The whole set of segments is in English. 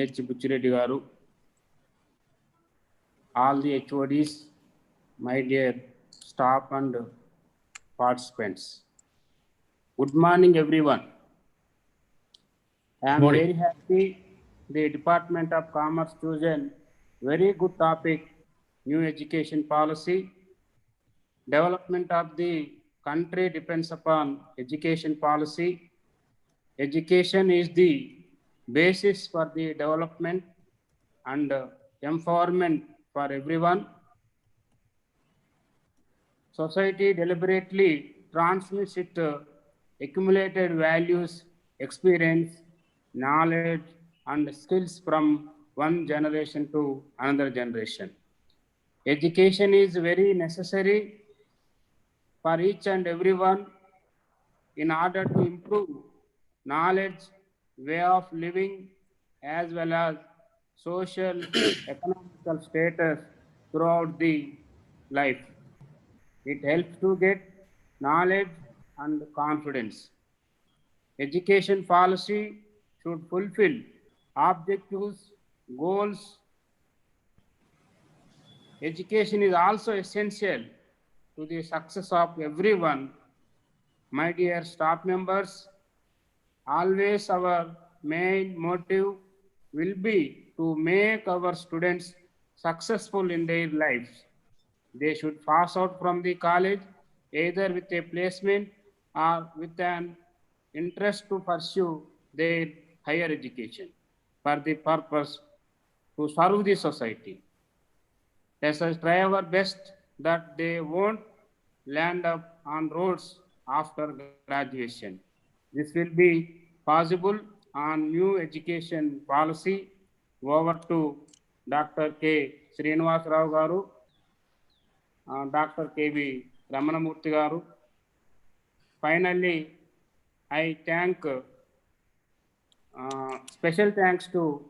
H. Buchiredi garu, all the HODs, my dear staff and participants. Good morning, everyone. I am very happy the Department of Commerce chosen very good topic, new education policy. Development of the country depends upon education policy. Education is the basis for the development and empowerment for everyone. Society deliberately transmits its accumulated values, experience, knowledge, and skills from one generation to another generation. Education is very necessary for each and everyone in order to improve knowledge, way of living, as well as social, economical status throughout the life. It helps to get knowledge and confidence. Education policy should fulfill objectives, goals. Education is also essential to the success of everyone. My dear staff members, always our main motive will be to make our students successful in their lives. They should pass out from the college either with a placement or with an interest to pursue their higher education for the purpose to serve the society. Let us try our best that they won't land up on roads after graduation. This will be possible on new education policy. Over to Dr. K. Srinivas Rao garu, Dr. K.V. Ramanamurthy garu. Finally, I thank special thanks to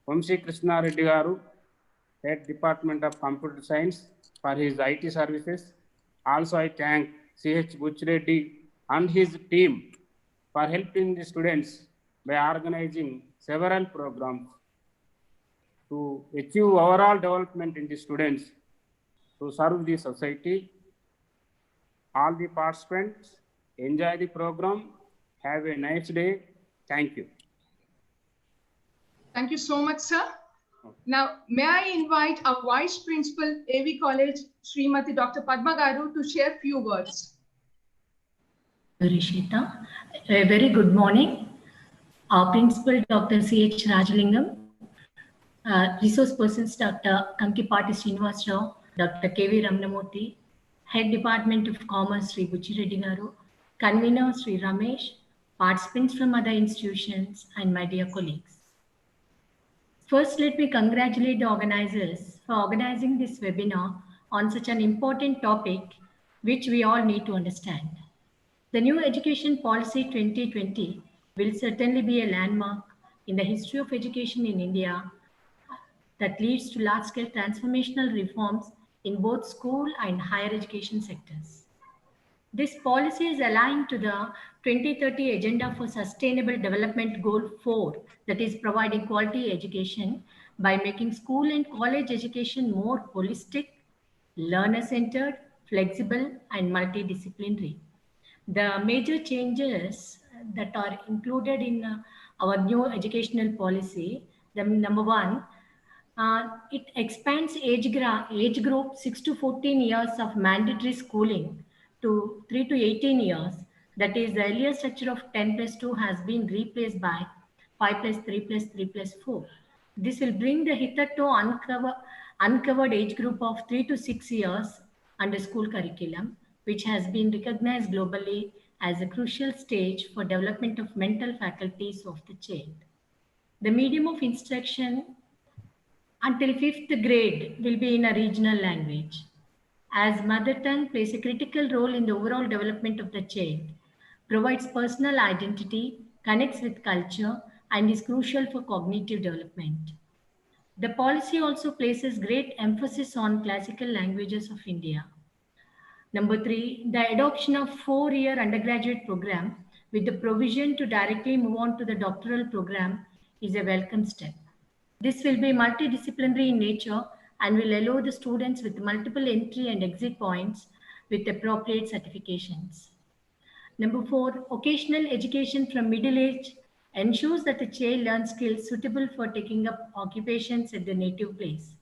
Vamsi Krishna Reddy garu, Head Department of Computer Science, for his IT services. Also, I thank C.H. Buchreddy and his team for helping the students by organizing several programs to achieve overall development in the students to serve the society. All the participants, enjoy the program. Have a nice day. Thank you. Thank you so much, sir. Now, may I invite our Vice Principal, AV College, Srimati Dr. Padma Garu, to share few words. Rishita, a very good morning. Our Principal, Dr. C.H. Rajalingam, Resource Persons, Dr. Kankipati Srinivas Rao, Dr. K.V. Ramanamurthy, Head Department of Commerce, Sri Buchiredi garu, Convener, Sri Ramesh, participants from other institutions, and my dear colleagues. First, let me congratulate the organizers for organizing this webinar on such an important topic, which we all need to understand. The new Education Policy 2020 will certainly be a landmark in the history of education in India that leads to large-scale transformational reforms in both school and higher education sectors. This policy is aligned to the 2030 Agenda for Sustainable Development Goal 4, that is providing quality education by making school and college education more holistic, learner-centered, flexible, and multidisciplinary. The major changes that are included in our new educational policy, the number one, it expands age group 6 to 14 years of mandatory schooling to 3 to 18 years. That is, the earlier structure of 10 plus 2 has been replaced by 5 plus 3 plus 3 plus 4. This will bring the hitherto uncovered age group of 3 to 6 years under school curriculum, which has been recognized globally as a crucial stage for development of mental faculties of the child. The medium of instruction until 5th grade will be in a regional language, as mother tongue plays a critical role in the overall development of the child, provides personal identity, connects with culture, and is crucial for cognitive development. The policy also places great emphasis on classical languages of India. Number 3, the adoption of 4-year undergraduate program with the provision to directly move on to the doctoral program is a welcome step. This will be multidisciplinary in nature and will allow the students with multiple entry and exit points with appropriate certifications. Number 4, occasional education from middle age ensures that the child learns skills suitable for taking up occupations at the native place.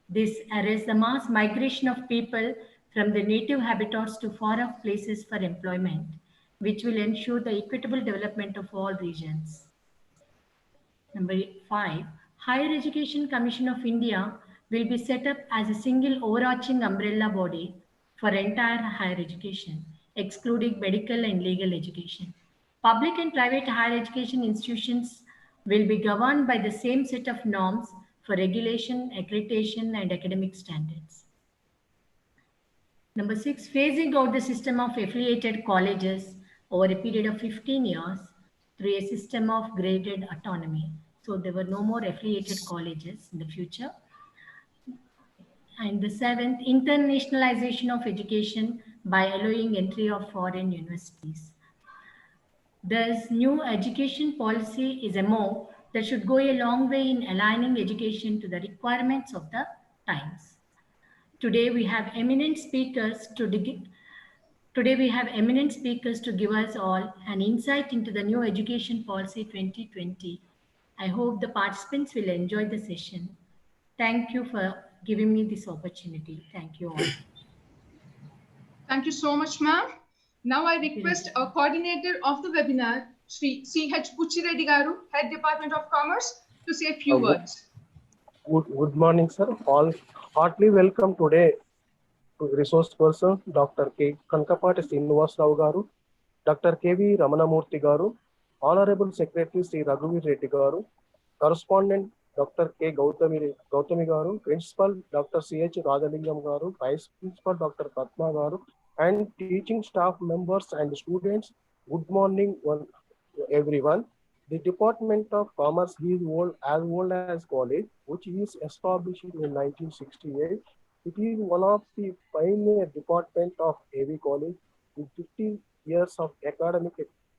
This arrests the mass migration of people from the native habitats to far-off places for employment, which will ensure the equitable development of all regions. Number 5, Higher Education Commission of India will be set up as a single overarching umbrella body for entire higher education, excluding medical and legal education. Public and private higher education institutions will be governed by the same set of norms for regulation, accreditation, and academic standards. Number 6, phasing out the system of affiliated colleges over a period of 15 years through a system of graded autonomy. So there were no more affiliated colleges in the future. And the 7th, internationalization of education by allowing entry of foreign universities. This new education policy is a move that should go a long way in aligning education to the requirements of the times. Today we have eminent speakers to give us all an insight into the new education policy 2020. I hope the participants will enjoy the session. Thank you for giving me this opportunity. Thank you all. Thank you so much, ma'am. Now I request a coordinator of the webinar, Sri C.H. Puchireddy Garu, Head Department of Commerce, to say a few words. Good morning, sir. All heartily welcome today to resource person Dr. K. Kankapati Srinivasarao Garu, Dr. K.V. Ramanamurthy Garu, Honorable Secretary Sri Raghuveer Reddy Garu, Correspondent Dr. K. Gautami Garu, Principal Dr. C.H. Rajalingam Garu, Vice Principal Dr. Padma Garu, and teaching staff members and students. Good morning, everyone. The Department of Commerce is as old as college, which is established in 1968. It is one of the pioneer department of AV College with 50 years of academic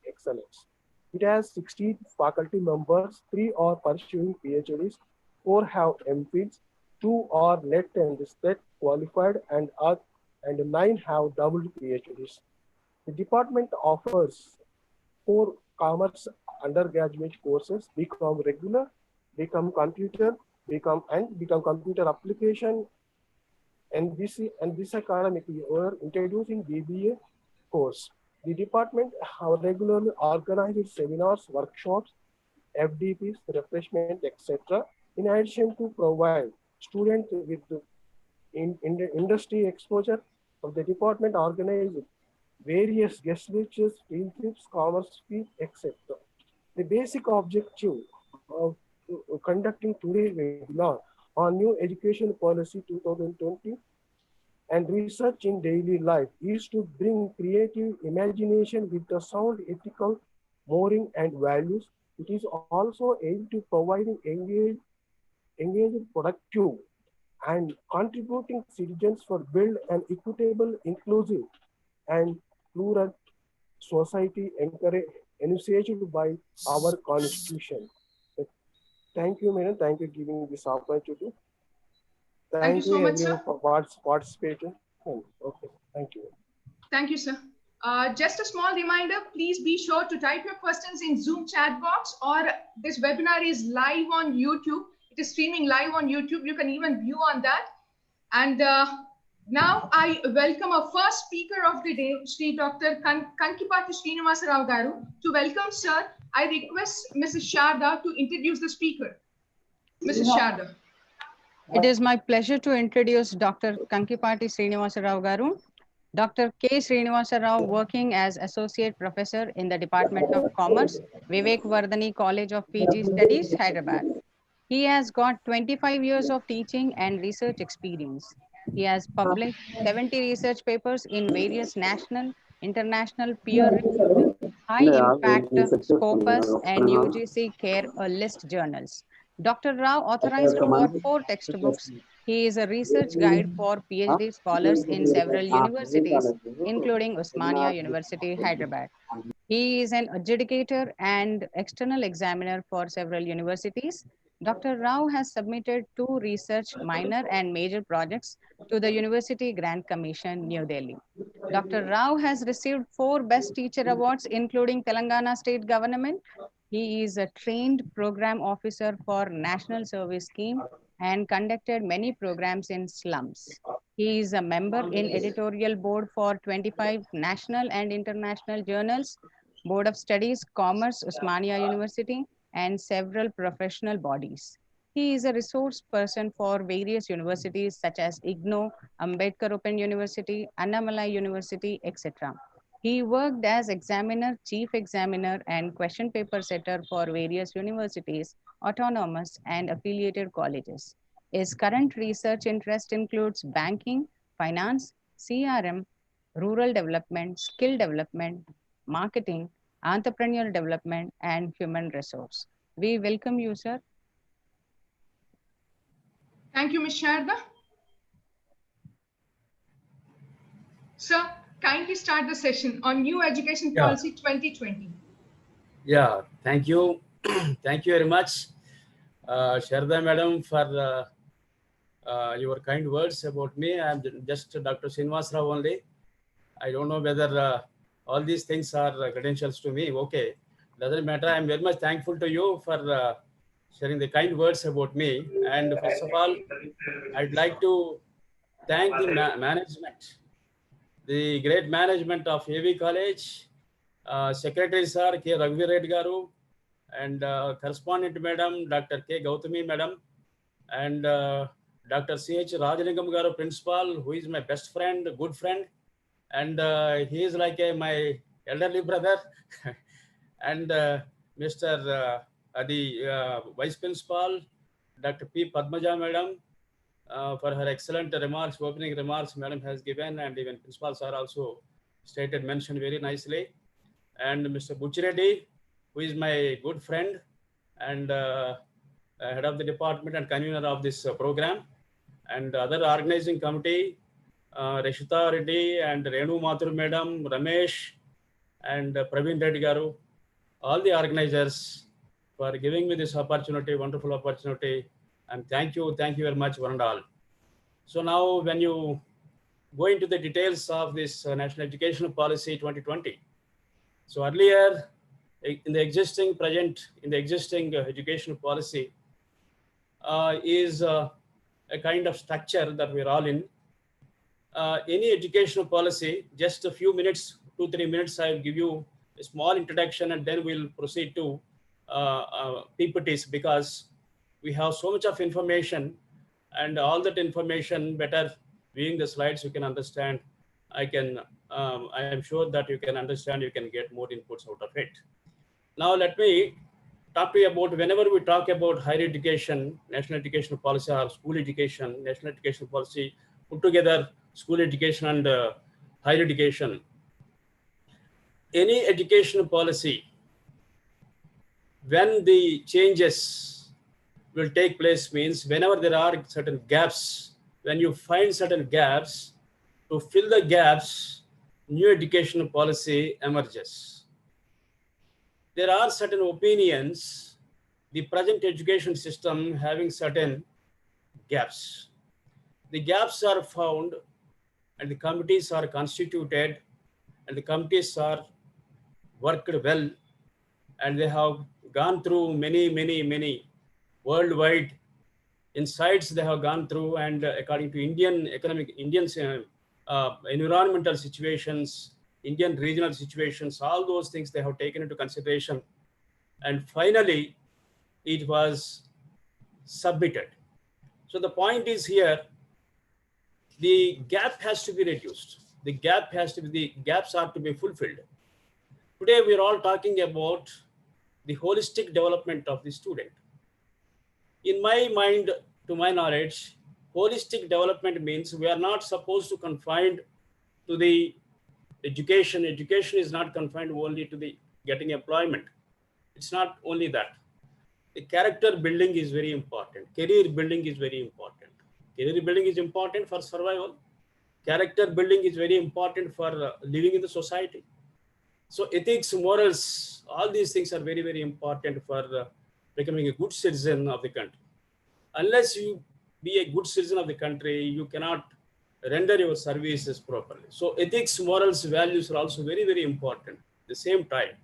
excellence. It has 16 faculty members, 3 are pursuing PhDs, 4 have MPhils, 2 are NET and STET qualified, and 9 have double PhDs. The department offers 4 commerce undergraduate courses: become regular, become computer, become computer application. And this academic year, we are introducing BBA course. The department have regularly organized seminars, workshops, FDPs, refreshment, etc. In addition to provide students with industry exposure, of the department organized various guest lectures, field trips, commerce fees, etc. The basic objective of conducting today's webinar on new education policy 2020 and research in daily life is to bring creative imagination with the sound ethical mooring and values. It is also aimed to providing engaged, productive, and contributing citizens for build an equitable, inclusive, and plural society envisaged by our Constitution. Thank you, madam. Thank you for giving this opportunity. Thank you so much, sir. For participating. Okay, thank you. Thank you, sir. Just a small reminder, please be sure to type your questions in Zoom chat box, or this webinar is live on YouTube. It is streaming live on YouTube. You can even view on that. And now I welcome our first speaker of the day, Sri Dr. Kankipati Srinivasarao Garu. To welcome, sir, I request Mrs. Sharda to introduce the speaker. Mrs. Sharda. It is my pleasure to introduce Dr. Kankipati Srinivasarao Garu. Dr. K. Srinivasarao, working as Associate Professor in the Department of Commerce, Vivek Vardhani College of PG Studies, Hyderabad. He has got 25 years of teaching and research experience. He has published 70 research papers in various national, international, peer-reviewed, high-impact Scopus and UGC Care List journals. Dr. Rao authorized over 4 textbooks. He is a research guide for PhD scholars in several universities, including Osmania University, Hyderabad. He is an adjudicator and external examiner for several universities. Dr. Rao has submitted 2 research minor and major projects to the University Grant Commission, New Delhi. Dr. Rao has received 4 Best Teacher Awards, including Telangana State Government. He is a trained program officer for National Service Scheme and conducted many programs in slums. He is a member in editorial board for 25 national and international journals, Board of Studies, Commerce, Osmania University, and several professional bodies. He is a resource person for various universities such as IGNOU, Ambedkar Open University, Annamalai University, etc. He worked as examiner, chief examiner, and question paper setter for various universities, autonomous, and affiliated colleges. His current research interest includes banking, finance, CRM, rural development, skill development, marketing, entrepreneurial development, and human resource. We welcome you, sir. Thank you, Ms. Sharda. Sir, kindly start the session on New Education Policy 2020. Yeah, thank you. Thank you very much, Sharda Madam, for your kind words about me. I'm just Dr. Srinivas Rao only. I don't know whether all these things are credentials to me. Okay, doesn't matter. I'm very much thankful to you for sharing the kind words about me. And first of all, I'd like to thank the management, the great management of AV College, Secretary Sir K. Raghuveer Reddy Garu, and correspondent Madam Dr. K. Gautami Madam, and Dr. C.H. Rajalingam Garu, Principal, who is my best friend, good friend, and he is like my elderly brother, and Mr. The Vice Principal, Dr. P. Padmaja Madam, for her excellent remarks, opening remarks Madam has given, and even Principal Sir also mentioned very nicely. And Mr. Buchireddy, who is my good friend and head of the department and convener of this program, and other organizing committee, Rashita Reddy and Renu Mathur Madam, Ramesh and Praveen Reddy Garu, all the organizers for giving me this opportunity, wonderful opportunity, and thank you very much, one and all. So now when you go into the details of this National Education Policy 2020, so earlier in the existing education policy is a kind of structure that we're all in. Any educational policy, just a few minutes, 2-3 minutes, I'll give you a small introduction and then we'll proceed to PPTs, because we have so much of information, and all that information, better viewing the slides, you can understand. I am sure that you can understand, you can get more inputs out of it. Now let me talk to you about, whenever we talk about higher education, national education policy, or school education, national education policy, put together school education and higher education. Any education policy, when the changes will take place, means whenever there are certain gaps, when you find certain gaps, to fill the gaps, new education policy emerges. There are certain opinions, the present education system having certain gaps. The gaps are found and the committees are constituted and the committees are worked well, and they have gone through many worldwide insights they have gone through, and according to Indian environmental situations, Indian regional situations, all those things they have taken into consideration. And finally, it was submitted. So the point is here, the gap has to be reduced. The gaps are to be fulfilled. Today, we are all talking about the holistic development of the student. In my mind, to my knowledge, holistic development means we are not supposed to confine to the education. Education is not confined only to the getting employment. It's not only that. The character building is very important. Career building is very important. Career building is important for survival. Character building is very important for living in the society. So ethics, morals, all these things are very important for becoming a good citizen of the country. Unless you be a good citizen of the country, you cannot render your services properly. So ethics, morals, values are also very, very important at the same time.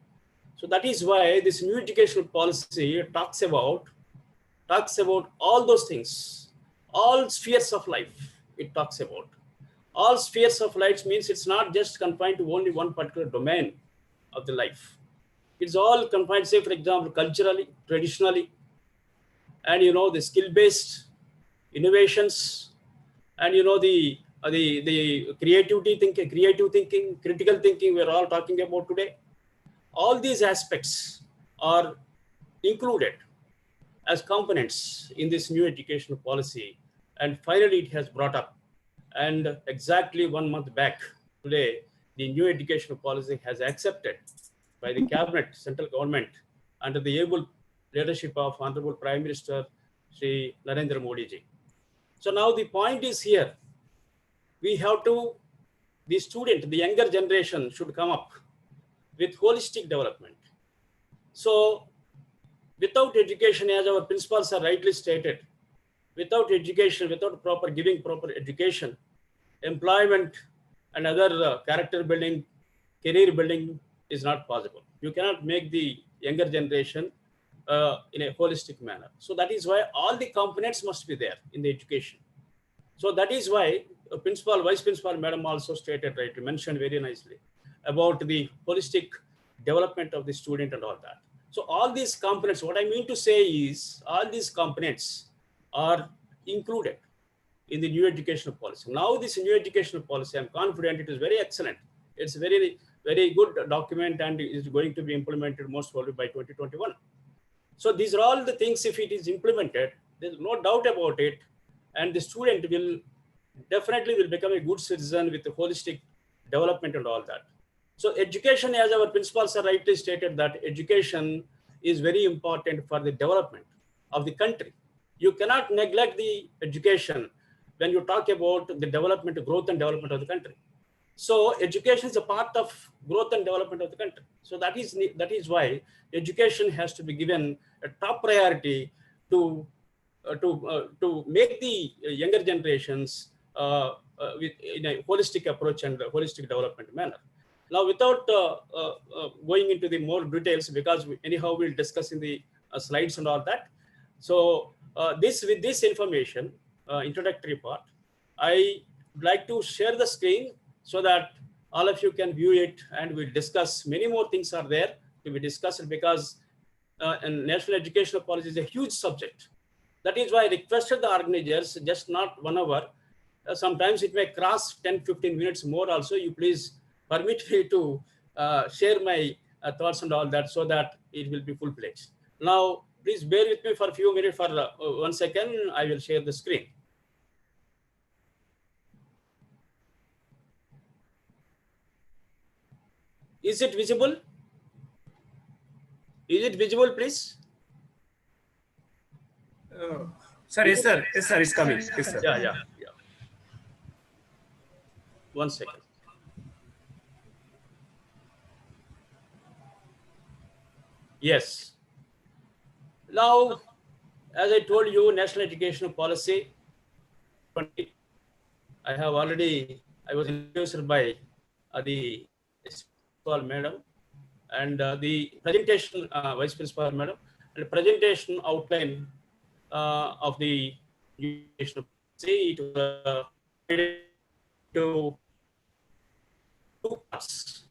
So that is why this new educational policy talks about all those things, all spheres of life. It talks about all spheres of life means it's not just confined to only one particular domain of the life. It's all confined, say, for example, culturally, traditionally, and the skill-based innovations, and the creative thinking, critical thinking we're all talking about today. All these aspects are included as components in this new educational policy, and finally it has brought up. And exactly 1 month back today, the new educational policy has accepted by the cabinet, central government, under the able leadership of Honorable Prime Minister Shri Narendra Modi ji. So now the point is here, we have to, the student, the younger generation should come up with holistic development. So without education, as our principals are rightly stated, without education, without giving proper education, employment and other character building, career building is not possible. You cannot make the younger generation in a holistic manner. So that is why all the components must be there in the education. So that is why principal, vice principal, madam also stated, right, mentioned very nicely about the holistic development of the student and all that. So all these components, what I mean to say is all these components are included in the new educational policy. Now this new educational policy, I'm confident it is very excellent. It's a very, very good document and is going to be implemented most probably by 2021. So these are all the things, if it is implemented, there's no doubt about it. And the student will definitely become a good citizen with a holistic development and all that. So education, as our principals are rightly stated, that education is very important for the development of the country. You cannot neglect the education when you talk about the development, growth and development of the country. So education is a part of growth and development of the country. So that is why education has to be given a top priority to make the younger generations in a holistic approach and a holistic development manner. Now, without going into the more details, because anyhow we'll discuss in the slides and all that. So with this information, introductory part, I would like to share the screen so that all of you can view it, and we'll discuss. Many more things are there to be discussed, because and national educational policy is a huge subject. That is why I requested the organizers, just not 1 hour. Sometimes it may cross 10-15 minutes more also. You please permit me to share my thoughts and all that, so that it will be full-fledged. Now, please bear with me for a few minutes. For 1 second, I will share the screen. Is it visible? Is it visible, please? Sir, yes, sir. Yes, sir. It's coming. Yes, sir. Yeah. 1 second. Yes. Now, as I told you, National Educational Policy 20. I was introduced by the principal madam, and the presentation, vice principal madam, and the presentation outline of the educational policy. It was to 2 parts.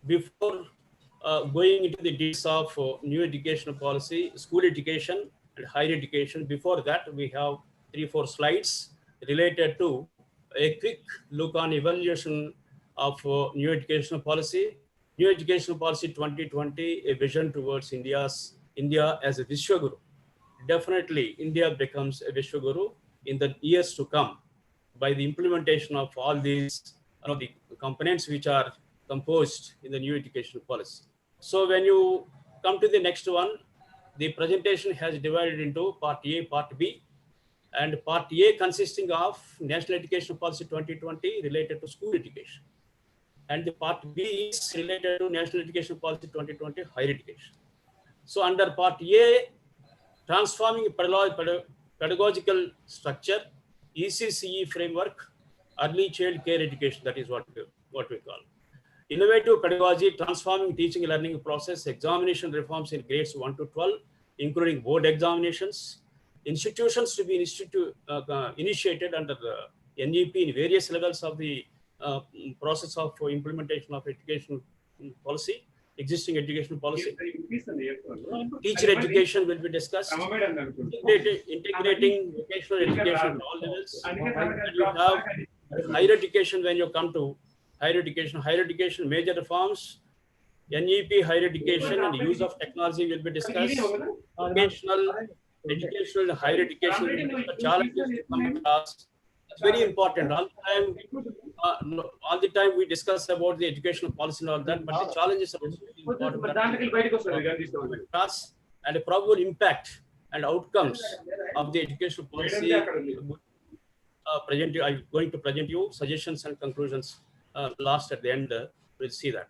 Before going into the details of new educational policy, school education and higher education, before that we have 3-4 slides related to a quick look on evaluation of new educational policy. New educational policy 2020, a vision towards India as a Vishwaguru. Definitely, India becomes a Vishwaguru in the years to come by the implementation of all these the components which are composed in the new educational policy. So when you come to the next one, the presentation has divided into part A, part B, and part A consisting of National Educational Policy 2020 related to school education, and the part B is related to National Educational Policy 2020 higher education. So under part A, transforming pedagogical structure, ECCE framework, early child care education, that is what we call. Innovative pedagogy, transforming teaching and learning process, examination reforms in grades 1 to 12, including board examinations, institutions to be initiated under the NEAP in various levels of the process of implementation of educational policy, existing educational policy. Teacher education will be discussed. Integrating vocational education at all levels. And you have higher education when you come to higher education major reforms. NEP higher education and use of technology will be discussed. Vocational, educational, higher education, the challenges to come across. It's very important. All the time we discuss about the educational policy and all that, but the challenges are important. And the probable impact and outcomes of the educational policy. I'm going to present you suggestions and conclusions. Last at the end, we'll see that.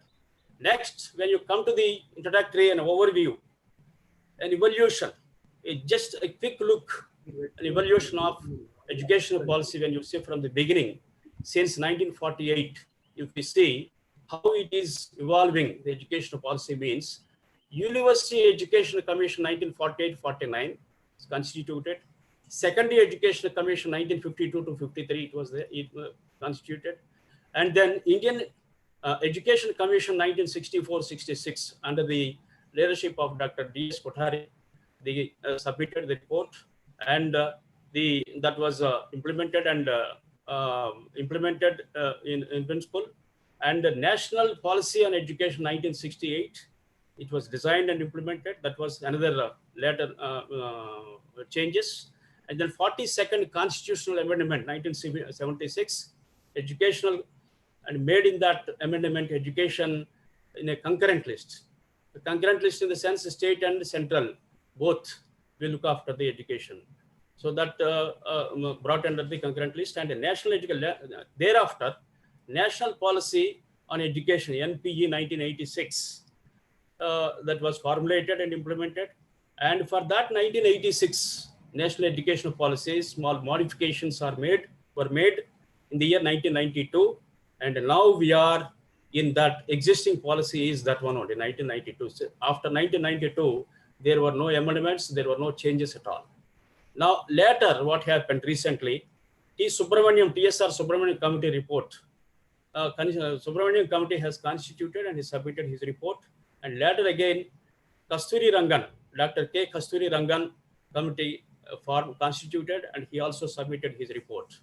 Next, when you come to the introductory and overview, an evaluation, just a quick look, an evaluation of educational policy when you see from the beginning, since 1948, if we see how it is evolving, the educational policy means University Educational Commission 1948-49 is constituted. Secondary Educational Commission 1952 to 53 it was constituted, and then Indian Education Commission 1964-66 under the leadership of Dr. D.S. Kothari, they submitted the report, and that was implemented and in principle. And the National Policy on Education 1968, it was designed and implemented. That was another later changes. And then 42nd Constitutional Amendment 1976, educational, and made in that amendment education in a concurrent list. The concurrent list in the sense state and central, both will look after the education. So that brought under the concurrent list, and the national education, thereafter, National Policy on Education, NPE 1986, that was formulated and implemented. And for that 1986 National Educational Policy, small modifications were made in the year 1992. And now we are in that existing policy is that one only, 1992. So after 1992, there were no amendments, there were no changes at all. Now, later, what happened recently, TSR Subramaniam Committee report. Subramaniam Committee has constituted and he submitted his report. And later again, Kasturi Rangan, Dr. K. Kasturi Rangan Committee constituted, and he also submitted his report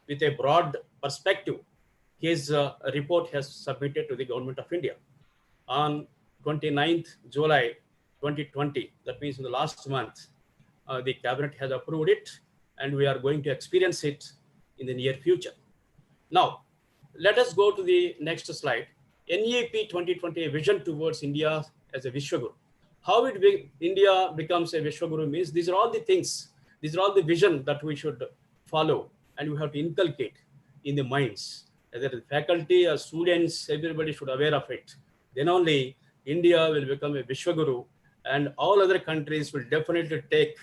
with a broad perspective. His report has submitted to the Government of India on 29th July 2020. That means in the last month, the cabinet has approved it, and we are going to experience it in the near future. Now, let us go to the next slide. NEAP 2020, a vision towards India as a Vishwaguru. How India becomes a Vishwaguru means these are all the things, these are all the vision that we should follow, and we have to inculcate in the minds. Whether the faculty or students, everybody should be aware of it. Then only India will become a Vishwaguru, and all other countries will definitely take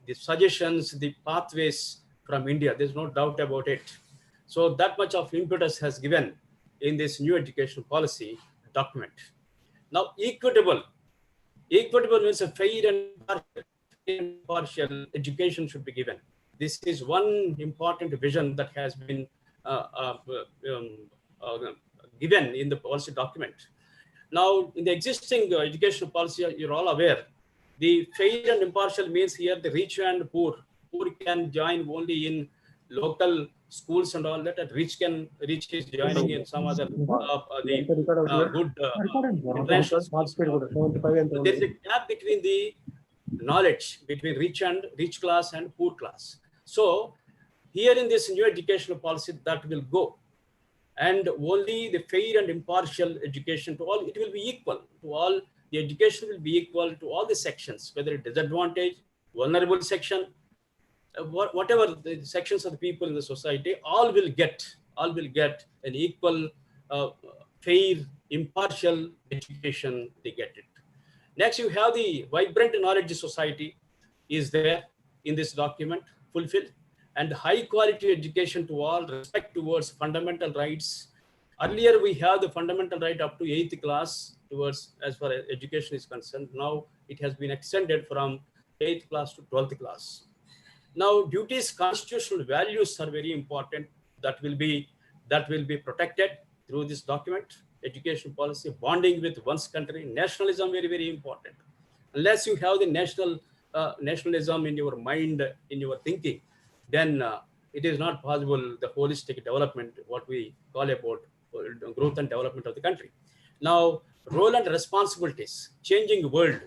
the suggestions, the pathways from India. There's no doubt about it. So that much of impetus has given in this new education policy document. Now, equitable means a fair and impartial education should be given. This is one important vision that has been given in the policy document. Now, in the existing educational policy, you're all aware, the fair and impartial means here the rich and poor. Poor can join only in local schools and all that, and rich is joining in some other good international schools. So there is a gap between the knowledge between rich class and poor class. So here in this new educational policy that will go, and only the fair and impartial education to all, it will be equal to all. The education will be equal to all the sections, whether it's disadvantaged, vulnerable section, whatever the sections of the people in the society, all will get an equal, fair, impartial education. They get it. Next, you have the vibrant knowledge society. is there in this document fulfilled, and high quality education to all, respect towards fundamental rights. Earlier we have the fundamental right up to 8th class towards as far as education is concerned. Now it has been extended from 8th class to 12th class. Now duties, constitutional values are very important. That will be protected through this document. Education policy, bonding with one's country, nationalism, very, very important. Unless you have the nationalism in your mind, in your thinking, then it is not possible the holistic development, what we call about growth and development of the country. Now, role and responsibilities, changing world,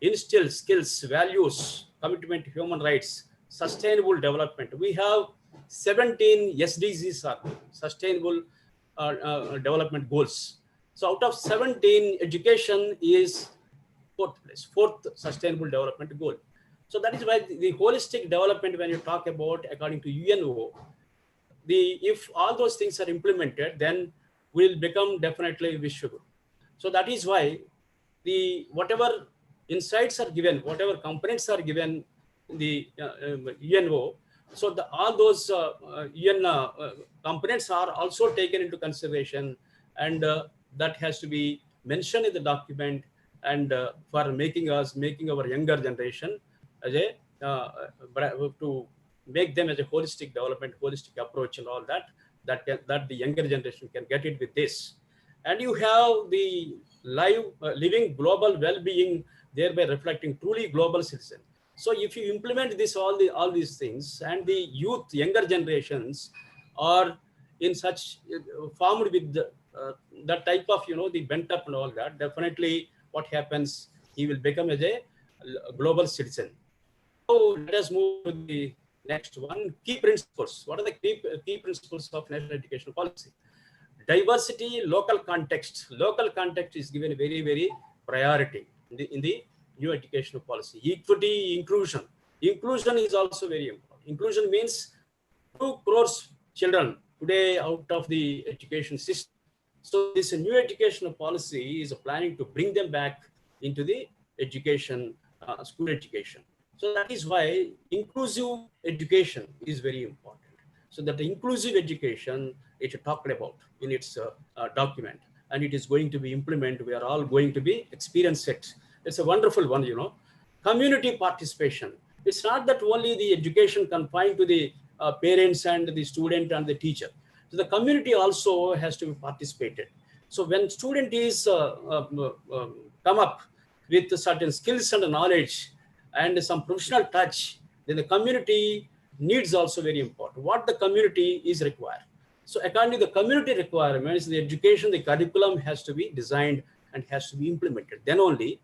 instill skills, values, commitment to human rights, sustainable development. We have 17 SDGs are sustainable development goals. So out of 17, education is 4th place, 4th sustainable development goal. So that is why the holistic development, when you talk about according to UNO, if all those things are implemented, then will become definitely Vishwaguru. So that is why whatever insights are given, whatever components are given in the UNO, so all those UN components are also taken into consideration, and that has to be mentioned in the document, and for making our younger generation as a to make them as a holistic development, holistic approach, and all that the younger generation can get it with this. And you have the living global well-being, thereby reflecting truly global citizen. So if you implement this, all these things, and the youth, younger generations are in such formed with that type of, the bent up and all that, definitely what happens, he will become as a global citizen. So let us move to the next one, key principles. What are the key principles of national education policy? Diversity, local context. Local context is given very, very priority in the new educational policy. Equity, inclusion. Inclusion is also very important. Inclusion means 2 crores children today out of the education system. So this new educational policy is planning to bring them back into the education, school education. So that is why inclusive education is very important. So that the inclusive education is talked about in its document, and it is going to be implemented. We are all going to be experience it. It's a wonderful one, Community participation. It's not that only the education confined to the parents and the student and the teacher. So the community also has to be participated. So when student is come up with certain skills and knowledge and some professional touch, then the community needs also very important. What the community is required. So according to the community requirements, the education, the curriculum has to be designed and has to be implemented. Then only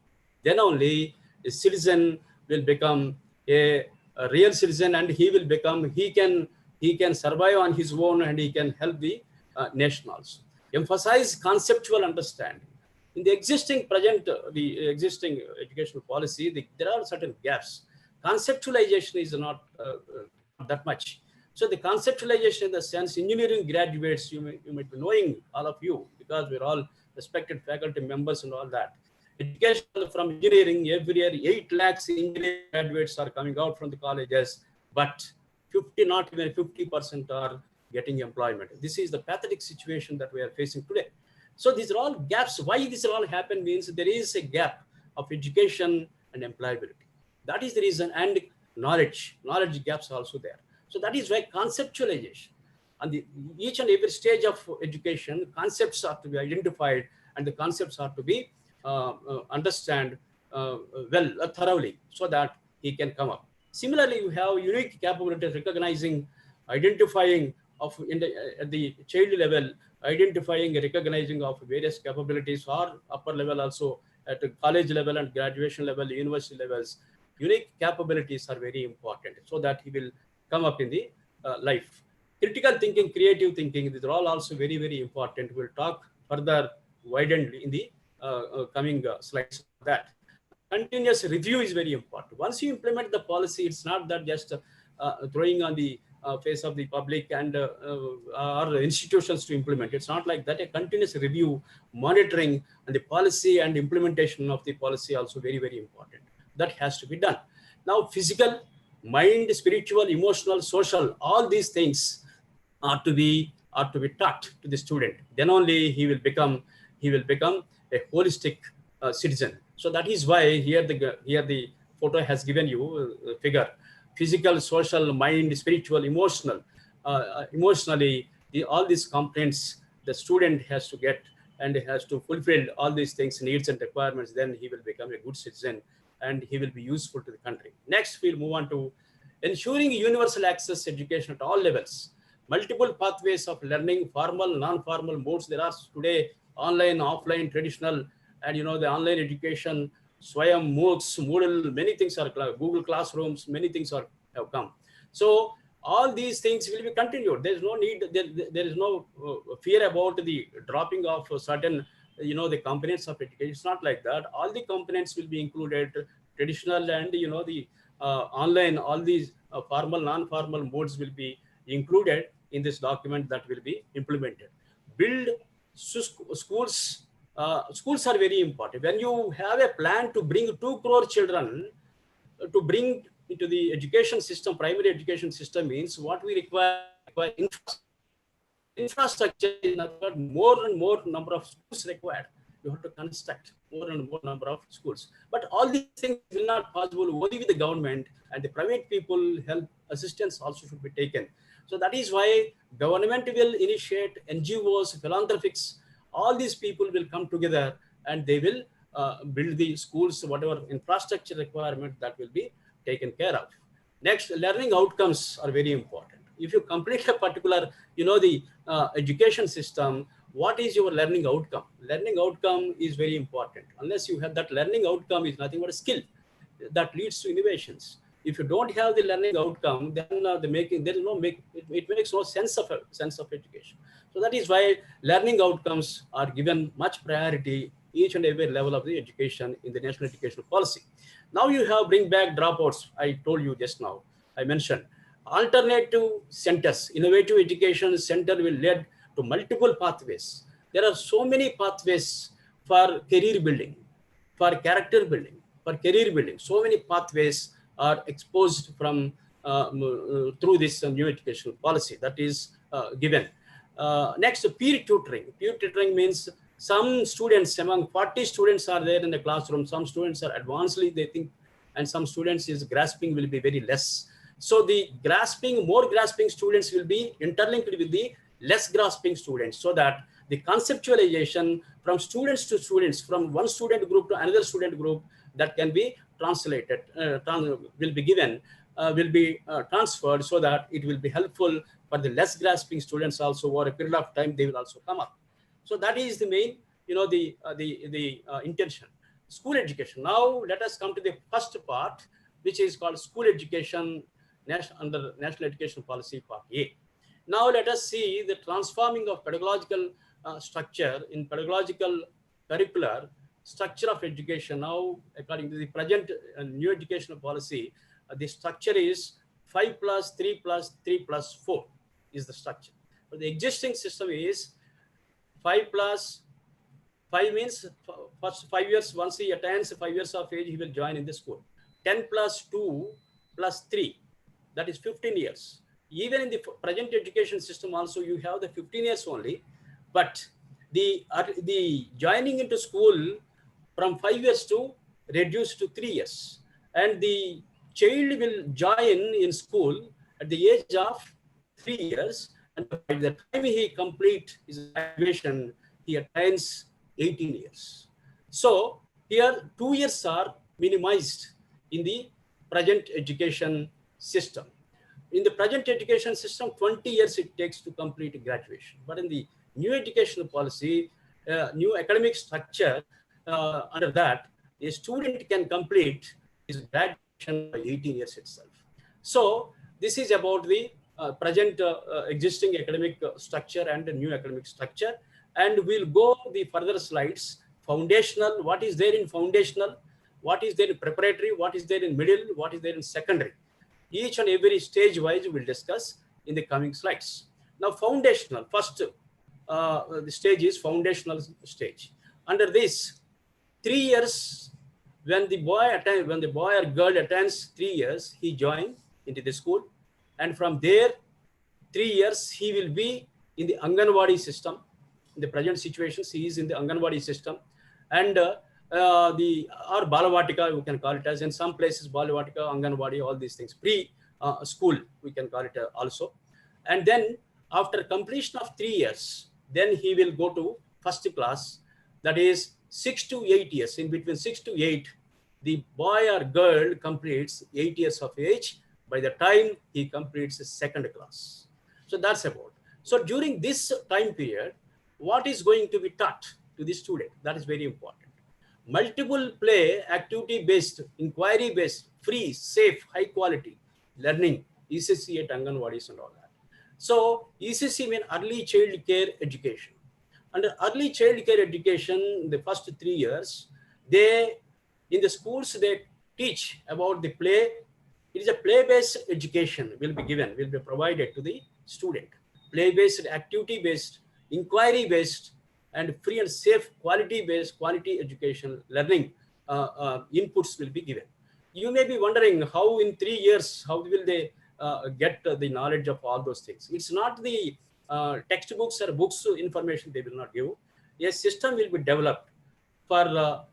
a citizen will become a real citizen, and he can survive on his own, and he can help the nation also. Emphasize conceptual understanding. In the existing educational policy, there are certain gaps. Conceptualization is not that much. So the conceptualization, in the sense, engineering graduates, you might be knowing, all of you, because we're all respected faculty members and all that. Education from engineering, every year 8 lakhs engineering graduates are coming out from the colleges, but not even 50% are getting employment. This is the pathetic situation that we are facing today. So these are all gaps. Why this all happen means there is a gap of education and employability. That is the reason, and knowledge gaps are also there. So that is why conceptualization, and each and every stage of education, concepts are to be identified, and the concepts are to be understand thoroughly, so that he can come up. Similarly, you have unique capabilities, recognizing, identifying at the child level, identifying, recognizing of various capabilities, or upper level also at the college level and graduation level, university levels. Unique capabilities are very important, so that he will come up in the life. Critical thinking, creative thinking, these are all also very, very important. We'll talk further widened in the coming slides of that. Continuous review is very important. Once you implement the policy, it's not that just throwing on the face of the public and or institutions to implement. It's not like that. A continuous review, monitoring, and the policy and implementation of the policy also very, very important. That has to be done. Now, physical, mind, spiritual, emotional, social, all these things are to be taught to the student. Then only he will become a holistic citizen. So that is why here the photo has given you a figure: physical, social, mind, spiritual, emotional. Emotionally, all these components the student has to get and has to fulfill all these things, needs and requirements. Then he will become a good citizen and he will be useful to the country. Next, we'll move on to ensuring universal access education at all levels. Multiple pathways of learning, formal, non-formal modes. There are today online, offline, traditional, and the online education, Swayam, MOOCs, Moodle, many things are, Google Classrooms, many things have come. So all these things will be continued. There is no need, there is no fear about the dropping of certain, the components of education. It's not like that. All the components will be included, traditional and, the online, all these formal, non-formal modes will be included in this document that will be implemented. Build schools. Schools are very important. When you have a plan to bring 2 crore children to bring into the education system, primary education system, means what we require infrastructure is nothing but more and more number of schools required. You have to construct more and more number of schools. But all these things will not possible only with the government, and the private people help assistance also should be taken. So that is why government will initiate, NGOs, philanthropics, all these people will come together and they will build the schools, whatever infrastructure requirement that will be taken care of. Next, learning outcomes are very important. If you complete a particular, the education system, what is your learning outcome? Learning outcome is very important. Unless you have that learning outcome is nothing but a skill that leads to innovations. If you don't have the learning outcome, then it makes no sense of education. So that is why learning outcomes are given much priority each and every level of the education in the national education policy. Now you have bring back dropouts. I told you just now, I mentioned alternative centers, innovative education center will lead to multiple pathways. There are so many pathways for career building, for character building, for career building. So many pathways are exposed from through this new education policy that is given. Next, peer tutoring. Peer tutoring means some students, among 40 students are there in the classroom. Some students are advancedly, they think, and some students is grasping will be very less. So the more grasping students will be interlinked with the less grasping students, so that the conceptualization from students to students, from one student group to another student group, that can be translated, will be given, will be transferred, so that it will be helpful for the less grasping students also. Over a period of time, they will also come up. So that is the main, the intention. School education. Now let us come to the first part, which is called school education under National Education Policy Part A. Now let us see the transforming of pedagogical structure in pedagogical curricular structure of education. Now, according to the present new educational policy, the structure is 5 plus 3 plus 3 plus 4 is the structure. But the existing system is 5 plus 5 means first 5 years, once he attains 5 years of age, he will join in the school. 10 plus 2 plus 3, that is 15 years. Even in the present education system also, you have the 15 years only, but the joining into school from 5 years to reduced to 3 years. And the child will join in school at the age of 3 years, and by the time he completes his graduation, he attains 18 years. So here 2 years are minimized in the present education system. In the present education system, 20 years it takes to complete graduation. But in the new educational policy, new academic structure, under that, a student can complete his graduation by 18 years itself. So this is about the present existing academic structure and the new academic structure. And we'll go the further slides. Foundational, what is there in foundational, what is there in preparatory, what is there in middle, what is there in secondary. Each and every stage wise we'll discuss in the coming slides. Now foundational, first the stage is foundational stage. Under this, 3 years when the boy or girl attends 3 years, he joins into the school, and from there 3 years he will be in the Anganwadi system. In the present situations, he is in the Anganwadi system, and or Balavatika, we can call it as, in some places Balavatika, Anganwadi, all these things, school we can call it also. And then after completion of 3 years, then he will go to first class, that is 6 to 8 years. In between 6 to 8, the boy or girl completes 8 years of age by the time he completes the second class. So that's about. So during this time period, what is going to be taught to the student? That is very important. Multiple play, activity-based, inquiry-based, free, safe, high-quality learning, ECC at Anganwadis and all that. So ECC means early child care education. Under early child care education, the first 3 years, in the schools, they teach about the play. It is a play-based education will be given, will be provided to the student. Play-based, activity-based, inquiry-based, and free and safe quality-based, quality education learning inputs will be given. You may be wondering how in 3 years, how will they get the knowledge of all those things? It's not the textbooks or books information they will not give. A system will be developed for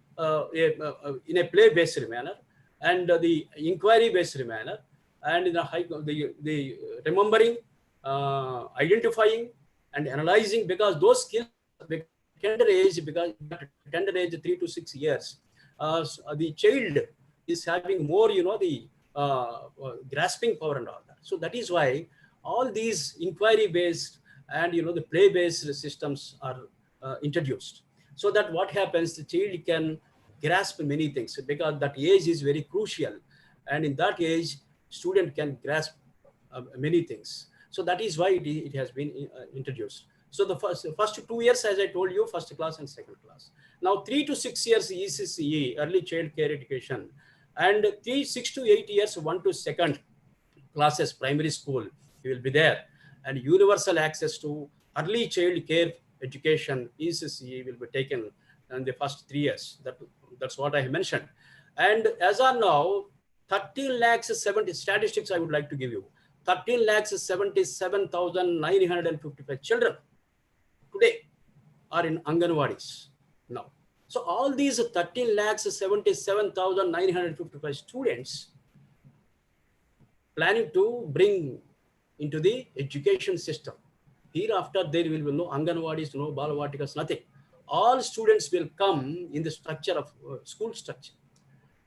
in a play-based manner, and the inquiry-based manner, and in the remembering, identifying, and analyzing, because those skills tender age, because tender age 3 to 6 years, the child is having more, the grasping power and all that. So that is why all these inquiry-based and the play-based systems are introduced, so that what happens, the child can grasp many things, because that age is very crucial, and in that age, student can grasp many things. So that is why it has been introduced. So the first 2 years, as I told you, first class and second class. Now 3 to 6 years ECCE, early child care education, and 6 to 8 years 1 to 2nd classes primary school, you will be there, and universal access to early child care education ECCE will be taken in the first 3 years. That's what I mentioned. And as of now, 13 lakhs 70 statistics I would like to give you. 13 lakhs 77,955 children today are in Anganwadis now. So all these 13 lakhs 77,955 students planning to bring into the education system. Hereafter, there will be no Anganwadis, no Balavatikas, nothing. All students will come in the structure of school structure.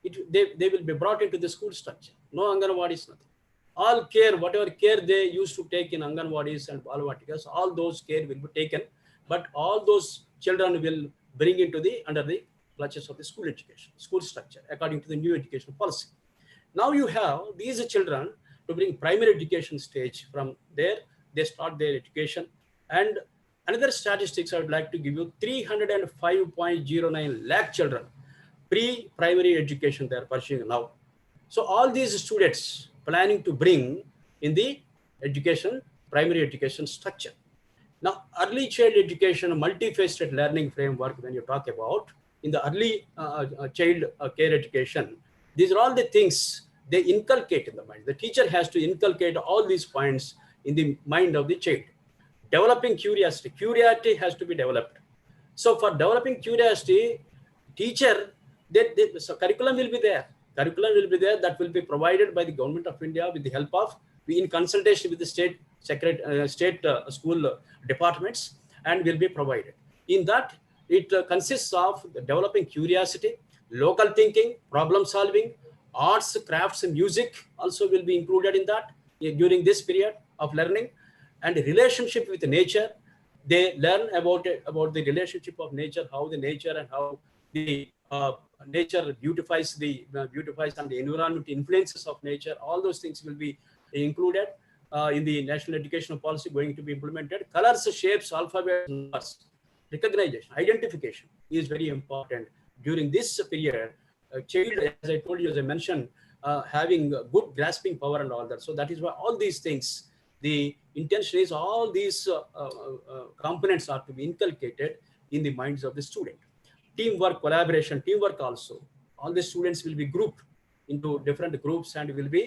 They will be brought into the school structure. No Anganwadis, nothing. All care, whatever care they used to take in Anganwadis and Balavatikas, all those care will be taken, but all those children will bring into under the clutches of the school education, school structure, according to the new education policy. Now you have these children to bring primary education stage. From there, they start their education. And another statistics I would like to give you, 305.09 lakh children, pre-primary education they are pursuing now. So all these students planning to bring in the education, primary education structure. Now, early child education, multifaceted learning framework, when you talk about in the early child care education, these are all the things they inculcate in the mind. The teacher has to inculcate all these points in the mind of the child. Developing curiosity. Curiosity has to be developed. So for developing curiosity, teacher, so curriculum will be there. Curriculum will be there that will be provided by the Government of India with the help of, in consultation with the state school departments, and will be provided. In that, it consists of developing curiosity, local thinking, problem solving, arts, crafts, and music also will be included in that during this period of learning, and relationship with nature. They learn about the relationship of nature, how the nature and how the nature beautifies and the environment influences of nature. All those things will be included in the national educational policy going to be implemented. Colors, shapes, alphabet, numbers, recognition, identification is very important during this period. Child, as I told you, as I mentioned, having good grasping power and all that. So that is why all these things, the intention is all these components are to be inculcated in the minds of the student. Teamwork, collaboration, teamwork also. all the students will be grouped into different groups and will be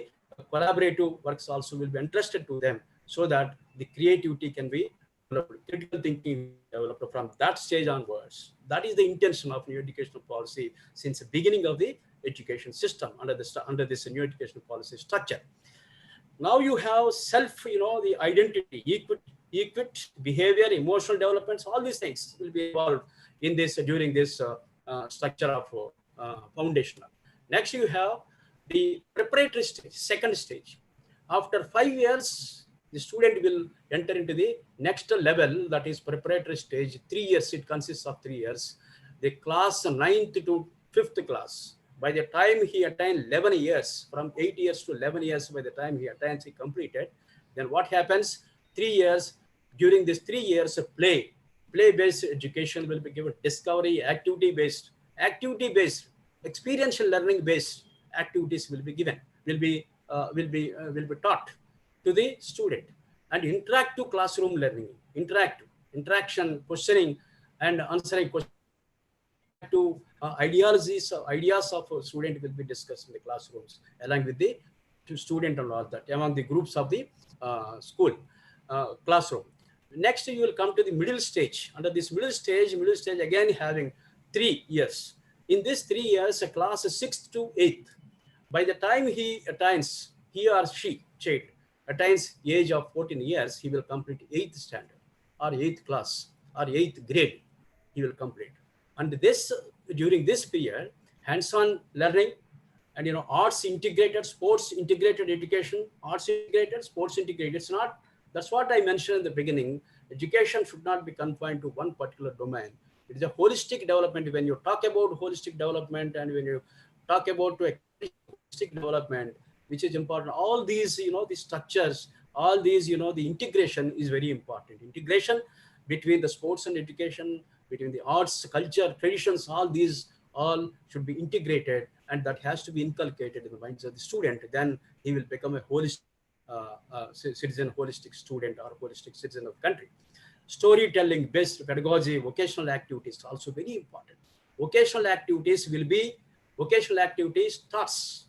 collaborative works also will be interested to them, so that the creativity can be developed, critical thinking developed from that stage onwards. That is the intention of new educational policy since the beginning of the education system under this new educational policy structure. Now you have self, the identity, equity, behavior, emotional developments, all these things will be involved in this during this structure of foundational. Next, you have the preparatory stage, second stage. After 5 years, the student will enter into the next level, that is preparatory stage. 3 years, it consists of 3 years. The class 9th to 5th class. By the time he attains 11 years, from 8 years to 11 years, by the time he attains, he completed, then what happens? 3 years, during this 3 years of play-based education will be given, discovery, activity-based, experiential learning-based activities will be given, will be taught to the student, and interactive classroom learning, interaction, questioning and answering questions, to ideas of a student will be discussed in the classrooms along with the student and all that among the groups of the school classroom. Next, you will come to the middle stage. Under this middle stage again having 3 years. In this 3 years, a class 6th to 8th. By the time he or she attains age of 14 years, he will complete 8th standard or 8th class or 8th grade. He will complete. And this, during this period, hands-on learning and arts integrated, sports integrated education, arts integrated, sports integrated. It's not, that's what I mentioned in the beginning. Education should not be confined to one particular domain. It is a holistic development. When you talk about holistic development and when you talk about holistic development, which is important, all these, the structures, all these, the integration is very important. Integration between the sports and education, between the arts, culture, traditions, all these should be integrated, and that has to be inculcated in the minds of the student. Then he will become a holistic citizen, holistic student, or holistic citizen of the country. Storytelling based pedagogy, vocational activities also very important. Vocational activities starts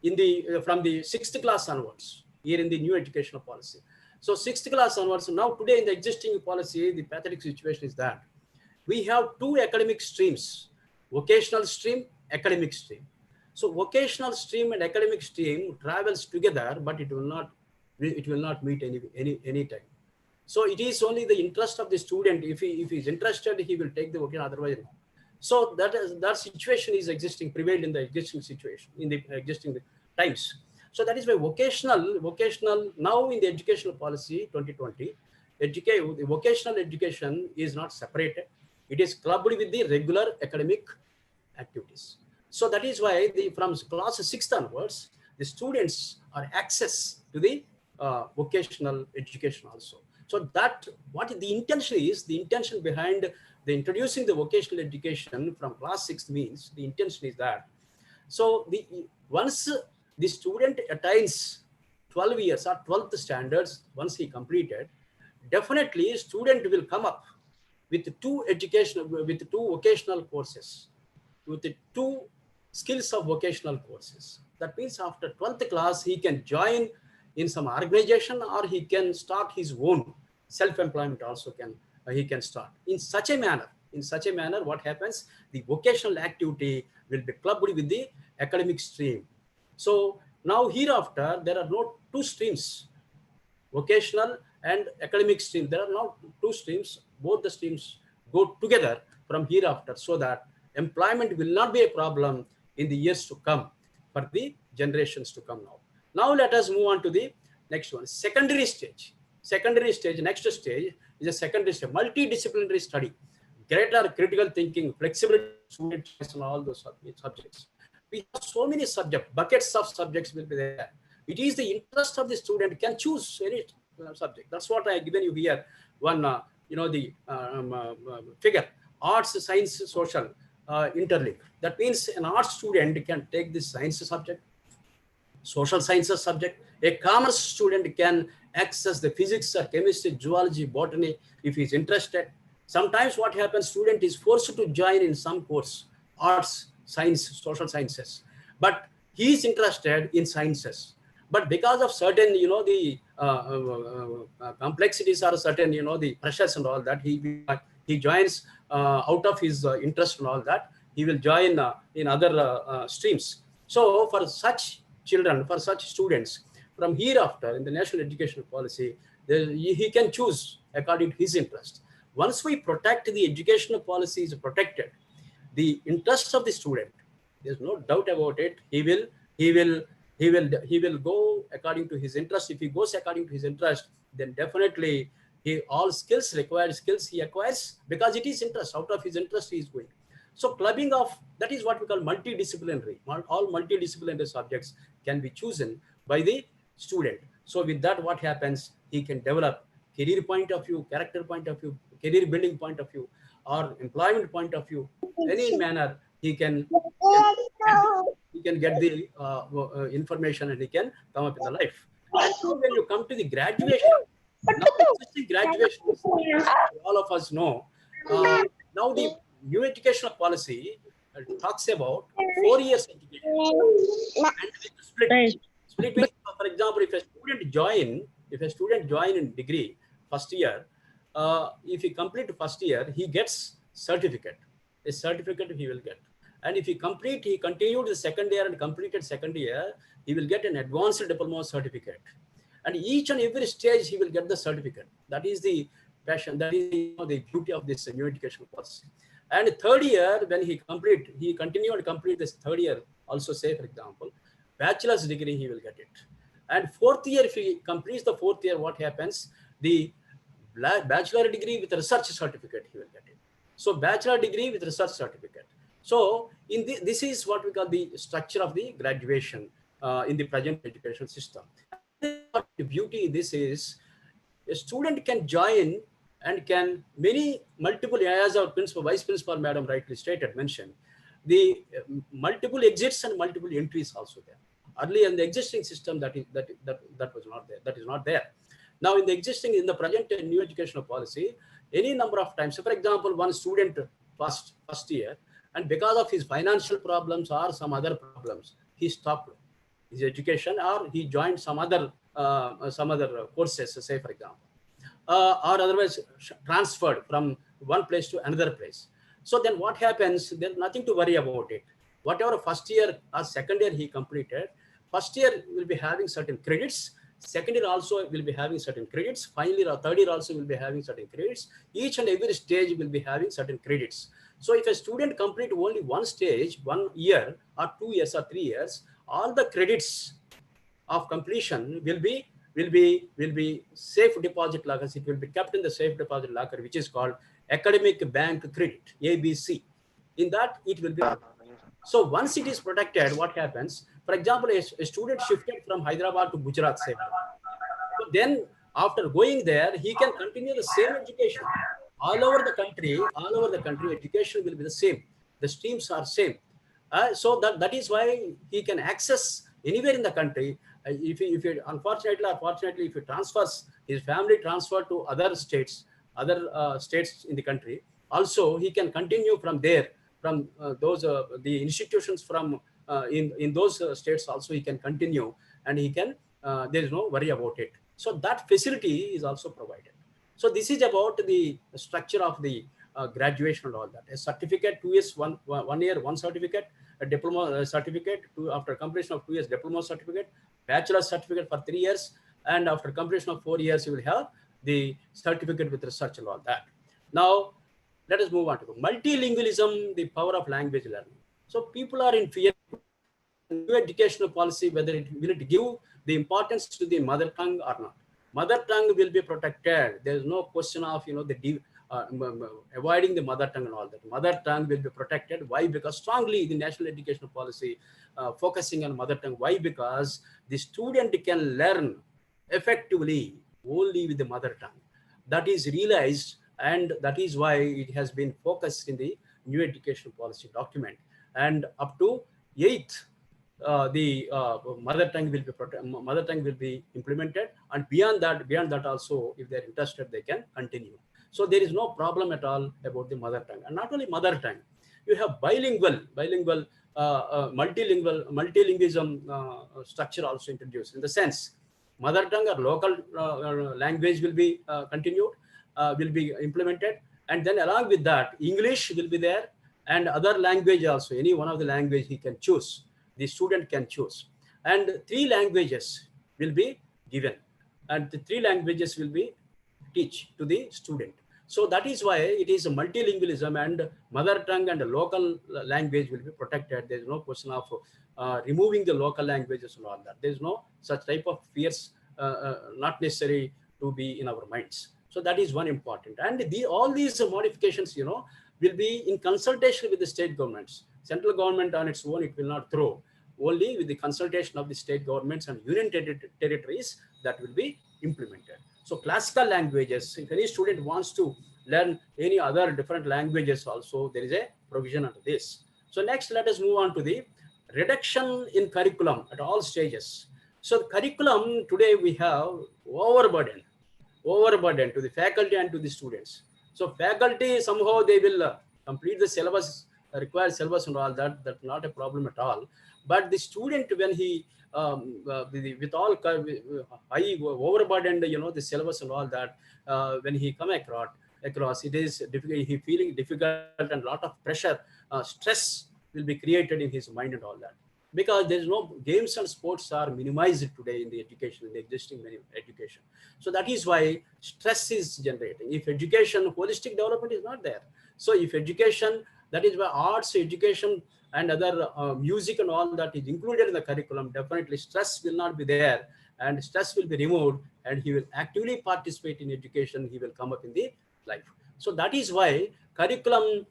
in the from the 6th class onwards, here in the new educational policy. So 6th class onwards. Now today in the existing policy, the pathetic situation is that we have 2 academic streams, vocational stream, academic stream. So vocational stream and academic stream travels together, but it will not meet any time. So it is only the interest of the student. If he is interested, he will take the vocational, otherwise no. So that situation is prevailed in the existing situation, in the existing times. So that is why vocational now in the educational policy 2020, the vocational education is not separated. It is clubbed with the regular academic activities. So that is why from class 6th onwards, the students are access to the vocational education also. So that what the intention is, the intention behind the introducing the vocational education from class 6 means, the intention is that, so once the student attains 12 years or 12th standards, once he completed, definitely student will come up with 2 vocational courses, with the 2 skills of vocational courses. That means after 12th class, he can join in some organization, or he can start his own self-employment also he can start. In such a manner, what happens? The vocational activity will be clubbed with the academic stream. So now hereafter, there are no 2 streams, vocational and academic stream. There are now 2 streams. Both the streams go together from hereafter, so that employment will not be a problem in the years to come, for the generations to come now. Now let us move on to the next one, secondary stage. Next stage is a secondary stage, multidisciplinary study, greater critical thinking, flexibility, student choice, and all those subjects. We have so many subjects, buckets of subjects will be there. It is the interest of the student can choose any subject. That's what I have given you here. One, figure, arts, science, social, interlink. That means an arts student can take this science subject, social sciences subject. A commerce student can access the physics or chemistry, zoology, botany, if he is interested. Sometimes what happens, student is forced to join in some course, arts science, social sciences, but he is interested in sciences. But because of certain, the complexities or certain, the pressures and all that, he joins out of his interest and all that. He will join in other streams. So for such children, for such students, from hereafter in the national education policy, he can choose according to his interest. Once we protect the educational policy is protected, the interests of the student, there's no doubt about it. He will go according to his interest. If he goes according to his interest, then definitely all required skills he acquires, because it is interest. Out of his interest he is going. So clubbing of, that is what we call multidisciplinary. All multidisciplinary subjects can be chosen by the student. So with that, what happens? He can develop career point of view, character point of view, career building point of view, or employment point of view. Any manner he can get the information, and he can come up in the life. And so when you come to the graduation, now existing graduation, all of us know, now the new educational policy talks about 4 years education and split. For example, if a student join in degree first year, if he complete first year, he gets certificate. A certificate he will get. And if he continued the second year and completed second year, he will get an advanced diploma certificate. And each and every stage he will get the certificate. That is the passion. That is the beauty of this new education policy. And third year, when he continue and complete this third year, also say, for example, bachelor's degree, he will get it. And fourth year, if he completes the fourth year, what happens? The bachelor degree with research certificate, he will get it. So bachelor degree with research certificate. So this is what we call the structure of the graduation in the present education system. The beauty in this is a student can join and can multiple, as our vice principal madam rightly mentioned, the multiple exits and multiple entries also there. Earlier in the existing system, that was not there. That is not there. Now in the present new educational policy, any number of times. So for example, one student passed first year, and because of his financial problems or some other problems, he stopped his education, or he joined some other courses, say for example, or otherwise transferred from one place to another place. So then what happens? There's nothing to worry about it. Whatever first year or second year he completed, first year will be having certain credits. Second year also will be having certain credits. Final year or third year also will be having certain credits. Each and every stage will be having certain credits. So if a student complete only one stage, 1 year or 2 years or 3 years, all the credits of completion will be safe deposit lockers. It will be kept in the safe deposit locker, which is called academic bank credit, ABC. In that it will be. So once it is protected, what happens? For example, a student shifted from Hyderabad to Gujarat, say. So then after going there, he can continue the same education. All over the country, education will be the same. The streams are same. So that is why he can access anywhere in the country. If he unfortunately, if he transfers, his family transfer to other states in the country, also he can continue from there, from the institutions from in those states also he can continue, and he can, there is no worry about it. So that facility is also provided. So this is about the structure of the graduation and all that. A certificate, 2 years, one year, one certificate, a diploma certificate, after completion of 2 years, diploma certificate, bachelor certificate for 3 years, and after completion of 4 years, you will have the certificate with research and all that. Now, let us move on to multilingualism, the power of language learning. So people are in fear of new educational policy, whether it will give the importance to the mother tongue or not. Mother tongue will be protected. There is no question of avoiding the mother tongue and all that. Mother tongue will be protected. Why? Because strongly the national educational policy focusing on mother tongue. Why? Because the student can learn effectively only with the mother tongue. That is realized, and that is why it has been focused in the new education policy document. And up to 8th, the mother tongue will be implemented, and beyond that also, if they're interested, they can continue. So there is no problem at all about the mother tongue. And not only mother tongue, you have multilingualism structure also introduced, in the sense mother tongue or local language will be continued, will be implemented, and then along with that English will be there, and other language also, any one of the language he can choose, the student can choose, and 3 languages will be given, and the 3 languages will be teach to the student. So that is why it is a multilingualism, and mother tongue and local language will be protected. There is no question of removing the local languages and all that. There is no such type of fears, not necessary to be in our minds. So that is one important. And all these modifications, will be in consultation with the state governments. Central government on its own, it will not throw. Only with the consultation of the state governments and union territories, that will be implemented. So classical languages, if any student wants to learn any other different languages also, there is a provision under this. So next, let us move on to the reduction in curriculum at all stages. So curriculum today we have overburden to the faculty and to the students. So faculty, somehow they will complete the syllabus, required syllabus and all that. That's not a problem at all. But the student, when he with all high overburdened, the syllabus and all that, when he come across, it is difficult. He feeling difficult, and lot of pressure, stress will be created in his mind and all that. Because there is no games and sports are minimized today in the education, in the existing education. So that is why stress is generating. If education, holistic development is not there. So if education, that is why arts education and other music and all that is included in the curriculum, definitely stress will not be there, and stress will be removed, and he will actively participate in education. He will come up in the life. So that is why curriculum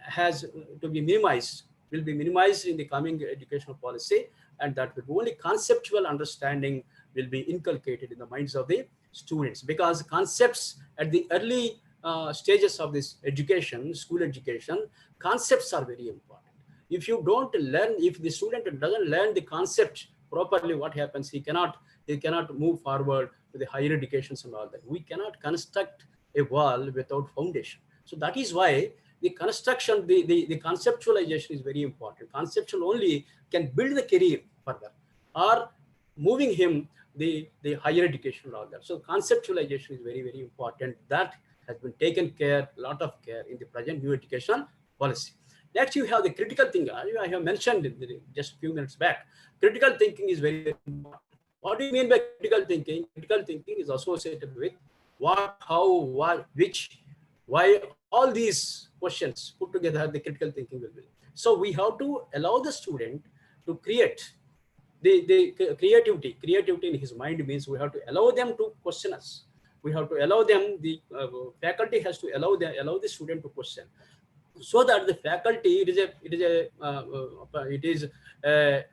has to be minimized, will be minimized in the coming educational policy, and that will only conceptual understanding will be inculcated in the minds of the students, because concepts at the early stages of this education, school education, concepts are very important. If you don't learn, if the student doesn't learn the concept properly, what happens? He cannot move forward to the higher educations and all that. We cannot construct a wall without foundation. So that is why the construction, the conceptualization is very important. Conceptual only can build the career further, or moving him the higher education and all that. So conceptualization is very, very important. That has been taken care, a lot of care in the present new education policy. Next, you have the critical thinking. I have mentioned just a few minutes back. Critical thinking is very important. What do you mean by critical thinking? Critical thinking is associated with what, how, what, which, why, all these questions put together, the critical thinking will be. So we have to allow the student to create the creativity. Creativity in his mind means we have to allow them to question us. We have to allow them, the faculty has to allow the student to question, so that the faculty, it is a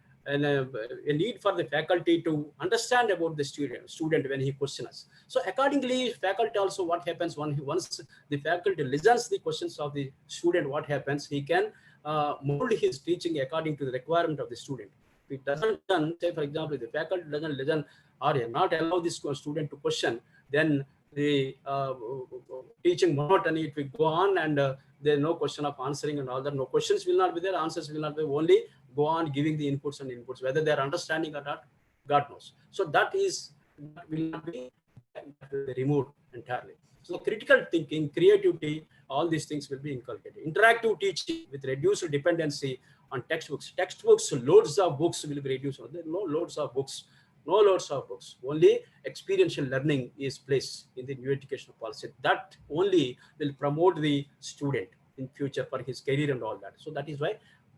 need for the faculty to understand about the student when he questions us. So accordingly, faculty also, what happens once the faculty listens the questions of the student, what happens? He can mold his teaching according to the requirement of the student. If it doesn't done, say for example, if the faculty doesn't listen or not allow this student to question, then the teaching monotony, it will go on, and there's no question of answering and all that. No questions will not be there, answers will not be, only go on giving the inputs and inputs, whether they're understanding or not, God knows. So that will not be removed entirely. So critical thinking, creativity, all these things will be inculcated. Interactive teaching with reduced dependency on textbooks. Textbooks, loads of books will be reduced. There are no loads of books. No loads of books. Only experiential learning is placed in the new educational policy. That only will promote the student in future for his career and all that. So that is why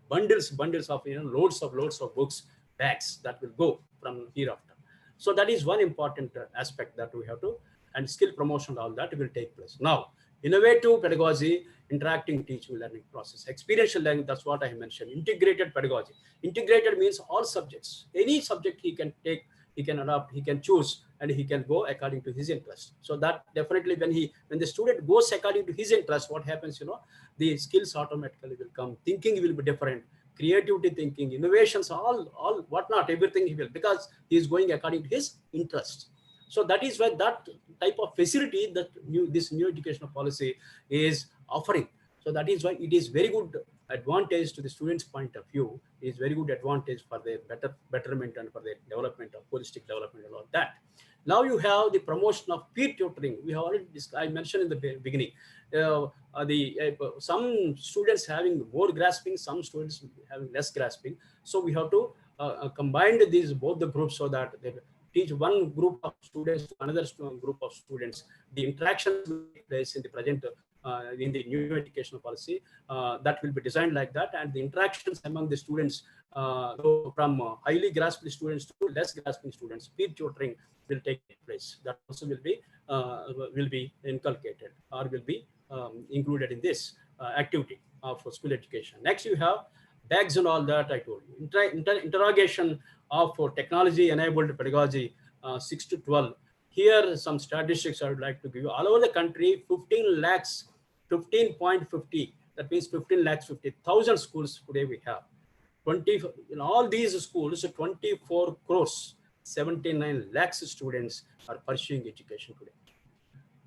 bundles of loads of books, bags, that will go from hereafter. So that is one important aspect that we have to, and skill promotion, all that will take place. Now, innovative pedagogy, interacting teaching learning process, experiential learning, that's what I mentioned. Integrated pedagogy. Integrated means all subjects. Any subject he can take, he can adopt, he can choose, and he can go according to his interest. So that definitely when the student goes according to his interest, what happens, the skills automatically will come. Thinking will be different. Creativity thinking, innovations, all whatnot, everything he will, because he is going according to his interest. So that is why that type of facility that this new educational policy is offering. So that is why it is very good advantage to the students' point of view, is very good advantage for their betterment and for their development of holistic development and all that. Now you have the promotion of peer tutoring. We have already I mentioned in the beginning. Some students having more grasping, some students having less grasping. So we have to combine both the groups so that they teach one group of students to another group of students. The interactions will take place in the present in the new educational policy that will be designed like that, and the interactions among the students from highly grasping students to less grasping students, peer tutoring will take place. That also will be inculcated or will be included in this activity of school education. Next, you have bags and all that I told you. Interrogation of technology-enabled pedagogy 6 to 12. Here, some statistics I would like to give you. All over the country, 15.50. That means 15,50,000 schools today we have. 20 in all these schools, 24 crores, 79 lakhs students are pursuing education today.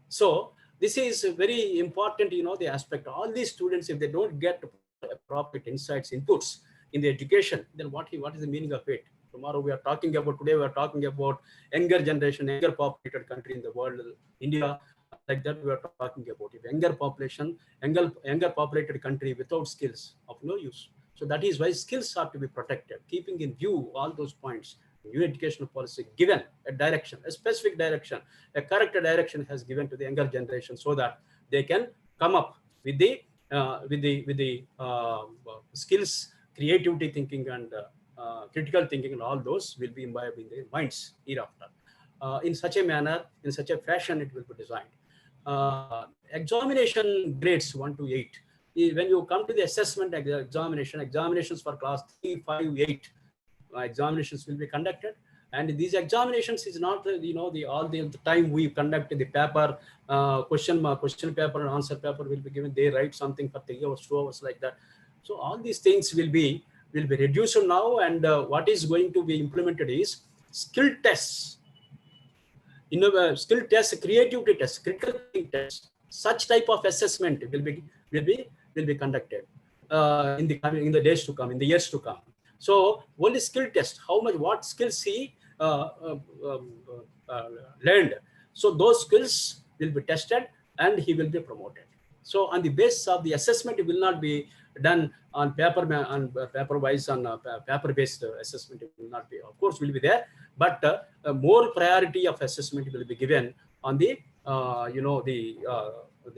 So this is very important, the aspect. All these students, if they don't get appropriate insights, inputs in the education, then what is the meaning of it? Tomorrow we are talking about, today we are talking about younger generation, younger populated country in the world, India, like that we are talking about. If younger population, younger populated country without skills, of no use. So that is why skills have to be protected, keeping in view all those points. New educational policy given a direction, a specific direction, a correct direction has given to the younger generation so that they can come up with the skills, creativity thinking, and critical thinking, and all those will be imbibed in their minds hereafter. In such a manner, in such a fashion, it will be designed. Examination grades 1 to 8. When you come to the assessment examinations for class 3, 5, 8, examinations will be conducted, and these examinations is not all the time we conduct the paper, question paper and answer paper will be given. They write something for 3 hours, 2 hours, like that. So all these things will be reduced now, and what is going to be implemented is skill tests. Skill tests, creativity tests, critical thinking tests. Such type of assessment will be conducted in the days to come, in the years to come. So only skill test, what skills he learned. So those skills will be tested and he will be promoted. So on the basis of the assessment, it will not be done on paper-wise, on paper-based assessment. It will not be, of course, will be there, but more priority of assessment will be given on the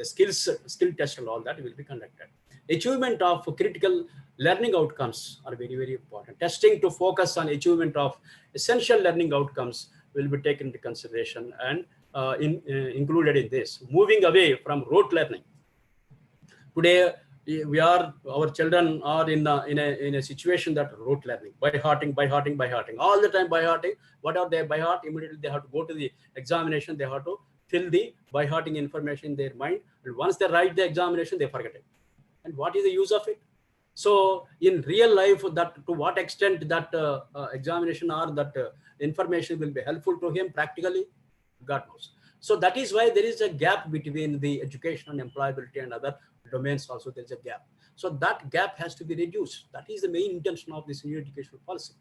skill test and all that will be conducted. Achievement of critical learning outcomes are very, very important. Testing to focus on achievement of essential learning outcomes will be taken into consideration and included in this. Moving away from rote learning. Today, our children are in a situation that rote learning, by hearting, all the time by hearting. What are they by heart? Immediately they have to go to the examination. They have to fill the by hearting information in their mind, and once they write the examination, they forget it. And what is the use of it? So in real life, that to what extent that examination or that information will be helpful to him practically, God knows. So that is why there is a gap between the education and employability and other domains. Also, there is a gap. So that gap has to be reduced. That is the main intention of this new educational policy.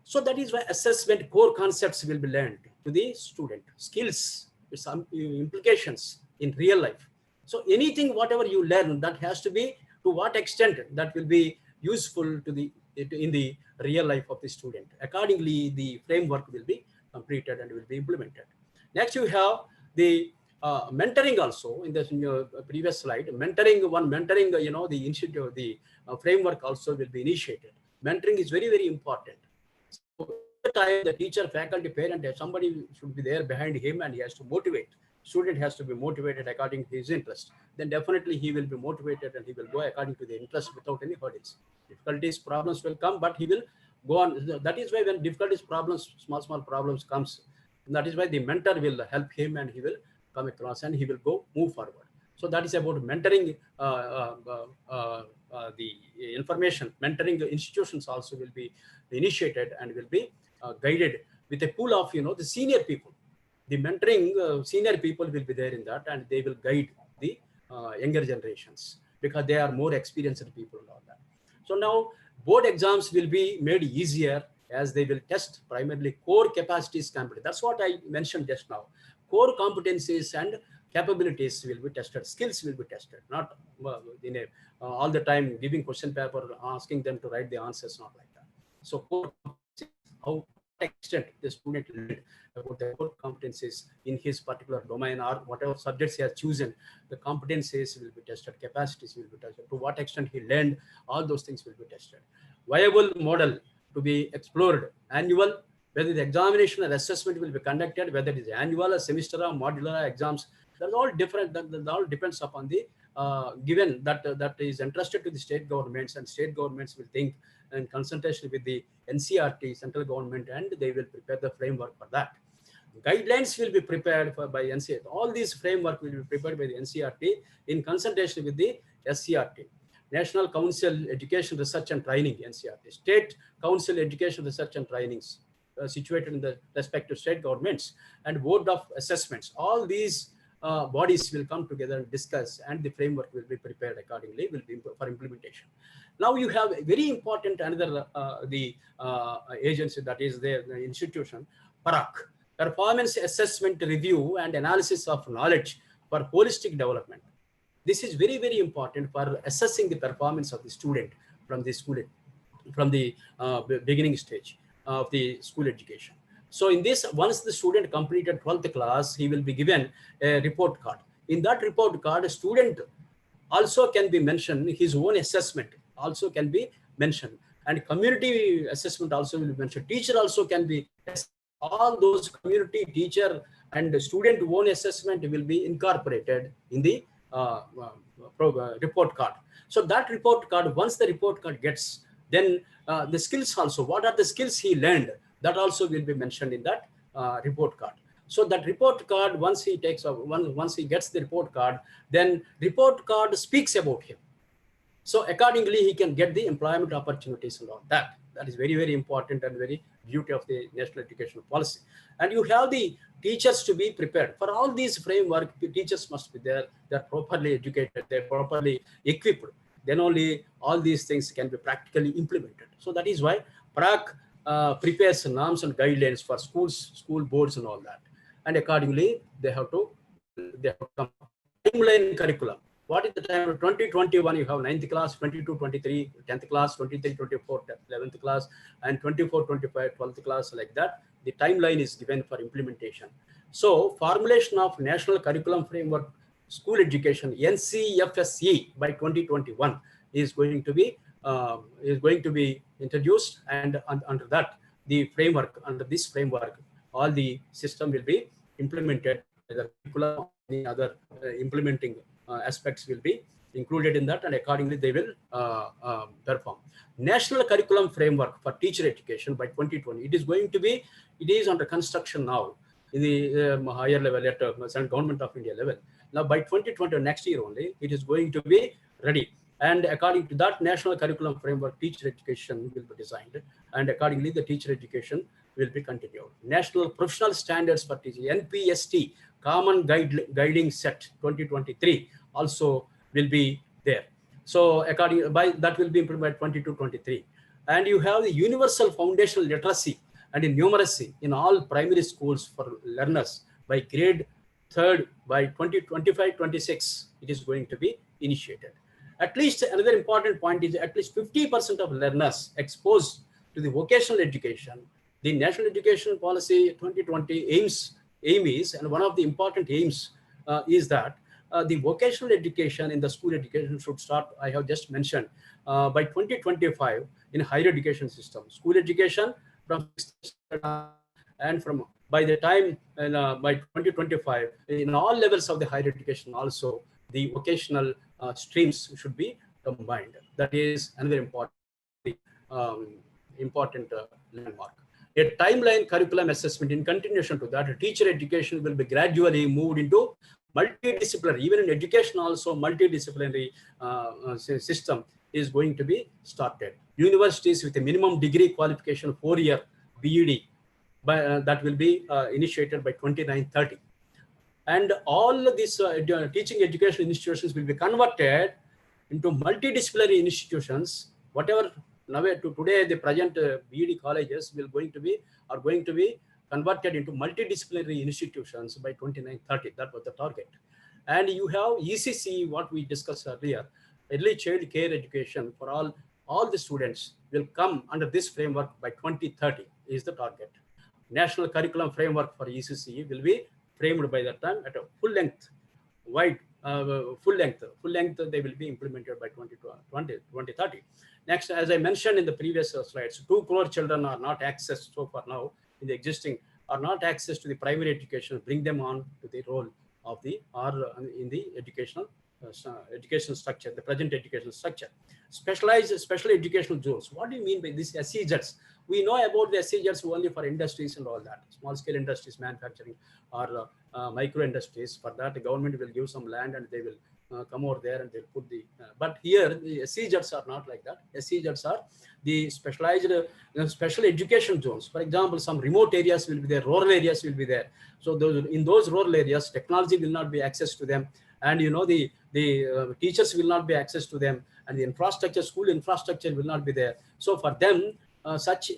So that is why assessment core concepts will be learned to the student. Skills with some implications in real life. So anything, whatever you learn, that has to be to what extent that will be useful to in the real life of the student. Accordingly, the framework will be completed and will be implemented. Next, you have the mentoring also in the previous slide. Mentoring, the institute, the framework also will be initiated. Mentoring is very, very important. So at the time, the teacher, faculty, parent, somebody should be there behind him, and he has to motivate. Student has to be motivated according to his interest. Then definitely he will be motivated and he will go according to the interest without any hurdles. Difficulties, problems will come, but he will go on. That is why when difficulties, problems, small problems comes, that is why the mentor will help him and he will come across and he will move forward. So that is about mentoring. The information mentoring institutions also will be initiated and will be guided with a pool of the senior people. The mentoring senior people will be there in that, and they will guide the younger generations. because they are more experienced people and all that. So now board exams will be made easier as they will test primarily core capacities competence. That's what I mentioned just now. Core competencies and capabilities will be tested, skills will be tested, not in a, all the time giving question paper, asking them to write the answers, not like that. So core competencies, how extent the student learned about the core competencies in his particular domain or whatever subjects he has chosen, the competencies will be tested, capacities will be tested, to what extent he learned, all those things will be tested. Viable model to be explored, annual, whether the examination or assessment will be conducted, whether it is annual or semester or modular exams, that's all different. That all depends upon the given that that is entrusted to the state governments, and state governments will think in consultation with the NCRT, central government, and they will prepare the framework for that. Guidelines will be prepared by NCRT. All these framework will be prepared by the NCRT in consultation with the SCRT. National Council Education Research and Training, NCRT. State Council Education Research and Trainings, situated in the respective state governments, and Board of Assessments. All these bodies will come together and discuss, and the framework will be prepared accordingly, will be for implementation. Now you have a very important another agency, that is the institution, PARAK, Performance Assessment Review and Analysis of Knowledge for Holistic Development. This is very, very important for assessing the performance of the student from the school, from the beginning stage of the school education. So in this, once the student completed 12th class, he will be given a report card. In that report card, a student also can be mentioned, his own assessment also can be mentioned, and community assessment also will be mentioned. Teacher also can be, all those community, teacher and student own assessment will be incorporated in the report card. So that report card, once the report card gets, then the skills also, what are the skills he learned, that also will be mentioned in that report card. So that report card, once he takes, once he gets the report card, then report card speaks about him. So accordingly, he can get the employment opportunities and all that. That is very, very important and very beauty of the national education policy. And you have the teachers to be prepared for all these framework. The teachers must be there. They're properly educated. They're properly equipped. Then only all these things can be practically implemented. So that is why PRAC prepares norms and guidelines for schools, school boards, and all that. And accordingly, they have to come. Timeline curriculum. What is the time? 2021, you have 9th class, 22, 23, 10th class, 23, 24, 11th class, and 24, 25, 12th class, like that. The timeline is given for implementation. So formulation of National Curriculum Framework School Education, NCFSE, by 2021 is going to be introduced, and under that, the framework, under this framework, all the system will be implemented. The curriculum, the other implementing aspects will be included in that, and accordingly they will perform. National Curriculum Framework for Teacher Education by 2020. It is going to be, it is under construction now in the higher level at Government of India level. Now by 2020, next year only, it is going to be ready. And according to that National Curriculum Framework, teacher education will be designed, and accordingly the teacher education will be continued. National Professional Standards for Teaching, NPST, Common Guiding Set 2023 also will be there. So according by that will be implemented 22-23. And you have the universal foundational literacy and numeracy in all primary schools for learners by grade 3rd by 2025-26. It is going to be initiated. At least another important point is at least 50% of learners exposed to the vocational education. The National Education Policy 2020 aim is, and one of the important aims is that the vocational education in the school education should start, I have just mentioned, by 2025 in higher education system. School education from and from by the time by 2025 in all levels of the higher education also the vocational streams should be combined. That is another important landmark. A timeline curriculum assessment in continuation to that, teacher education will be gradually moved into multidisciplinary. Even in education also multidisciplinary system is going to be started. Universities with a minimum degree qualification 4-year BEd that will be initiated by 29-30. And all these teaching education institutions will be converted into multidisciplinary institutions. Whatever now today the present BEd colleges are going to be converted into multidisciplinary institutions by 29-30. That was the target. And you have ECC, what we discussed earlier, early child care education for all the students will come under this framework by 2030 is the target. National curriculum framework for ECC will be framed by that time at a full length they will be implemented by 2030. Next, as I mentioned in the previous slides, 2 crore children are not accessed so far now in the existing, are not access to the primary education, bring them on to the role of the in the educational structure, the present educational structure. Special educational zones. What do you mean by this SEZs? We know about the SEZs only for industries and all that, small scale industries, manufacturing or micro industries. For that, the government will give some land and they will come over there and they'll put the, but here the SEZs are not like that. SEZs are the specialized special education zones. For example, some remote areas will be there, rural areas will be there. So in those rural areas, technology will not be access to them. And the teachers will not be access to them, and the infrastructure, school infrastructure will not be there. So for them, such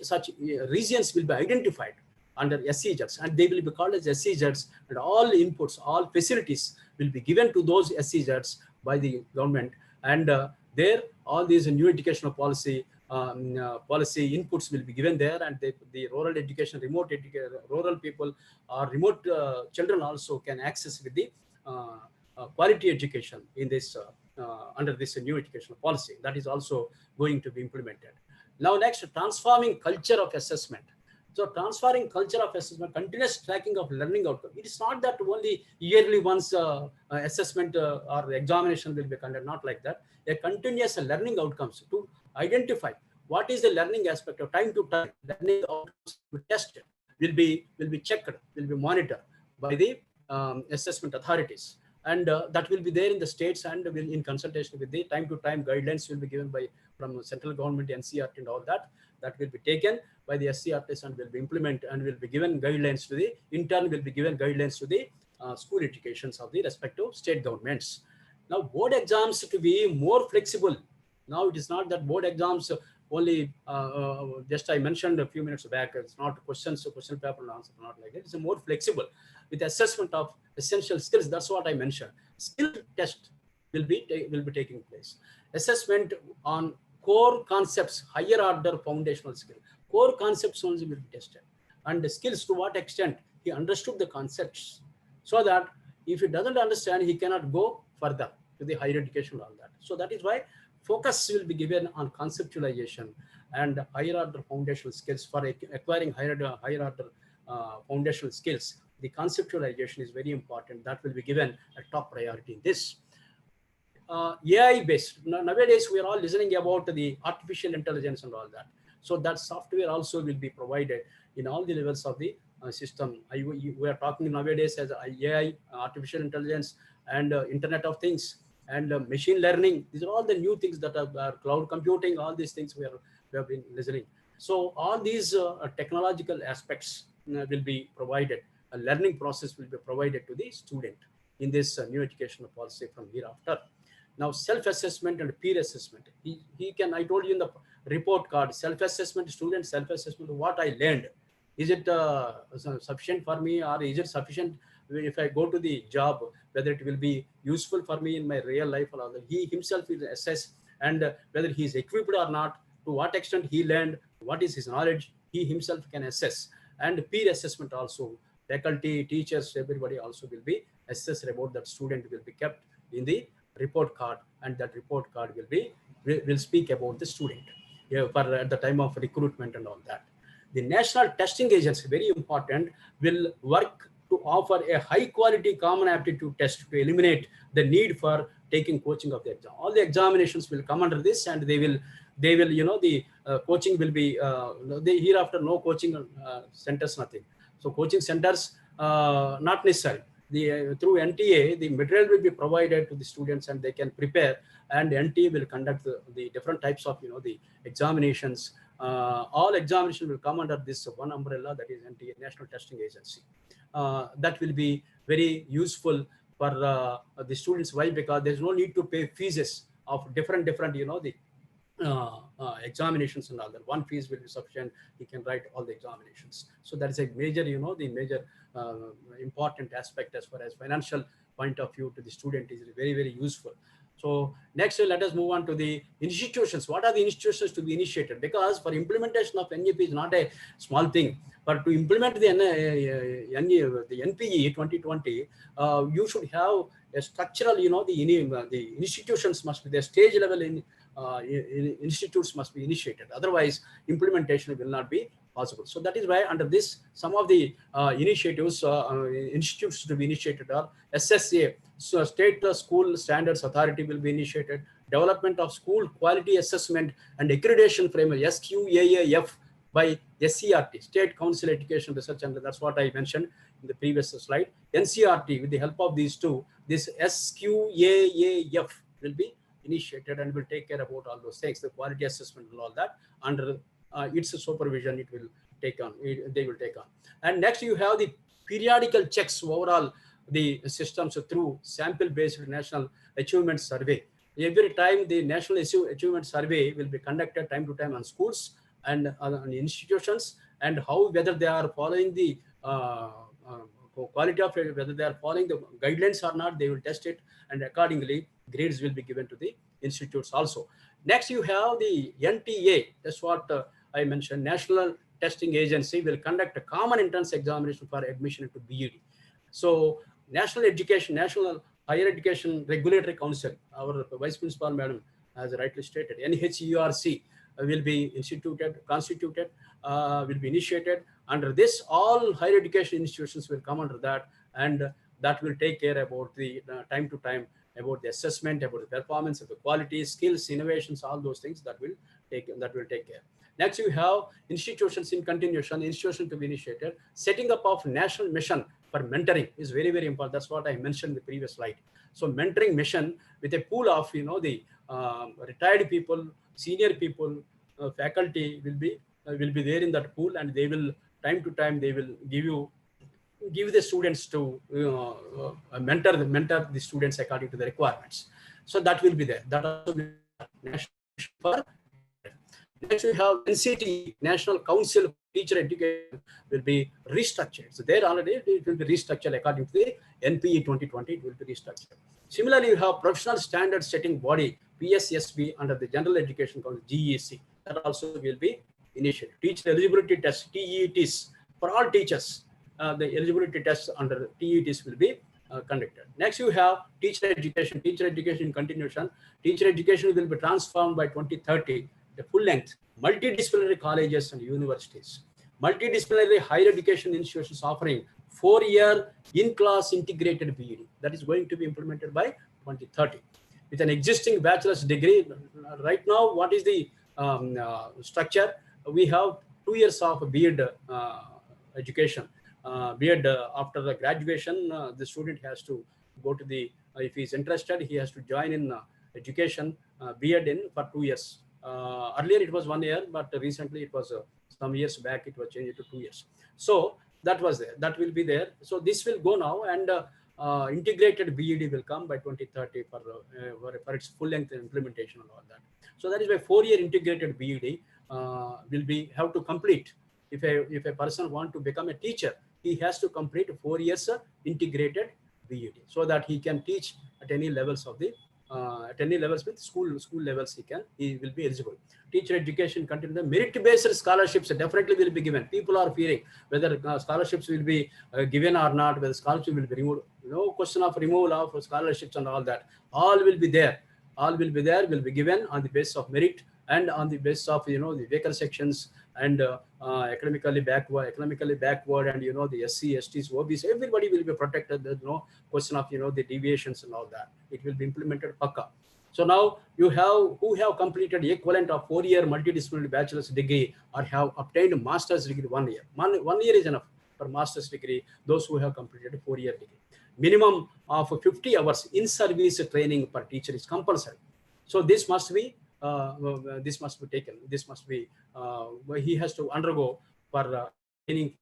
regions will be identified under SEZs, and they will be called as SEZs, and all inputs, all facilities will be given to those SEZs by the government. And there, all these new educational policy inputs will be given there, and the rural education, rural people or remote children also can access with the quality education in this under this new educational policy that is also going to be implemented. Now next, transforming culture of assessment. So transferring culture of assessment, continuous tracking of learning outcome. It is not that only yearly once assessment or examination will be conducted, not like that. A continuous learning outcomes to identify what is the learning aspect of time to time learning outcomes will be tested, will be checked, will be monitored by the assessment authorities. And that will be there in the states, and will in consultation with the time to time guidelines will be given from central government, NCERT and all that. That will be taken by the SCRTs and will be implemented, and will be given guidelines to the intern, will be given guidelines to the school educations of the respective state governments. Now board exams to be more flexible. Now it is not that board exams only just I mentioned a few minutes back, it's not question paper and answer, not like that. It's a more flexible with assessment of essential skills. That's what I mentioned. Skill test will be taking place. Assessment on core concepts, higher order foundational skill. Core concepts only will be tested, and the skills, to what extent he understood the concepts, so that if he doesn't understand, he cannot go further to the higher education, all that. So that is why focus will be given on conceptualization and higher order foundational skills. For acquiring higher order foundational skills, the conceptualization is very important. That will be given a top priority in this. AI based. Nowadays, we are all listening about the artificial intelligence and all that. So that software also will be provided in all the levels of the system. We are talking nowadays as AI, artificial intelligence, and Internet of Things, and machine learning. These are all the new things that are cloud computing. All these things we have been listening. So all these technological aspects will be provided. A learning process will be provided to the student in this new educational policy from hereafter. Now, self-assessment and peer assessment. He can, I told you in the report card, self-assessment, student self-assessment, what I learned. Is it sufficient for me, or is it sufficient if I go to the job, whether it will be useful for me in my real life or other. He himself will assess, and whether he is equipped or not, to what extent he learned, what is his knowledge, he himself can assess. And peer assessment also, faculty, teachers, everybody also will be assessed about that student, will be kept in the report card, and that report card will speak about the student for at the time of recruitment and all that. The national testing agency, very important, will work to offer a high quality common aptitude test to eliminate the need for taking coaching of the exam. All the examinations will come under this, and they will the coaching will be hereafter no coaching centers, nothing. So coaching centers not necessary. Through NTA, the material will be provided to the students, and they can prepare, and NTA will conduct the different types of the examinations. All examination will come under this one umbrella, that is NTA, National Testing Agency. That will be very useful for the students. Why? Because there's no need to pay fees of different, you know, the examinations and all that. One fees will be sufficient. He can write all the examinations. So that is a major, you know, the major important aspect as far as financial point of view to the student is very, very useful. So next, let us move on to the institutions. What are the institutions to be initiated? Because for implementation of NEAP is not a small thing. But to implement the NPE 2020, you should have a structural, you know, the institutions must be the stage level institutes must be initiated. Otherwise, implementation will not be possible. So that is why under this, some of the initiatives, institutes to be initiated are SSA, so State School Standards Authority will be initiated, development of school quality assessment and accreditation framework, SQAAF, by SCRT, State Council Education Research, and that's what I mentioned in the previous slide. NCRT, with the help of these two, this SQAAF will be initiated and will take care about all those things, the quality assessment and all that. Under its supervision, it will take on. They will take on. And next, you have the periodical checks overall the systems through sample-based National Achievement Survey. Every time the National Achievement Survey will be conducted time to time on schools and on institutions, and how whether they are following the quality of it, whether they are following the guidelines or not, they will test it, and accordingly grades will be given to the institutes also. Next, you have the NTA. That's what I mentioned. National Testing Agency will conduct a common entrance examination for admission into BEd. So National Higher Education Regulatory Council, our Vice Principal Madam has rightly stated, NHERC will be constituted, will be initiated. Under this, all higher education institutions will come under that, and that will take care about the time to time about the assessment, about the performance, of the quality, skills, innovations, all those things that will take care. Next, you have institutions in continuation, institution to be initiated. Setting up of national mission for mentoring is very, very important. That's what I mentioned in the previous slide. So mentoring mission with a pool of, you know, the retired people, senior people, faculty will be there in that pool, and they will time to time they will give the students to mentor the students according to the requirements. So that will be there. That also will be national for. Next, we have NCT, National Council for Teacher Education, will be restructured. So there already it will be restructured according to the NPE 2020. It will be restructured. Similarly, you have Professional Standard Setting Body, PSSB, under the General Education Council, GEC. That also will be initiated. Teacher eligibility tests, TETs, for all teachers. The eligibility tests under TETs will be conducted. Next, you have teacher education in continuation. Teacher education will be transformed by 2030. The full-length multidisciplinary colleges and universities, multidisciplinary higher education institutions offering 4-year in-class integrated BEd. That is going to be implemented by 2030. With an existing bachelor's degree, right now, what is the structure? We have 2 years of BEd education. BEd after the graduation, the student has to go to the, if he is interested, he has to join in education BEd for 2 years. Earlier it was 1 year, but recently it was some years back it was changed to 2 years. So that was there. That will be there. So this will go now, and integrated BEd will come by 2030 for its full-length implementation and all that. So that is why 4-year integrated BEd will be have to complete. If a person want to become a teacher, he has to complete 4 years integrated BEd, so that he can teach at any levels of the with school levels, he will be eligible. Teacher education continue. The merit-based scholarships definitely will be given. People are fearing whether scholarships will be given or not, whether scholarships will be removed. No question of removal of scholarships and all that. All will be there. All will be there, will be given on the basis of merit and on the basis of, you know, the weaker sections and economically backward, and, you know, the SC, STs, OBs, everybody will be protected. There's no question of, you know, the deviations and all that. It will be implemented pakka. So now you have who have completed equivalent of 4-year multidisciplinary bachelor's degree or have obtained master's degree 1 year. 1 year is enough for master's degree. Those who have completed a 4-year degree. Minimum of 50 hours in service training per teacher is compulsory. So this must be taken. This must be he has to undergo for training.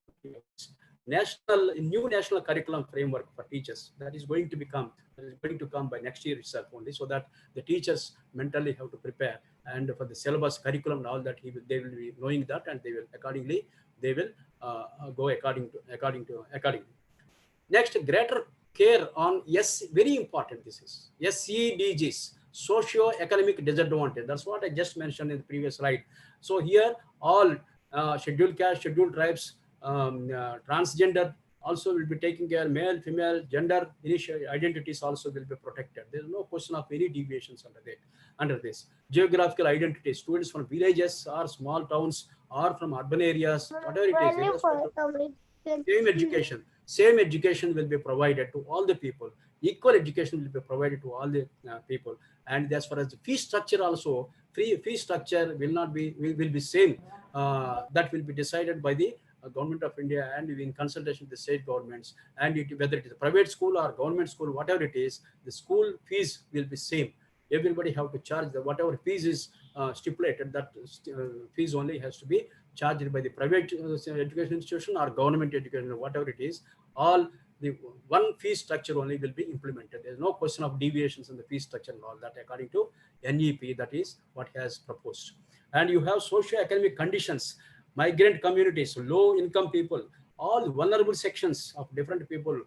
new national curriculum framework for teachers that is going to come by next year itself only, so that the teachers mentally have to prepare, and for the syllabus curriculum and all that they will be knowing that, and they will accordingly go accordingly. Next, greater care on very important. This is SEDGs, socio-economic disadvantage. That's what I just mentioned in the previous slide. So here, all scheduled caste, scheduled tribes, transgender also will be taken care. Male, female, gender identities also will be protected. There is no question of any deviations under this. Geographical identity, students from villages or small towns or from urban areas, whatever it is, same education will be provided to all the people. Equal education will be provided to all the people. And as far as the fee structure also, fee structure will be same. That will be decided by the Government of India and in consultation with the state governments. And whether it is a private school or government school, whatever it is, the school fees will be same. Everybody have to charge whatever fees is stipulated. That fees only has to be charged by the private education institution or government education, whatever it is. All the one fee structure only will be implemented. There is no question of deviations in the fee structure and all that, according to NEP. That is what has proposed. And you have socio-economic conditions, migrant communities, low-income people, all vulnerable sections of different people,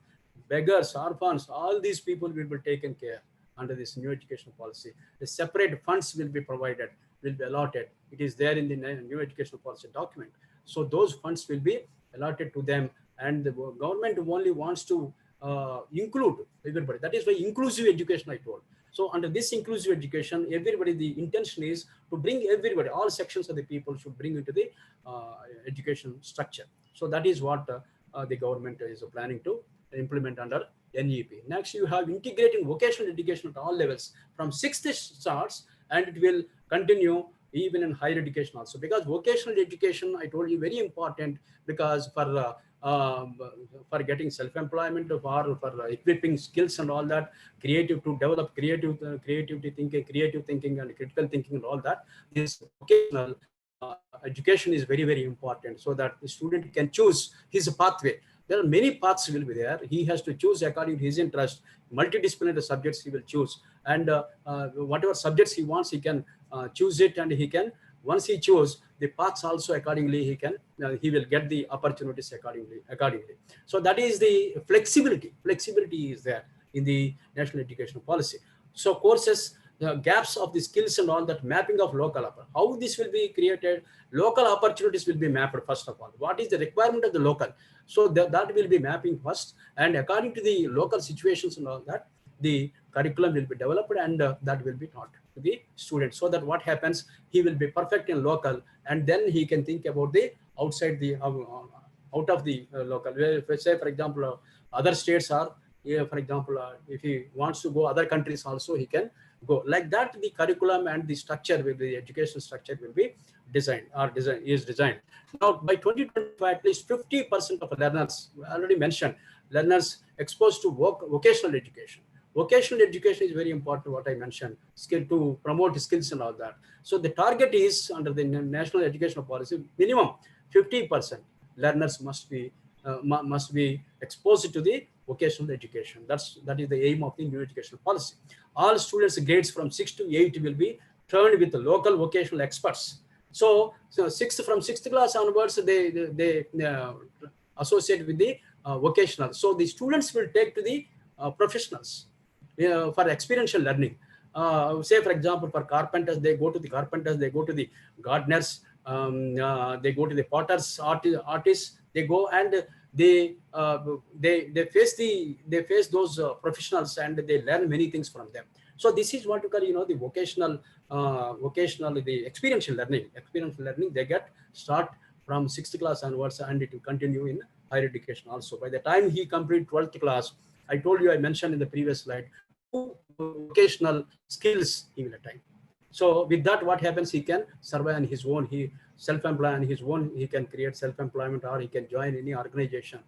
beggars, orphans, all these people will be taken care under this new education policy. The separate funds will be provided, will be allotted. It is there in the new education policy document. So those funds will be allotted to them, and the government only wants to include everybody. That is why inclusive education I told. So under this inclusive education, everybody, the intention is to bring everybody, all sections of the people should bring into the education structure. So that is what the government is planning to implement under NEP. Next, you have integrating vocational education at all levels from 6th starts, and it will continue even in higher education also, because vocational education, I told you, very important, because for getting self-employment, for equipping skills and all that, to develop creative thinking and critical thinking and all that, this vocational education is very, very important, so that the student can choose his pathway. There are many paths will be there. He has to choose according to his interest. Multidisciplinary subjects he will choose, and whatever subjects he wants, he can choose it, and he can, once he choose the paths also accordingly, he will get the opportunities accordingly. So that is the flexibility. Flexibility is there in the national education policy. So courses, the gaps of the skills and all that, mapping of local, how this will be created, local opportunities will be mapped first of all. What is the requirement of the local? So that will be mapping first, and according to the local situations and all that, the curriculum will be developed, and that will be taught to the students, so that what happens, he will be perfect in local, and then he can think about the outside the out of the local. Where, say for example, other states are, for example, if he wants to go other countries also, he can go. Like that, the curriculum and the structure will be, the education structure will be designed. Now by 2025, at least 50% of learners, I already mentioned, learners exposed to vocational education. Vocational education is very important, what I mentioned, skill to promote skills and all that. So the target is, under the national educational policy, minimum 50% learners must be exposed to the vocational education. That is the aim of the new educational policy. All students' grades from 6 to 8 will be turned with the local vocational experts. So from 6th class onwards, they associate with the vocational. So the students will take to the professionals for experiential learning. Say for example, for carpenters, they go to the carpenters, they go to the gardeners, they go to the potters, artists. They go and they face those professionals, and they learn many things from them. So this is what you call, the vocational, the experiential learning. Experiential learning, they start from 6th class onwards, and it will continue in higher education also. By the time he complete 12th class, I told you, I mentioned in the previous slide, 2 vocational skills he will attain. So with that, what happens, he can survive on his own. He self-employed on his own. He can create self-employment, or he can join any organization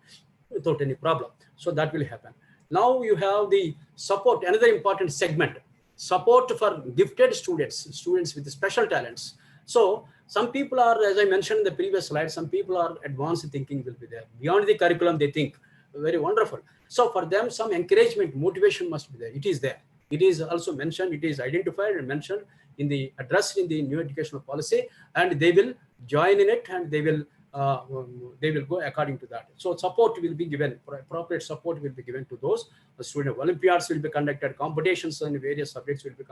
without any problem. So that will happen. Now you have the support, another important segment, support for gifted students with special talents. So Some people are, as I mentioned in the previous slide, some people are advanced thinking will be there. Beyond the curriculum, they think very wonderful. So for them, some encouragement, motivation must be there. It is there. It is also mentioned, it is identified and mentioned in the addressed in the new educational policy, and they will join in it, and they will go according to that. So support will be given, appropriate support will be given to those. Student Olympiads will be conducted, competitions in various subjects will be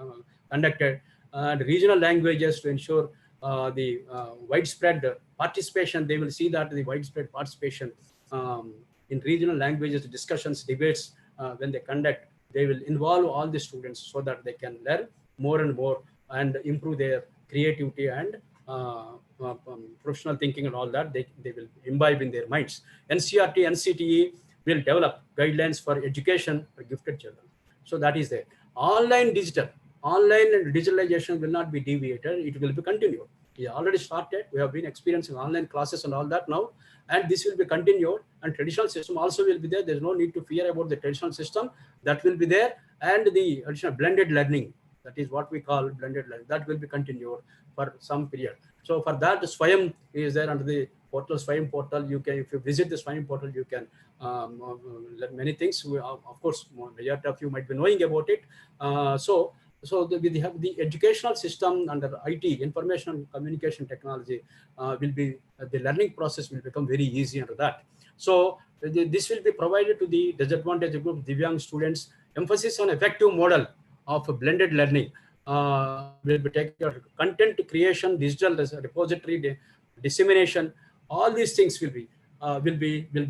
conducted, and regional languages to ensure the widespread participation. They will see that the widespread participation in regional languages, discussions, debates, when they conduct, they will involve all the students so that they can learn more and more and improve their creativity and professional thinking and all that. They will imbibe in their minds. NCRT, NCTE will develop guidelines for education for gifted children. So that is there. Online and digitalization will not be deviated. It will be continued. We already started. We have been experiencing online classes and all that now, and this will be continued. And traditional system also will be there. There's no need to fear about the traditional system. That will be there. And the additional blended learning, that is what we call blended learning, that will be continued for some period. So for that, Swayam is there under the portal, Swayam portal. You can, if you visit the Swayam portal, you can learn many things. Of course, majority of you might be knowing about it. So we have the educational system under IT, information and communication technology, will be the learning process will become very easy under that. So this will be provided to the disadvantaged group, Divyang students. Emphasis on effective model of blended learning will be taken. Content creation, digital repository dissemination, all these things will be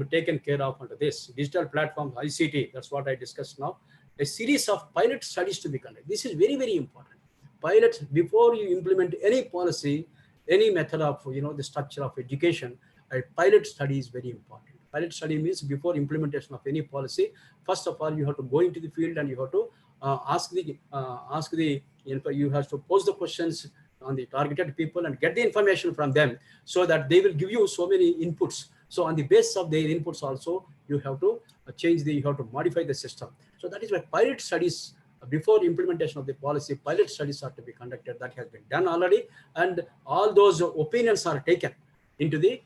taken care of under this. Digital platforms, ICT, that's what I discussed now. A series of pilot studies to be conducted. This is very, very important. Pilots, before you implement any policy, any method of, the structure of education, a pilot study is very important. Pilot study means before implementation of any policy, first of all, you have to go into the field and you have to you have to pose the questions on the targeted people and get the information from them, so that they will give you so many inputs. So on the basis of their inputs also, you have to you have to modify the system. So that is why pilot studies, before implementation of the policy, pilot studies are to be conducted. That has been done already, and all those opinions are taken into the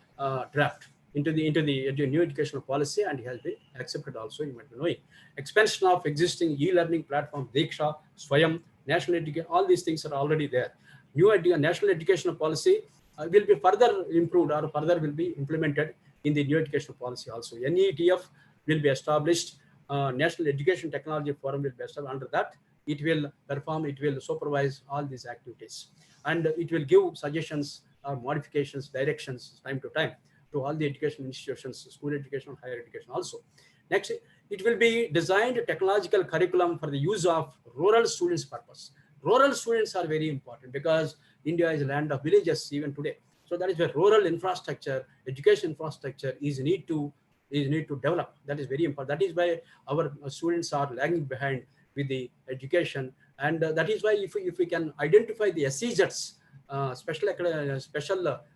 draft, into the new educational policy, and it has been accepted also. You might be knowing. Expansion of existing e-learning platform, Diksha, Swayam, national education, all these things are already there. New national educational policy will be further improved or further will be implemented in the new educational policy also. NEAP will be established. National Education Technology Forum will be established. Under that, it will perform, it will supervise all these activities, and it will give suggestions or modifications, directions time to time to all the education institutions, school education, higher education also. Next, it will be designed technological curriculum for the use of rural students' purpose. Rural students are very important because India is a land of villages even today. So that is where rural infrastructure, education infrastructure is need to develop. That is very important. That is why our students are lagging behind with the education, and that is why if we can identify the SEZs, special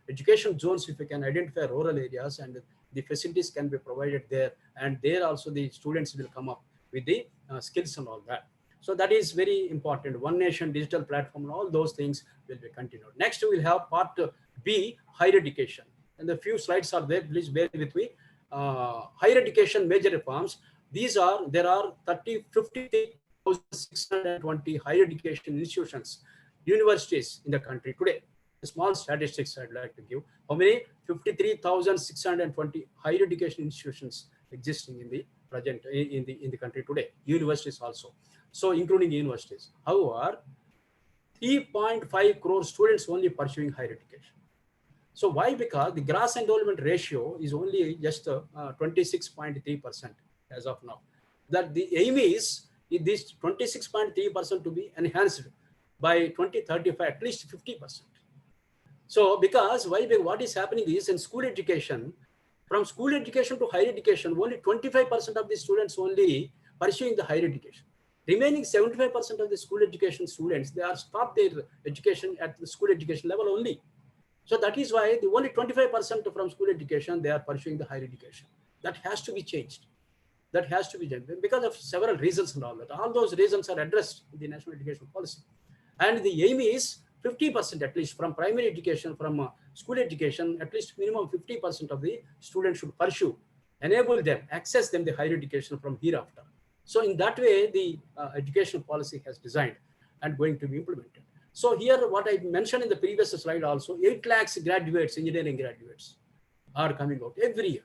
education zones, if we can identify rural areas, and the facilities can be provided there, and there also the students will come up with the skills and all that. So that is very important. One Nation digital platform and all those things will be continued. Next, we will have part B, higher education, and the few slides are there. Please bear with me. Higher education major reforms. There are 53,620 higher education institutions, universities in the country today. Small statistics I'd like to give. How many? 53,620 higher education institutions existing in the present in the country today. Universities also. So including universities. However, 3.5 crore students only pursuing higher education. So why? Because the gross enrollment ratio is only just 26.3% as of now. That the aim is this 26.3% to be enhanced by 2035, at least 50%. So because why? What is happening is in school education, from school education to higher education, only 25% of the students only pursuing the higher education. Remaining 75% of the school education students, they are stopped their education at the school education level only. So that is why the only 25% from school education, they are pursuing the higher education. That has to be changed. That has to be changed because of several reasons and all that. All those reasons are addressed in the national education policy. And the aim is 50% at least from primary education, from school education, at least minimum 50% of the students should pursue, enable them, access them the higher education from hereafter. So in that way, the education policy has designed and going to be implemented. So here, what I mentioned in the previous slide also, 8 lakhs graduates, engineering graduates are coming out every year,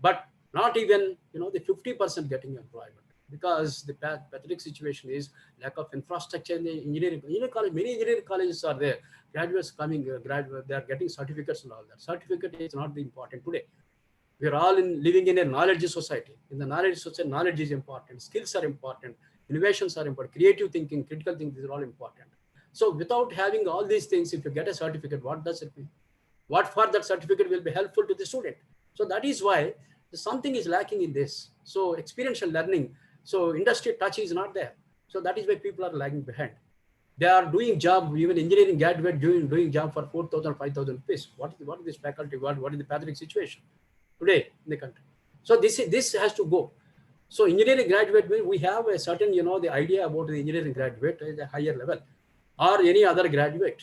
but not even, the 50% getting employment, because the pathetic situation is lack of infrastructure in the engineering college. Many engineering colleges are there, graduates coming, they are getting certificates and all that. Certificate is not the important today. We are all living in a knowledge society. In the knowledge society, knowledge is important, skills are important, innovations are important, creative thinking, critical thinking, these are all important. So without having all these things, if you get a certificate, what does it mean? What for that certificate will be helpful to the student? So that is why something is lacking in this. So experiential learning, so industry touch is not there. So that is why people are lagging behind. They are doing job, even engineering graduate doing job for 4,000, 5,000 rupees. What is this faculty? What is the pathetic situation today in the country? So this has to go. So engineering graduate, we have a certain, the idea about the engineering graduate is a higher level, or any other graduate.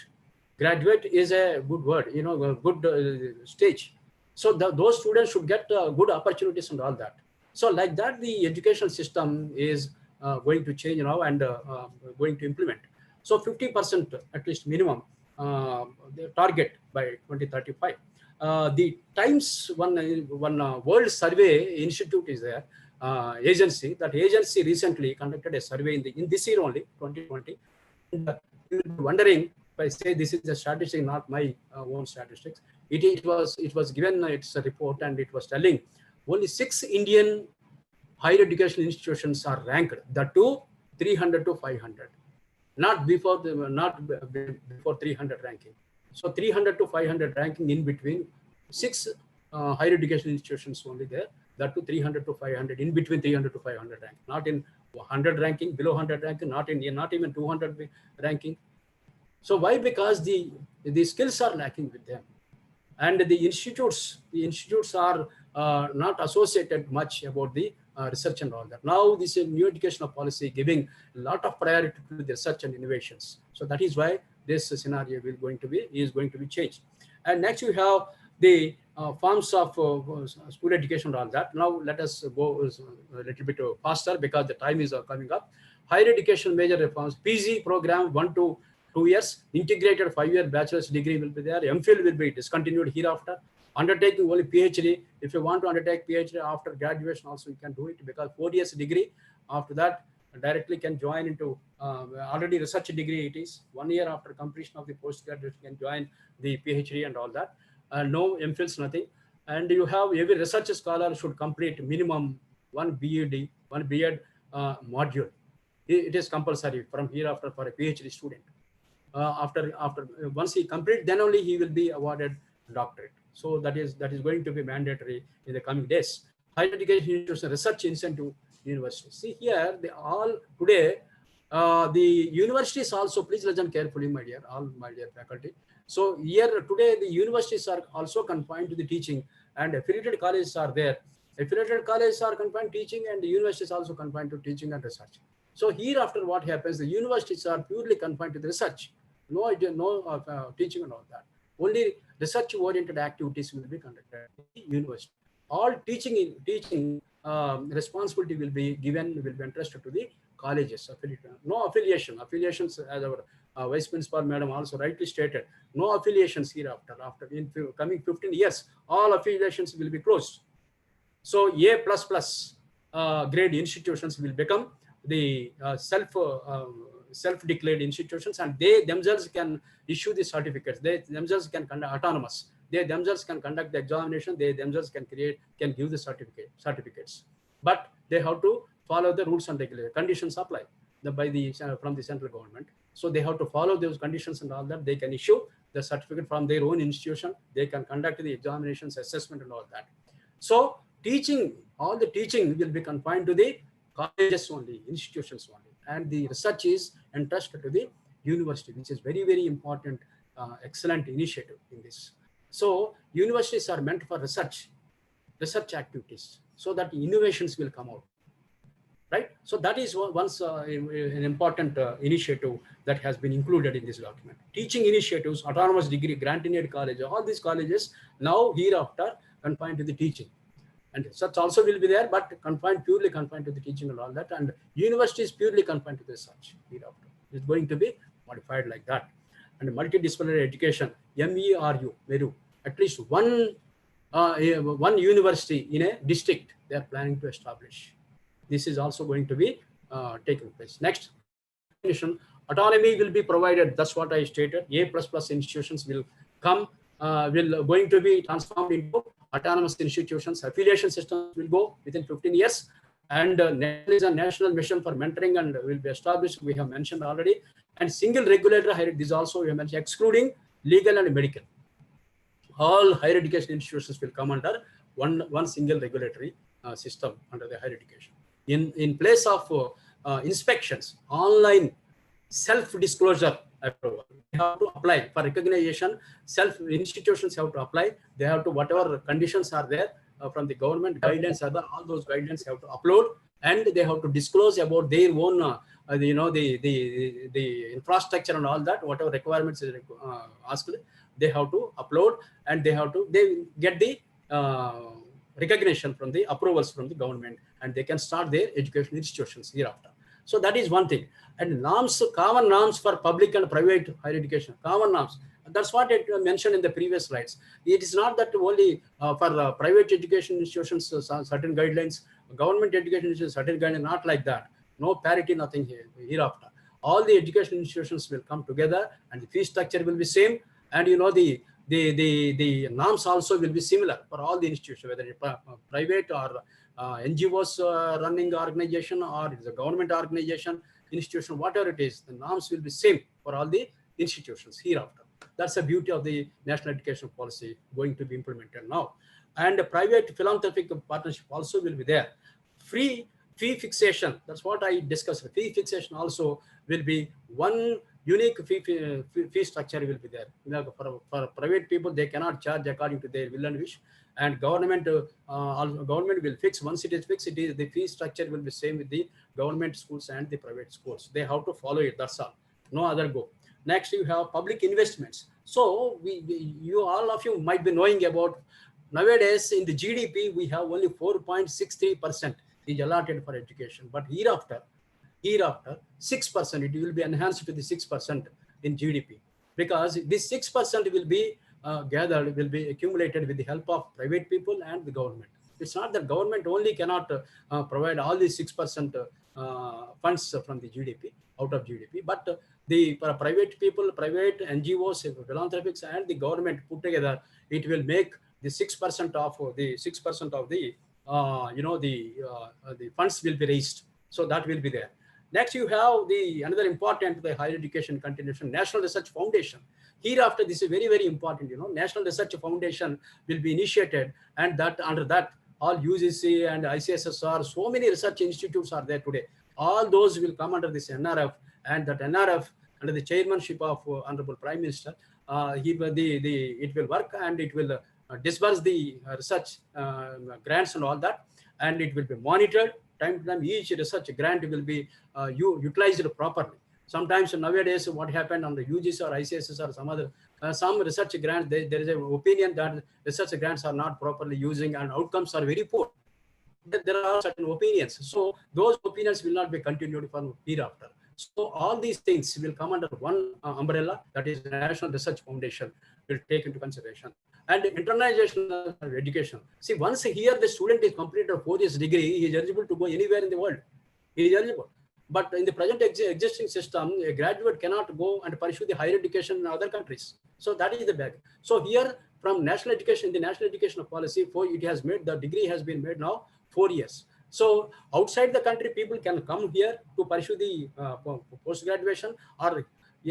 Graduate is a good word, a good stage. So those students should get good opportunities and all that. So like that, the education system is going to change now and going to implement. So 50% at least minimum the target by 2035. The Times one World Survey Institute is there, agency. That agency recently conducted a survey in this year only, 2020. And you will be wondering, if I say this is a statistic, not my own statistics. It was given its report, and it was telling only 6 Indian higher education institutions are ranked. The two 300 to 500, not before 300 ranking. So 300 to 500 ranking in between 6 higher education institutions only there. That to 300 to 500, in between 300 to 500 ranking, not in 100 ranking, below 100 ranking, not even 200 ranking. So why? Because the skills are lacking with them, and the institutes are not associated much about the research and all that. Now this is new educational policy giving a lot of priority to the research and innovations. So that is why this scenario is going to be changed. And next you have the forms of school education and all that. Now let us go a little bit faster because the time is coming up. Higher education major reforms, PG program 1 to 2 years, integrated 5-year bachelor's degree will be there. MPhil will be discontinued hereafter. Undertaking only PhD. If you want to undertake PhD after graduation, also you can do it, because 4 years degree. After that, directly can join into already research degree. It is 1 year after completion of the postgraduate can join the PhD and all that. No MPhils, nothing. And you have every research scholar should complete minimum 1 BEd, 1 B.Ed module. It is compulsory from hereafter for a PhD student. After once he complete, then only he will be awarded doctorate. So that is going to be mandatory in the coming days. Higher education institutions, research incentive universities. See here, they all today, the universities also, please listen carefully, my dear faculty. So here today, the universities are also confined to the teaching, and affiliated colleges are there. Affiliated colleges are confined to teaching, and the universities also confined to teaching and research. So hereafter, what happens? The universities are purely confined to the research. No idea, no teaching and all that. Only research-oriented activities will be conducted at the university. All teaching responsibility will be entrusted to the colleges. No affiliation. Affiliations, as our Vice Principal Madam also rightly stated, no affiliations hereafter. After in coming 15 years, all affiliations will be closed. So A++ grade institutions will become the self-declared institutions, and they themselves can issue the certificates. They themselves can conduct autonomous. They themselves can conduct the examination. They themselves can give the certificates. But they have to follow the rules and regulations. Conditions apply from the central government. So they have to follow those conditions and all that. They can issue the certificate from their own institution. They can conduct the examinations, assessment, and all that. So all the teaching will be confined to the colleges only, institutions only, and the research is entrusted to the university, which is very, very important, excellent initiative in this. So universities are meant for research activities, so that innovations will come out. right? So that is once an important initiative that has been included in this document. Teaching initiatives, autonomous degree, grant-in-aid college, all these colleges now hereafter confined to the teaching. And such also will be there, but purely confined to the teaching and all that. And university is purely confined to the research hereafter. It's going to be modified like that. And multidisciplinary education, MERU, at least one university in a district they are planning to establish. This is also going to be taking place. Next, autonomy will be provided. That's what I stated. A++ institutions will come, going to be transformed into autonomous institutions. Affiliation systems will go within 15 years. And there is a national mission for mentoring and will be established. We have mentioned already. And single regulator, this also we have mentioned, excluding legal and medical. All higher education institutions will come under one single regulatory system under the higher education. In place of inspections, online self-disclosure approval, they have to apply for recognition. Institutions have to apply. They have to, whatever conditions are there from the government, guidelines are there, all those guidelines have to upload, and they have to disclose about their own, the infrastructure and all that, whatever requirements is asked, they have to upload, and they get the recognition from the approvals from the government, and they can start their education institutions hereafter. So that is one thing. And norms, common norms for public and private higher education, common norms. That's what I mentioned in the previous slides. It is not that only for private education institutions, certain guidelines, government education institutions, certain guidelines, not like that. No parity, nothing hereafter. All the education institutions will come together, and the fee structure will be same. And the norms also will be similar for all the institutions, whether it's private or NGOs running organization, or it's a government organization, institution, whatever it is, the norms will be same for all the institutions hereafter. That's the beauty of the national education policy going to be implemented now. And the private philanthropic partnership also will be there. Free fee fixation, that's what I discussed. Fee fixation also will be one unique fee structure will be there. For private people, they cannot charge according to their will and wish. And government will fix. Once it is fixed, the fee structure will be same with the government schools and the private schools. They have to follow it. That's all. No other go. Next, you have public investments. So all of you might be knowing about nowadays in the GDP we have only 4.63% is allotted for education. But hereafter 6% it will be enhanced to the 6% in GDP, because this 6% will be gathered, will be accumulated with the help of private people and the government. It's not that government only cannot provide all these 6% funds from the GDP, out of GDP, but the private people, private NGOs, philanthropics, and the government put together, it will make the 6% of the the funds will be raised. So that will be there. Next, you have another important, the higher education continuation, National Research Foundation. Hereafter, this is very, very important. National Research Foundation will be initiated, and that under that, all UGC and ICSSR, so many research institutes are there today. All those will come under this NRF, and that NRF, under the chairmanship of Honorable Prime Minister, it will work, and it will disburse the research grants and all that, and it will be monitored. Time to time, each research grant will be utilized properly. Sometimes nowadays, what happened on the UGC or ICSS or some research grants, there is an opinion that research grants are not properly using and outcomes are very poor. There are certain opinions. So those opinions will not be continued for hereafter. So all these things will come under one umbrella, that is the National Research Foundation will take into consideration. And international education. See, once here the student is completed a 4 years degree, he is eligible to go anywhere in the world. He is eligible. But in the present existing system, a graduate cannot go and pursue the higher education in other countries. So that is the bag. So here from national education, the national education policy, the degree has been made now 4 years. So outside the country, people can come here to pursue the post-graduation, or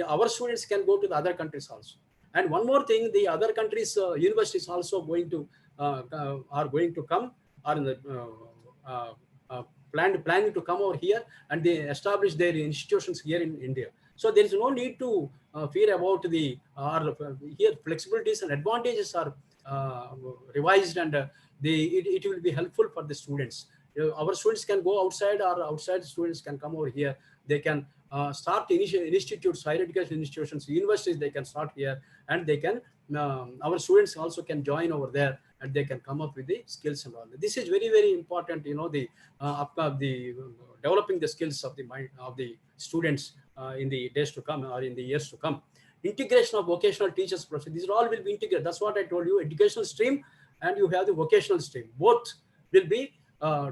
our students can go to the other countries also. And one more thing, the other countries, universities also are going to come, or planning to come over here, and they establish their institutions here in India. So there is no need to fear about here flexibilities and advantages are revised, and it will be helpful for the students. Our students can go outside, or outside students can come over here. They can start institutes, higher education institutions, universities. They can start here, and they can. Our students also can join over there, and they can come up with the skills and all. This is very, very important. The developing the skills of the mind of the students in the days to come or in the years to come. Integration of vocational teachers, these all will be integrated. That's what I told you. Educational stream and you have the vocational stream. Both will be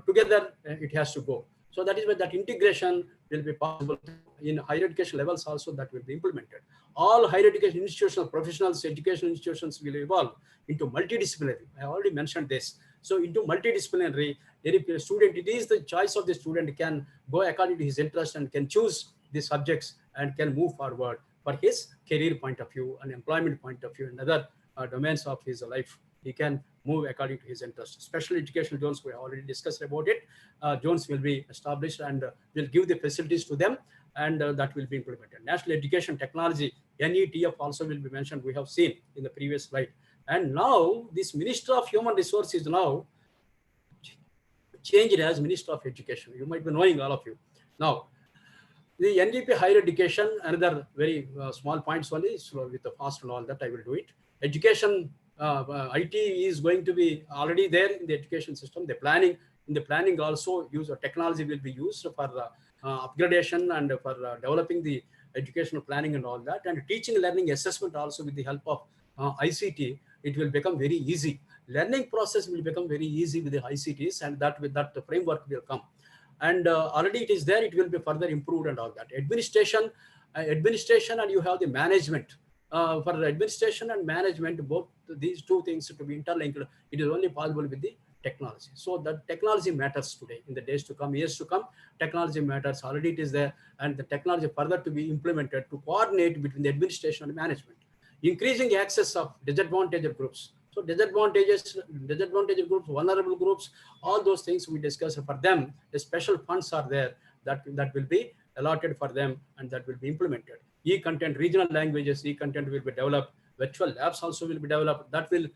together. It has to go. So that is why that integration will be possible in higher education levels also. That will be implemented. All higher education institutional professionals, education institutions will evolve into multidisciplinary. I already mentioned this. So into multidisciplinary, a student, it is the choice of the student, can go according to his interest and can choose the subjects and can move forward for his career point of view and employment point of view and other domains of his life. He can move according to his interest. Special educational zones, we have already discussed about it. Zones will be established and will give the facilities to them, and that will be implemented. National education technology, NEAP also will be mentioned. We have seen in the previous slide. And now this Minister of Human Resources now changed as Minister of Education. You might be knowing, all of you. Now, the NEAP higher education, another very small points only, so with the fast and all that I will do it. Education, IT is going to be already there in the education system. In the planning also, use of technology will be used for upgradation and for developing the educational planning and all that. And teaching, learning, assessment also with the help of ICT, it will become very easy. Learning process will become very easy with the ICTs, and that with that the framework will come. And already it is there, it will be further improved and all that. Administration and you have the management. For the administration and management, both these two things to be interlinked, it is only possible with the technology. So that technology matters today. In the days to come, years to come, technology matters. Already it is there, and the technology further to be implemented to coordinate between the administration and management. Increasing access of disadvantaged groups. So disadvantaged groups, vulnerable groups, all those things we discussed. For them, the special funds are there that will be allotted for them, and that will be implemented. E-content, regional languages, e-content will be developed. Virtual labs also will be developed. That will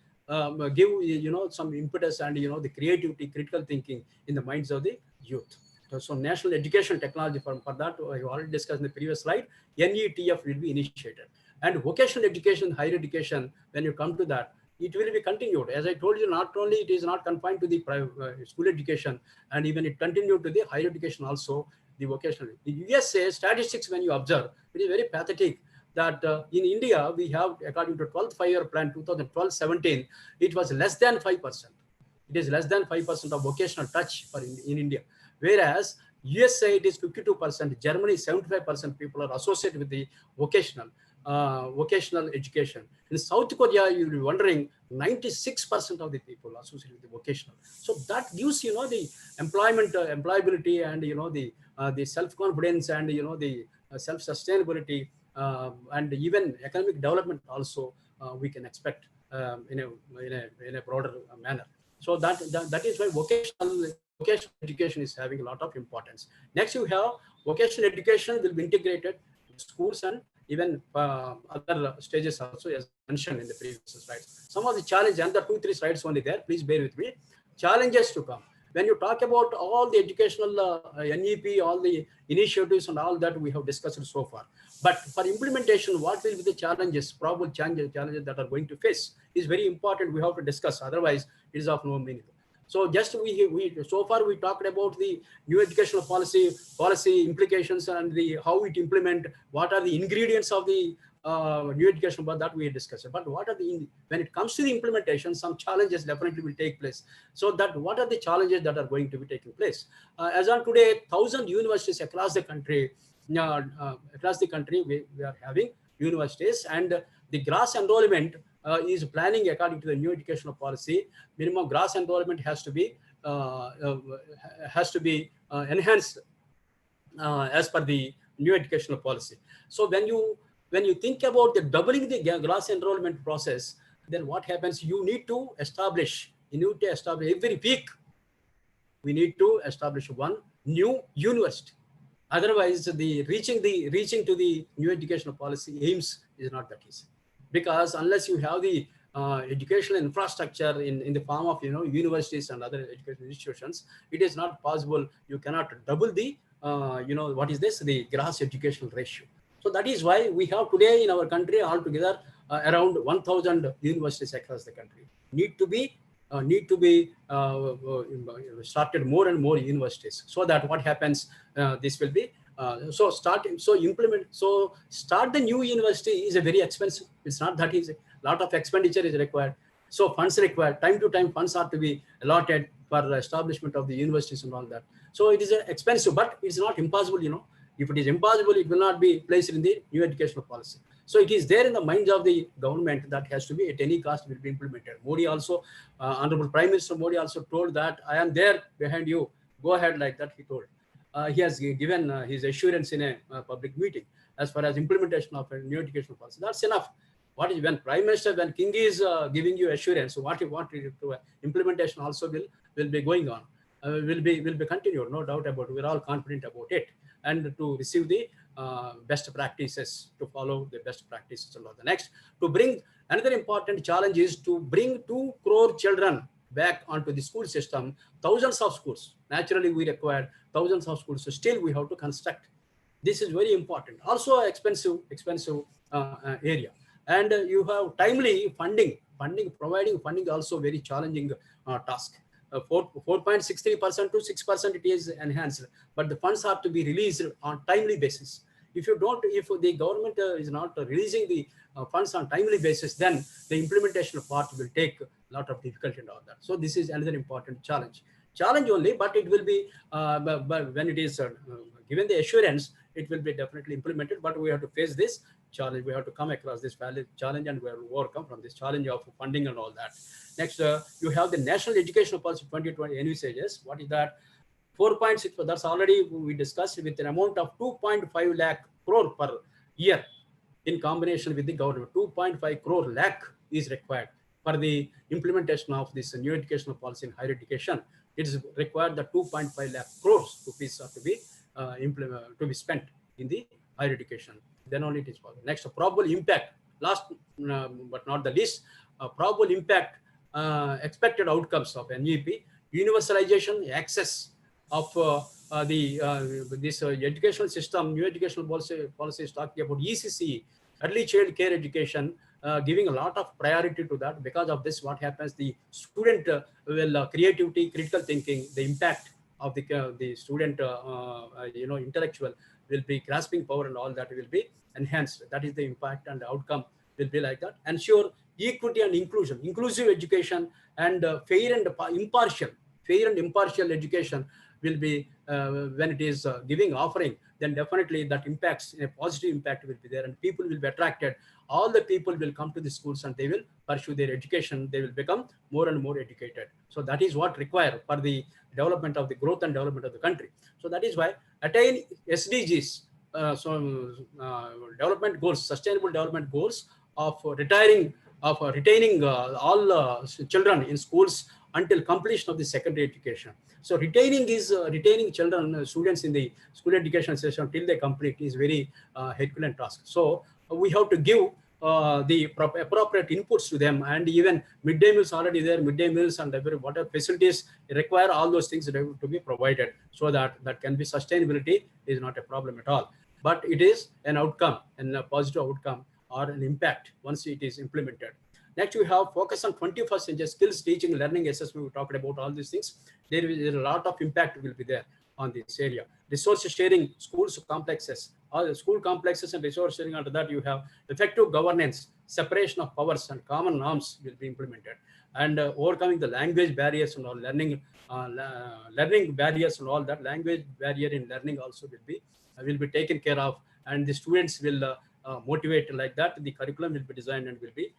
give some impetus and the creativity, critical thinking in the minds of the youth. So national education technology, for that I already discussed in the previous slide. NEAP will be initiated. And vocational education, higher education, when you come to that, it will be continued. As I told you, not only it is not confined to the school education, and even it continued to the higher education also, the vocational. The USA statistics, when you observe, it is very pathetic that in India, we have, according to 12th five-year plan, 2012-17, it was less than 5%. It is less than 5% of vocational touch in India. Whereas USA, it is 52%, Germany, 75% people are associated with the vocational education. In South Korea, you'll be wondering, 96% of the people associated with the vocational. So that gives, the employability and, the self-confidence and, the self-sustainability and even economic development also we can expect in a broader manner. So that is why vocational education is having a lot of importance. Next, you have vocational education will be integrated in schools and even other stages also, as mentioned in the previous slides. Some of the challenges, and the 2-3 slides only there, please bear with me. Challenges to come. When you talk about all the educational NEAP, all the initiatives and all that we have discussed so far. But for implementation, what will be the challenges, probable challenges that are going to face is very important. We have to discuss, otherwise it is of no meaning. So just so far we talked about the new educational policy implications and how it implement, what are the ingredients of the new education, but that we discussed. But what are when it comes to the implementation, some challenges definitely will take place. So that what are the challenges that are going to be taking place? As on today, 1,000 universities across the country, we are having universities, and the gross enrollment is planning according to the new educational policy. Minimum gross enrollment has to be enhanced as per the new educational policy. So when you think about the doubling the gross enrollment process, then what happens? You need to establish every week. We need to establish one new university. Otherwise, the reaching to the new educational policy aims is not that easy, because unless you have the educational infrastructure in the form of universities and other educational institutions, it is not possible. You cannot double the what is this, the gross educational ratio. So that is why we have today in our country altogether around 1,000 universities across the country. Need to be started more and more universities, so that what happens, this will be start the new university is a very expensive. It's not that easy. A lot of expenditure is required. So funds required. Time to time funds are to be allotted for the establishment of the universities and all that. So it is expensive, but it's not impossible. If it is impossible, it will not be placed in the new educational policy. So it is there in the minds of the government that has to be at any cost will be implemented. Modi also, Honorable Prime Minister Modi also told that I am there behind you. Go ahead, like that he told. He has given his assurance in a public meeting as far as implementation of a new educational policy. That's enough. What is when Prime Minister, when King is giving you assurance, so what implementation also will be going on, will be continued, no doubt about it. We're all confident about it, and to receive the best practices, to follow the best practices and all. The next, to bring another important challenge is to bring 2 crore children back onto the school system. Thousands of schools. Naturally, we require thousands of schools. So still, we have to construct. This is very important. Also, expensive area. And you have timely funding. Providing funding also very challenging task. 4.63% to 6% it is enhanced, but the funds have to be released on timely basis. If the government is not releasing the funds on timely basis, then the implementation part will take a lot of difficulty and all that. So this is another important challenge only, but it will be, but when it is given the assurance, it will be definitely implemented. But we have to face this challenge. We have to come across this valid challenge, and we have to overcome from this challenge of funding and all that. Next, you have the National Educational Policy 2020 envisages. What is that? 4.6. That's already we discussed, with an amount of 2.5 lakh crore per year in combination with the government. 2.5 crore lakh is required for the implementation of this new educational policy in higher education. It is required that 2.5 lakh crores rupees are to be spent in the higher education. Then only it is possible. Next, a probable impact. Last but not the least, probable impact, expected outcomes of NEAP, universalization, access of this educational system. New educational policy is talking about ECC, early child care education, giving a lot of priority to that. Because of this, what happens, the student creativity, critical thinking, the impact of the student intellectual will be, grasping power and all that will be enhanced. That is the impact, and the outcome will be like that. Ensure equity and inclusion, inclusive education, and fair and impartial education will be, when it is offering, then definitely that impacts, a positive impact will be there, and people will be attracted. All the people will come to the schools and they will pursue their education. They will become more and more educated. So that is what required for the development of the growth and development of the country. So that is why attain SDGs, development goals, sustainable development goals of retaining all children in schools until completion of the secondary education. So retaining children, students in the school education system till they complete is very Herculean task. So we have to give the appropriate inputs to them, and even midday meals already there, midday meals and whatever facilities require, all those things to be provided, so that can be sustainability is not a problem at all. But it is an outcome, and a positive outcome or an impact once it is implemented. Next, we have focus on 21st century skills, teaching, learning, assessment. We talked about all these things. There is a lot of impact will be there on this area. Resource sharing, schools complexes, all the school complexes and resource sharing. Under that, you have effective governance, separation of powers, and common norms will be implemented. And overcoming the language barriers and all, learning barriers and all that. Language barrier in learning also will be taken care of, and the students will motivate like that. The curriculum will be designed and will be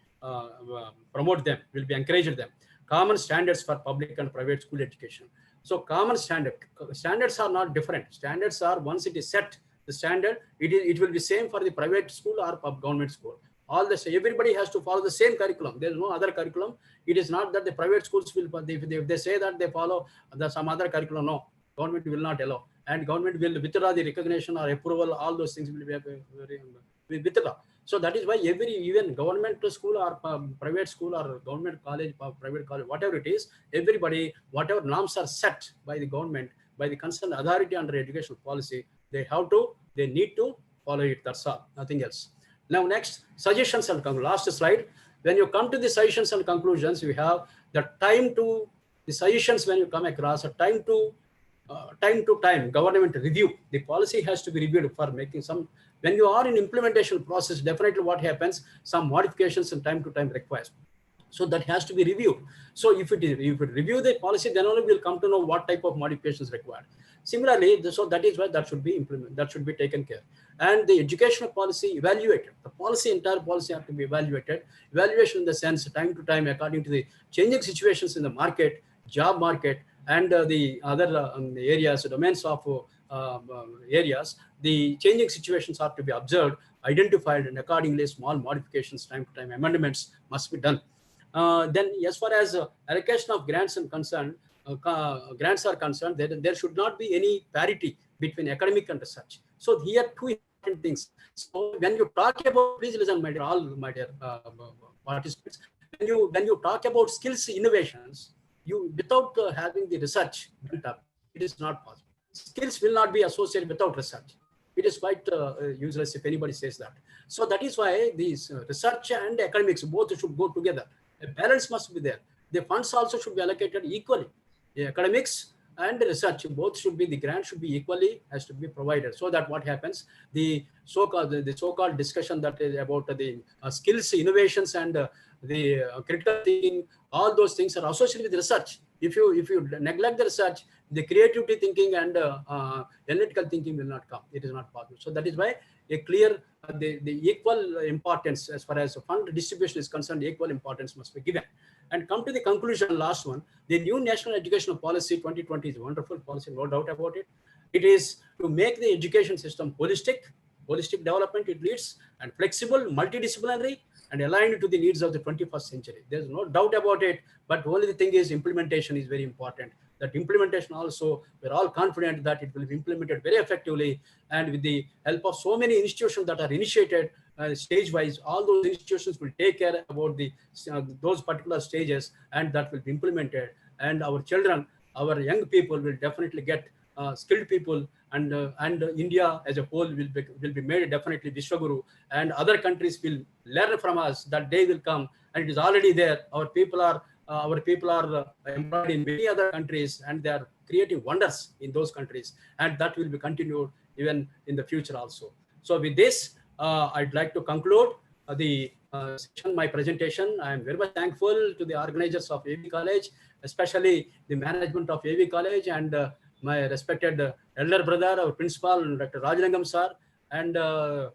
promote them, will be encouraged them. Common standards for public and private school education. So common standards are not different. Standards are, once it is set, the standard, it will be same for the private school or government school. Everybody has to follow the same curriculum. There is no other curriculum. It is not that the private schools will, if they say that they follow some other curriculum, no, government will not allow. And government will withdraw the recognition or approval. All those things will be very We withdraw. So that is why even government school or private school or government college or private college, whatever it is, everybody, whatever norms are set by the government, by the concerned authority under educational policy, they need to follow it. That's all, nothing else. Now next, suggestions and conclusions. Last slide. When you come to the suggestions and conclusions, you have the time to the suggestions. When you come across a time to time government review, the policy has to be reviewed for making some. When you are in implementation process, definitely what happens, some modifications and time to time requires. So that has to be reviewed. So if it review the policy, then only we'll come to know what type of modifications required. Similarly, so that is why that should be implemented, that should be taken care. And the educational policy evaluated. The policy, entire policy have to be evaluated. Evaluation in the sense, time to time, according to the changing situations in the market, job market, and the other areas, domains of areas, the changing situations have to be observed, identified, and accordingly small modifications, time to time amendments must be done. Then as far as allocation of grants are concerned, there should not be any parity between academic and research. So here two important things. So when you talk about, please listen, my dear participants, when you talk about skills innovations, you without having the research built up, it is not possible. Skills will not be associated without research. It is quite useless if anybody says that. So that is why these research and academics both should go together. A balance must be there. The funds also should be allocated equally. The academics and the research both should be, the grant should be equally, has to be provided. So that what happens, the so-called discussion that is about the skills, innovations, and the critical thinking, all those things are associated with research. If you neglect the research, the creativity thinking and analytical thinking will not come. It is not possible. So that is why a clear the equal importance as far as fund distribution is concerned, equal importance must be given. And come to the conclusion, last one, the new National Educational Policy 2020 is a wonderful policy, no doubt about it. It is to make the education system holistic development it leads, and flexible, multidisciplinary, and aligned to the needs of the 21st century. There's no doubt about it, but only the thing is implementation is very important. That implementation also, we're all confident that it will be implemented very effectively, and with the help of so many institutions that are initiated stage-wise, all those institutions will take care about the those particular stages, and that will be implemented. And our children, our young people will definitely get skilled people, and India as a whole will be made definitely Vishwaguru, and other countries will learn from us. That day will come, and it is already there. Our people are employed in many other countries, and they are creating wonders in those countries, and that will be continued even in the future also. So with this, I'd like to conclude my presentation. I am very much thankful to the organizers of AV College, especially the management of AV College, and my respected elder brother, our principal, Dr. Rajalingam sir, and the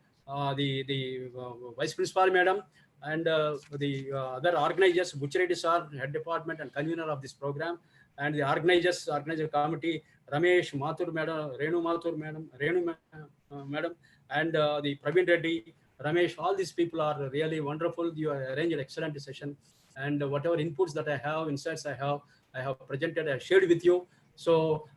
vice principal madam, and the other organizers, Buchireddy sir, head department and convener of this program, and the organizer committee, Ramesh Mathur madam, Renu Mathur madam, madam, and the Praveen Reddy, Ramesh, all these people are really wonderful. You arranged an excellent session, and whatever inputs that I have, insights I have presented, I shared with you. So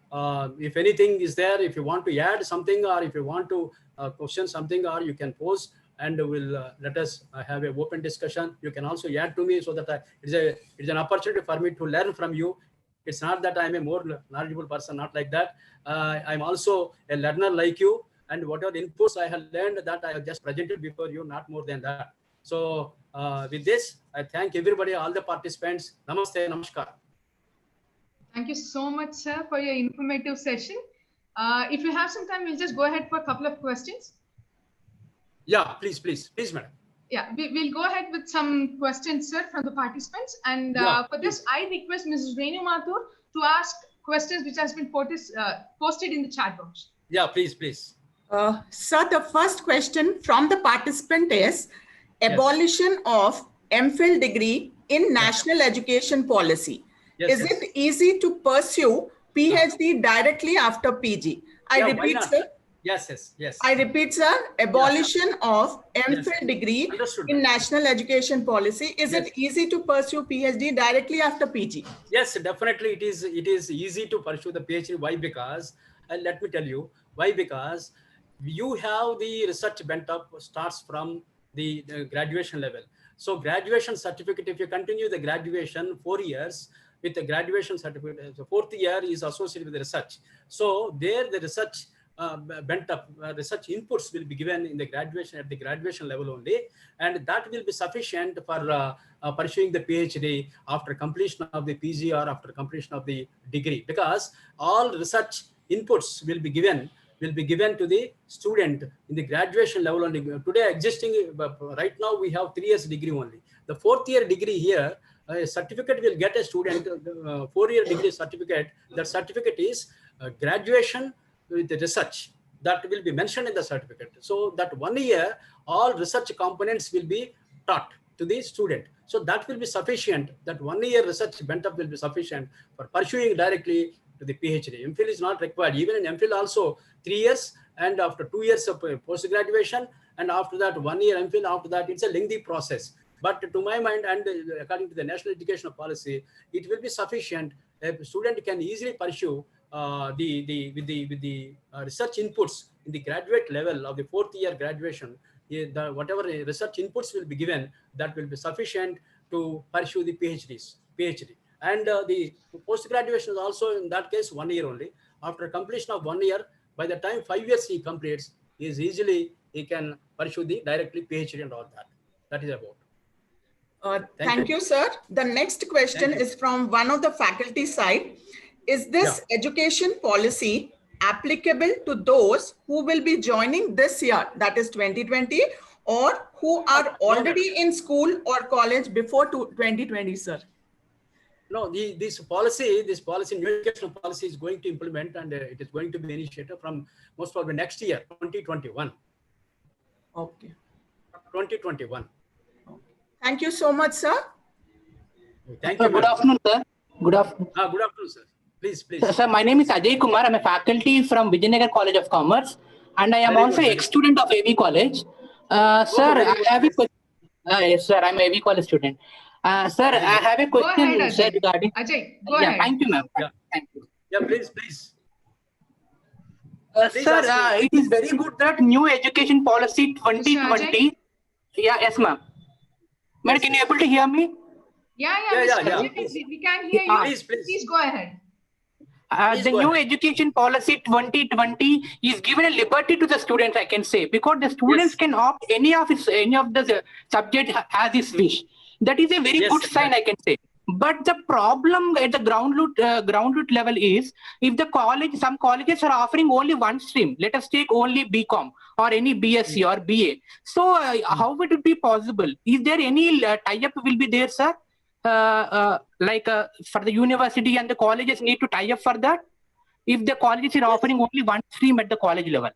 if anything is there, if you want to add something, or if you want to question something, or you can pose, and we'll let us have an open discussion. You can also add to me, so that it's an opportunity for me to learn from you. It's not that I'm a more knowledgeable person, not like that. I'm also a learner like you, and whatever inputs I have learned, that I have just presented before you, not more than that. So with this, I thank everybody, all the participants. Namaste, namaskar. Thank you so much, sir, for your informative session. If you have some time, we'll just go ahead for a couple of questions. Yeah, please, madam. Yeah, we'll go ahead with some questions, sir, from the participants. And for this, I request Mrs. Renu Mathur to ask questions which has been posted in the chat box. Yeah, please. Sir, the first question from the participant is abolition of MPhil degree in national education policy. Is it easy to pursue PhD directly after PG? I repeat, sir. Yes. I repeat, sir, abolition of MPhil degree in national education policy. Is it easy to pursue PhD directly after PG? Yes, definitely it is easy to pursue the PhD. Why? Because, let me tell you, why? Because you have the research bent up starts from the graduation level. So graduation certificate, if you continue the graduation 4 years with the graduation certificate, the 4th year is associated with the research. So there the research bent up research inputs will be given in the graduation at the graduation level only, and that will be sufficient for pursuing the PhD after completion of the PG or after completion of the degree, because all research inputs will be given to the student in the graduation level only. Today existing right now we have 3 years degree only. The 4th year degree here, a certificate will get a student 4-year degree certificate. That certificate is graduation with the research, that will be mentioned in the certificate. So that 1 year all research components will be taught to the student. So that will be sufficient. That 1 year research bent up will be sufficient for pursuing directly to the PhD. MPhil is not required. Even in MPhil also 3 years, and after 2 years of post-graduation, and after that 1 year MPhil, after that it's a lengthy process. But to my mind, and according to the National Educational Policy, it will be sufficient. A student can easily pursue with the research inputs in the graduate level of the 4th year graduation. Whatever research inputs will be given, that will be sufficient to pursue the PhD. And the post-graduation is also in that case 1 year only. After completion of 1 year, by the time 5 years he completes, he can pursue the directly PhD and all that. That is about. Thank you, sir. The next question is from one of the faculty side. Is this education policy applicable to those who will be joining this year, that is 2020, or who are already in school or college before 2020, sir? No, this policy, new educational policy is going to implement, and it is going to be initiated from most probably next year, 2021. Okay. 2021. Okay. Thank you so much, sir. Thank you. Good afternoon, sir. Good afternoon. Good afternoon, sir. Please. Sir, my name is Ajay Kumar. I'm a faculty from Vijayanagar College of Commerce, and I am also an ex-student of AV College. Sir, I have a question. Yes, sir, I'm an AV College student. Sir, I have a question. Go ahead, sir, regarding. Ajay, go ahead. Thank you, ma'am. Thank you. Yeah, please. Sir, it is very good that new education policy 2020. Yes, ma'am. Madam, can you able to hear me? Yeah. We can hear you. Please go ahead. The new education policy 2020 is given a liberty to the students, I can say, because the students can opt any of the subject as his wish. That is a very good sign, I can say. But the problem at the ground root level is, if some colleges are offering only one stream, let us take only BCom or any BSc or BA. So how would it be possible? Is there any tie-up will be there, sir? For the university and the colleges need to tie up for that? If the colleges are offering only one stream at the college level?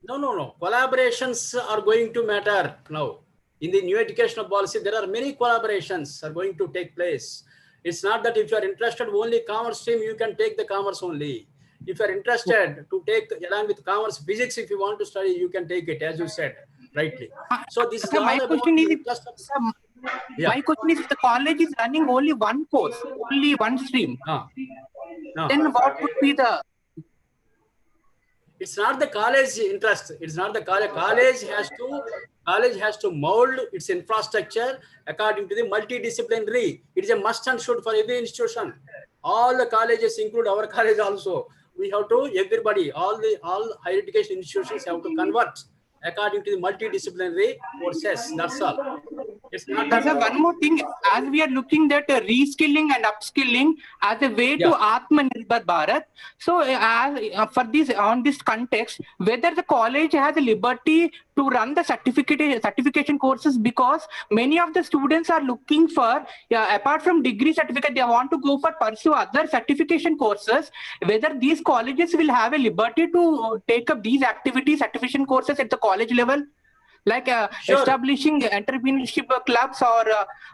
No. Collaborations are going to matter now. In the new educational policy, there are many collaborations are going to take place. It's not that if you are interested only commerce stream, you can take the commerce only. If you are interested to take along with commerce physics, if you want to study, you can take it, as you said rightly. So this is my question is, my question is, if the college is running only one course, only one stream, then what would be the? It's not the college interest. It's not the college. College has to mold its infrastructure according to the multidisciplinary. It is a must and should for every institution. All the colleges, include our college also. We have to, everybody, all higher education institutions have to convert according to the multidisciplinary courses. That's all. It's not one more thing, as we are looking at reskilling and upskilling as a way to Atmanirbhar Bharat. So for this, on this context, whether the college has a liberty to run the certification courses, because many of the students are looking for, apart from degree certificate, they want to pursue other certification courses. Whether these colleges will have a liberty to take up these certification courses at the college level, like establishing entrepreneurship clubs or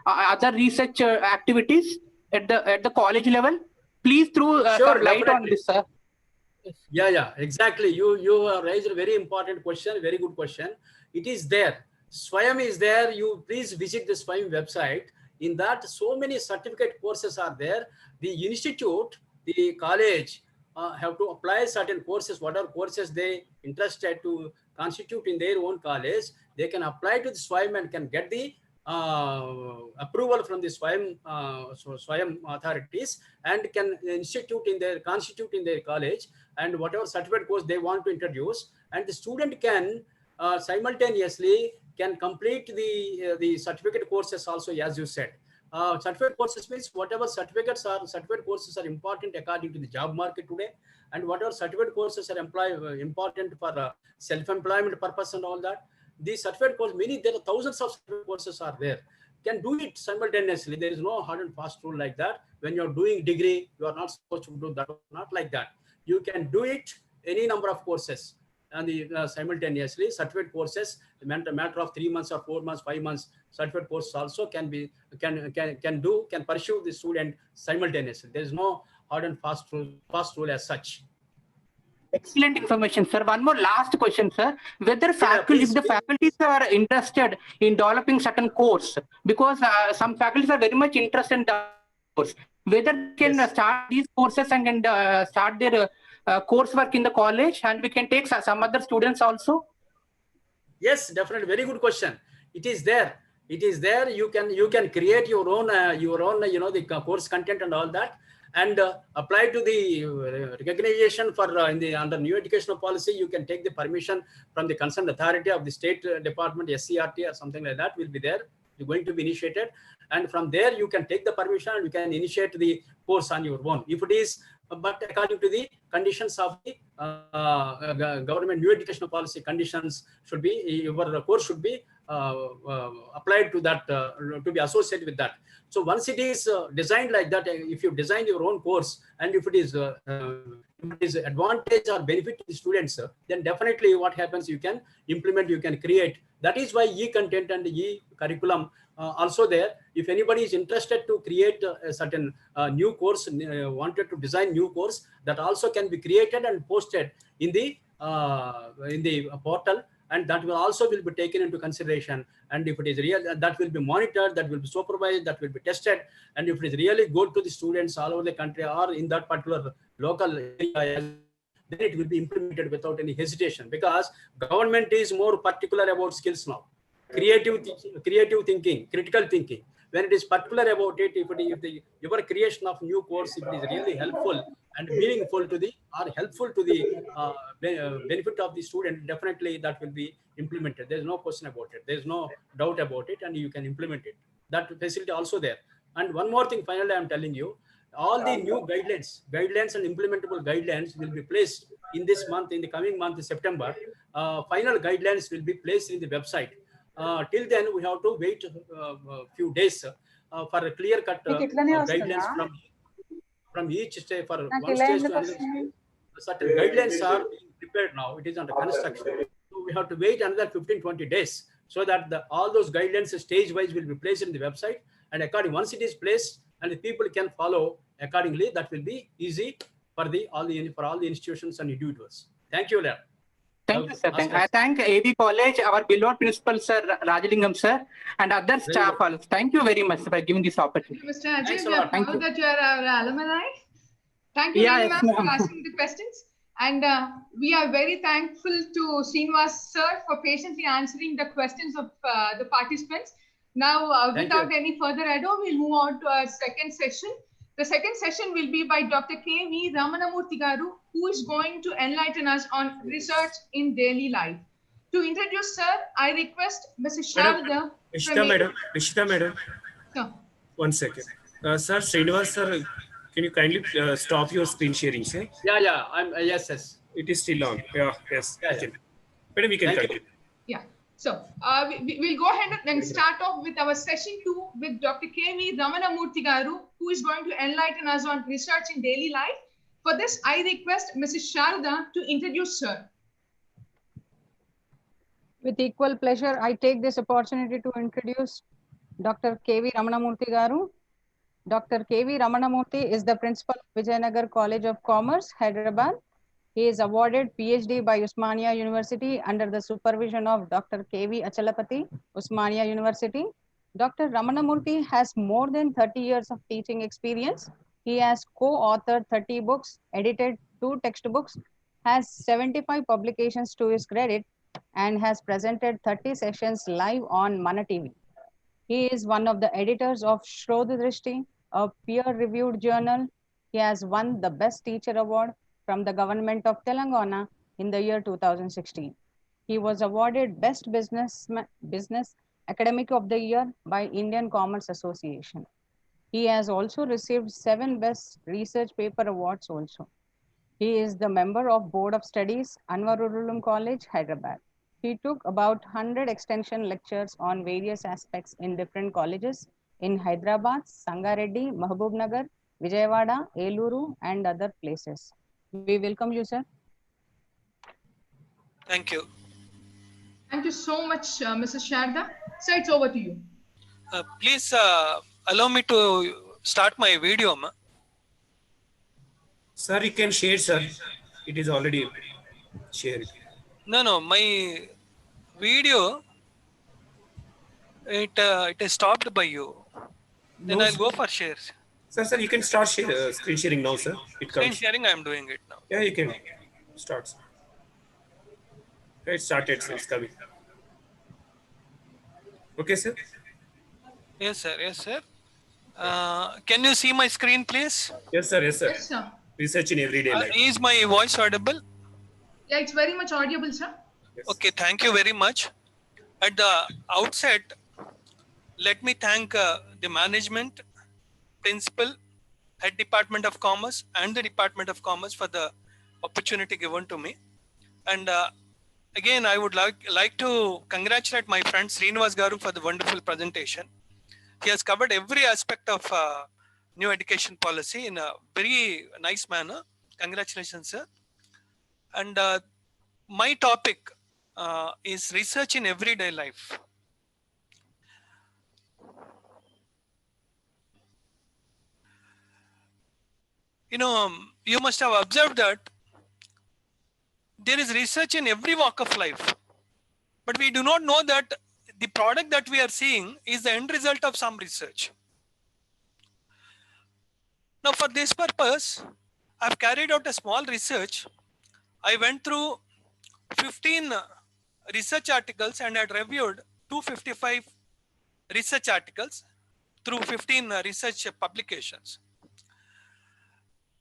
other research activities at the college level. Please throw some light on this, sir. Yeah, exactly. You raised a very important question, very good question. It is there. SWAYAM is there. You please visit the SWAYAM website. In that, so many certificate courses are there. The institute, the college, have to apply certain courses, whatever courses they interested to constitute in their own college, they can apply to the SWAYAM and can get the approval from the SWAYAM authorities, and can constitute in their college, and whatever certificate course they want to introduce, and the student can simultaneously can complete the certificate courses also, as you said. Certificate courses means whatever certificate courses are important according to the job market today, and whatever certificate courses are important for self-employment purpose and all that. These certificate courses, there are thousands of certificate courses are there. Can do it simultaneously. There is no hard and fast rule like that. When you're doing degree, you are not supposed to do that. Not like that. You can do it any number of courses and simultaneously. Certificate courses, matter of 3 months or 4 months, 5 months, certificate courses also can pursue the student simultaneously. There is no hard and fast rule as such. Excellent information, sir. One more last question, sir. Whether if the faculties are interested in developing certain course, because some faculties are very much interested in the course, whether they can start these courses and can start their coursework in the college, and we can take some other students also? Yes, definitely. Very good question. It is there. It is there. You can create your own the course content and all that, and apply to the recognition for under new educational policy. You can take the permission from the concerned authority of the state department, SCRT or something like that will be there. You're going to be initiated, and from there you can take the permission and you can initiate the course on your own. If it is, but according to the conditions of the government new educational policy conditions, should be your course should be applied to that, to be associated with that. So once it is designed like that, if you design your own course, and if it is advantage or benefit to the students, then definitely what happens, you can implement, you can create. That is why e-content and e-curriculum also there. If anybody is interested to create a certain new course, wanted to design new course, that also can be created and posted in the portal, and that will also be taken into consideration. And if it is real, that will be monitored, that will be supervised, that will be tested. And if it is really good to the students all over the country or in that particular local area, then it will be implemented without any hesitation, because government is more particular about skills now. Creative thinking, critical thinking. When it is particular about it, your creation of new course, if it is really helpful and meaningful to the, or helpful to the benefit of the student, definitely that will be implemented. There is no question about it. There is no doubt about it, and you can implement it. That facility also there. And one more thing, finally, I am telling you, all the new guidelines and implementable guidelines will be placed in this month, in the coming month, September. Final guidelines will be placed in the website. Till then, we have to wait a few days for a clear-cut guidelines from each state, for one state to another. Certain guidelines are being prepared now. It is under construction. So we have to wait another 15-20 days, so that all those guidelines stage-wise will be placed in the website. And once it is placed, and the people can follow accordingly, that will be easy for all the institutions and individuals. Thank you, Lab. Thank you, sir. I thank AV College, our beloved principal, sir, Rajalingam, sir, and other staff. Thank you very much for giving this opportunity. Mr. Ajay, we are proud that you are our alumni. Thank you very much for asking the questions. And we are very thankful to Srinivas, sir, for patiently answering the questions of the participants. Now, without any further ado, we'll move on to our second session. The second session will be by Dr. K.V. Ramanamurthy Garu, who is going to enlighten us on research in daily life. To introduce sir, I request Mrs. Sharada. Rishita madam. No. 1 second. Sir, Srinivas sir, can you kindly stop your screen sharing, sir? Yeah. Yes. It is still on. Yes. Madam, we can continue. Yeah. So we'll go ahead and start off with our session 2 with Dr. K.V. Ramanamurthy Garu, who is going to enlighten us on research in daily life. For this, I request Mrs. Sharada to introduce her. With equal pleasure, I take this opportunity to introduce Dr. K.V. Ramanamurthy Garu. Dr. K.V. Ramanamurthy is the principal of Vijayanagar College of Commerce, Hyderabad. He is awarded PhD by Osmania University under the supervision of Dr. K.V. Achalapati, Osmania University. Dr. Ramanamurthy has more than 30 years of teaching experience. He has co-authored 30 books, edited 2 textbooks, has 75 publications to his credit, and has presented 30 sessions live on Mana TV. He is one of the editors of Shrodhrishti, a peer-reviewed journal. He has won the Best Teacher Award from the Government of Telangana in the year 2016. He was awarded Business Academic of the Year by Indian Commerce Association. He has also received 7 Best Research Paper Awards also. He is the member of Board of Studies, Anwarulum College, Hyderabad. He took about 100 extension lectures on various aspects in different colleges in Hyderabad, Sangareddy, Mahabubnagar, Vijayawada, Eluru, and other places. We welcome you, sir. Thank you. Thank you so much, Mrs. Sharda. Sir, it's over to you. Please allow me to start my video. Ma. Sir, you can share, sir. It is already shared. No, my video, it is stopped by you. Then No, I'll sir. go for shares. Sir, you can start screen sharing now, sir. It Screen comes. sharing, I am doing it now. Yeah, you can start. Sir. It started, sir. It's coming. Okay, sir. Yes, sir. Yes, sir. Can you see my screen, please? Yes, sir. Yes, sir. Yes, sir. Research in everyday life. Is my voice audible? Yeah, it's very much audible, sir. Yes. Okay, thank you very much. At the outset, let me thank the management, principal, head Department of Commerce, and the Department of Commerce for the opportunity given to me. And again, I would like to congratulate my friend Srinivas Garu for the wonderful presentation. He has covered every aspect of new education policy in a very nice manner. Congratulations, sir. And my topic is research in everyday life. You know, you must have observed that there is research in every walk of life, but we do not know that the product that we are seeing is the end result of some research. Now, for this purpose, I've carried out a small research. I went through 15 research articles and had reviewed 255 research articles through 15 research publications.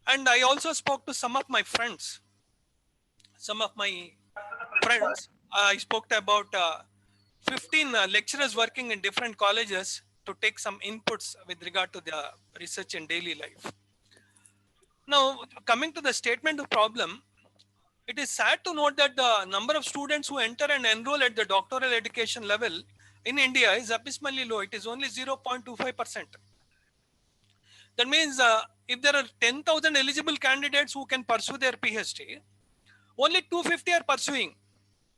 And I also spoke to some of my friends. I spoke to about 15 lecturers working in different colleges to take some inputs with regard to the research in daily life. Now, coming to the statement of problem, it is sad to note that the number of students who enter and enroll at the doctoral education level in India is abysmally low. It is only 0.25%. That means if there are 10,000 eligible candidates who can pursue their PhD, only 250 are pursuing.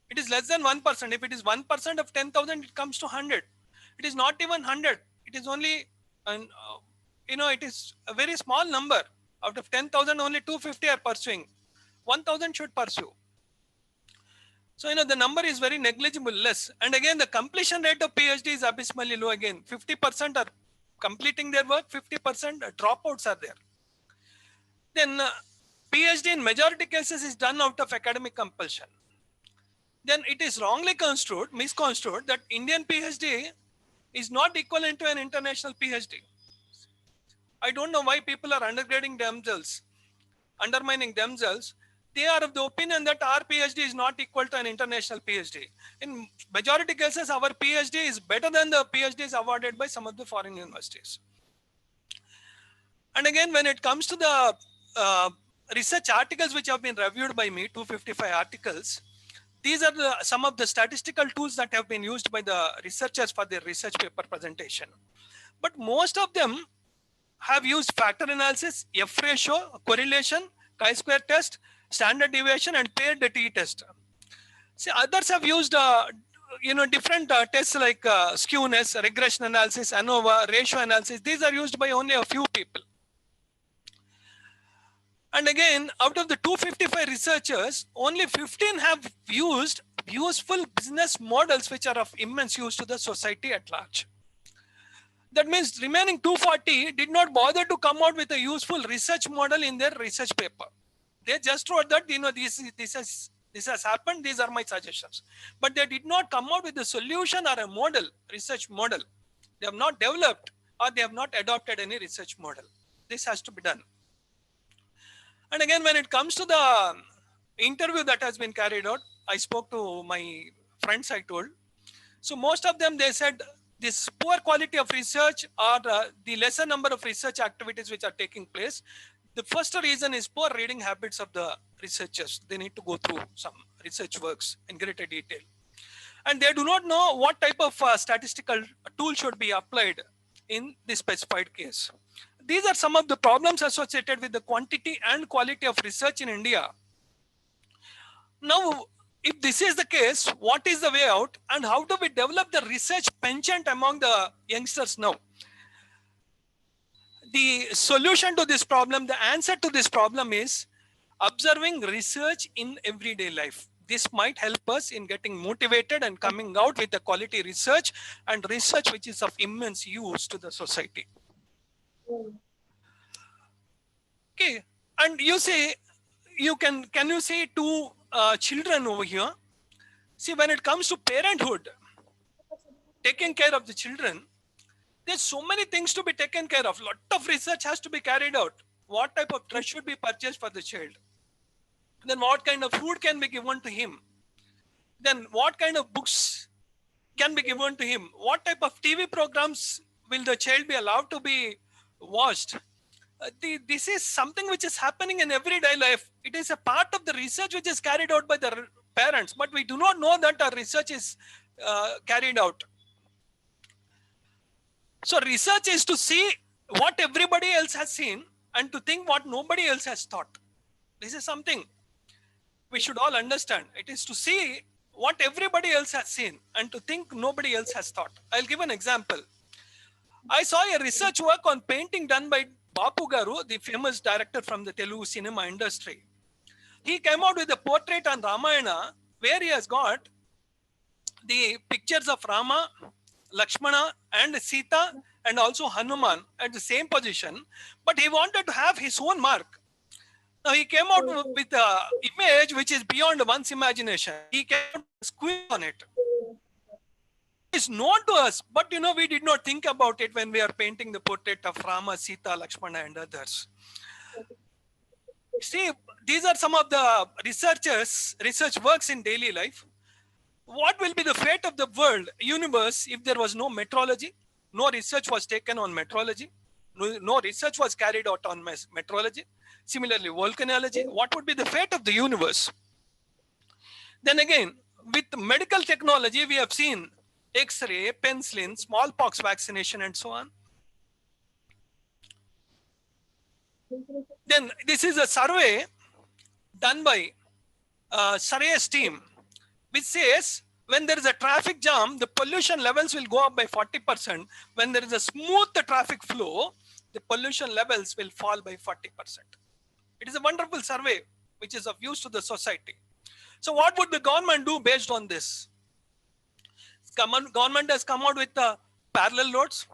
It is less than 1%. If it is 1% of 10,000, it comes to 100. It is not even 100. It is only, it is a very small number. Out of 10,000, only 250 are pursuing. 1,000 should pursue. So, the number is very negligible, less. And again, the completion rate of PhD is abysmally low again. 50% are completing their work, 50% dropouts are there. Then PhD in majority cases is done out of academic compulsion. Then it is wrongly misconstrued that Indian PhD is not equivalent to an international PhD. I don't know why people are undermining themselves. They are of the opinion that our PhD is not equal to an international PhD. In majority cases, our PhD is better than the PhDs awarded by some of the foreign universities. And again, when it comes to the research articles which have been reviewed by me, 255 articles, these are some of the statistical tools that have been used by the researchers for their research paper presentation. But most of them have used factor analysis, F ratio, correlation, chi-square test, standard deviation, and paired t-test. See, others have used different tests like skewness, regression analysis, ANOVA, ratio analysis. These are used by only a few people. And again, out of the 255 researchers, only 15 have used useful business models which are of immense use to the society at large. That means remaining 240 did not bother to come out with a useful research model in their research paper. They just wrote that, this has happened, these are my suggestions. But they did not come out with a solution or a model, research model. They have not developed or they have not adopted any research model. This has to be done. And again, when it comes to the interview that has been carried out, I spoke to my friends, I told. So most of them, they said this poor quality of research or the lesser number of research activities which are taking place. The first reason is poor reading habits of the researchers. They need to go through some research works in greater detail. And they do not know what type of statistical tool should be applied in the specified case. These are some of the problems associated with the quantity and quality of research in India. Now, if this is the case, what is the way out and how do we develop the research penchant among the youngsters now? The solution to this problem, the answer to this problem is observing research in everyday life. This might help us in getting motivated and coming out with the quality research and research which is of immense use to the society. Okay, and you say, can you say to children over here, see, when it comes to parenthood, taking care of the children, there's so many things to be taken care of. Lot of research has to be carried out. What type of dress should be purchased for the child? Then what kind of food can be given to him? Then what kind of books can be given to him? What type of TV programs will the child be allowed to be watched? This is something which is happening in everyday life. It is a part of the research which is carried out by the parents, but we do not know that our research is carried out. So research is to see what everybody else has seen and to think what nobody else has thought. This is something we should all understand. It is to see what everybody else has seen and to think nobody else has thought. I'll give an example. I saw a research work on painting done by Bapu Garu, the famous director from the Telugu cinema industry. He came out with a portrait on Ramayana where he has got the pictures of Rama, Lakshmana and Sita and also Hanuman at the same position, but he wanted to have his own mark. Now he came out with an image which is beyond one's imagination. He came out with a squeeze on it. It's known to us, but we did not think about it when we are painting the portrait of Rama, Sita, Lakshmana and others. See, these are some of the research works in daily life. What will be the fate of the world, universe, if there was no meteorology? No research was taken on meteorology. No research was carried out on meteorology. Similarly, volcanology. What would be the fate of the universe? Then again, with medical technology, we have seen X-ray, penicillin, smallpox vaccination, and so on. Then this is a survey done by Surrey's team, which says when there is a traffic jam, the pollution levels will go up by 40%. When there is a smooth traffic flow, the pollution levels will fall by 40%. It is a wonderful survey which is of use to the society. So what would the government do based on this? Government has come out with parallel roads,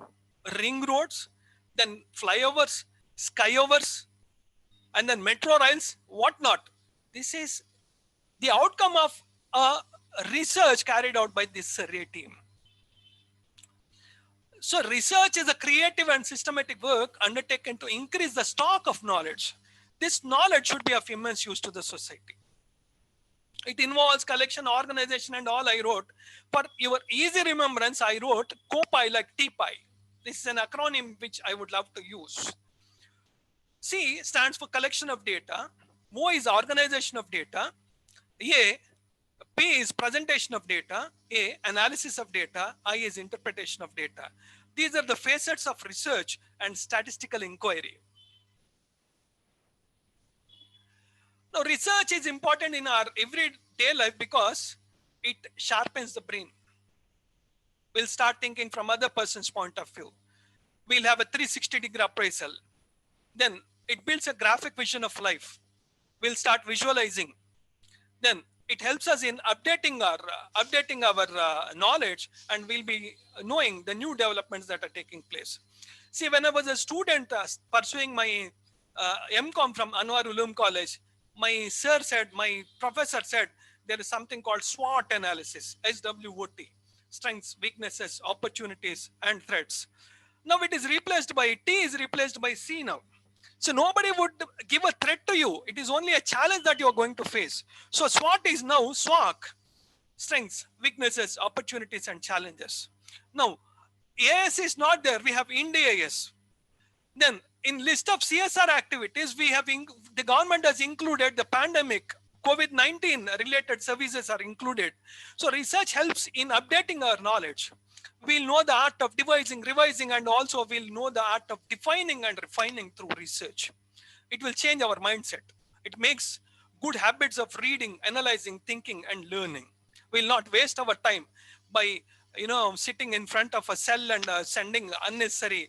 ring roads, then flyovers, skyovers, and then metro rails, whatnot. This is the outcome of research carried out by this survey team. So research is a creative and systematic work undertaken to increase the stock of knowledge. This knowledge should be of immense use to the society. It involves collection, organization, and all I wrote. For your easy remembrance, I wrote COPI like TPI. This is an acronym which I would love to use. C stands for collection of data. O is organization of data. A, P is presentation of data. A, analysis of data. I is interpretation of data. These are the facets of research and statistical inquiry. Now, research is important in our everyday life because it sharpens the brain. We'll start thinking from other person's point of view. We'll have a 360-degree appraisal. Then it builds a graphic vision of life. We'll start visualizing. Then it helps us in updating our knowledge, and we'll be knowing the new developments that are taking place. See, when I was a student pursuing my MCom from Anwar Ulum College, my sir said, my professor said, there is something called SWOT analysis, SWOT, strengths, weaknesses, opportunities, and threats. Now it is replaced by, T is replaced by C now. So nobody would give a threat to you. It is only a challenge that you are going to face. So SWOT is now SWOC, strengths, weaknesses, opportunities, and challenges. Now, AS is not there. We have IND-AS. Then in list of CSR activities, we have the government has included the pandemic, COVID-19 related services are included. So research helps in updating our knowledge. We'll know the art of devising, revising, and also we'll know the art of defining and refining through research. It will change our mindset. It makes good habits of reading, analyzing, thinking, and learning. We'll not waste our time by sitting in front of a cell and sending unnecessary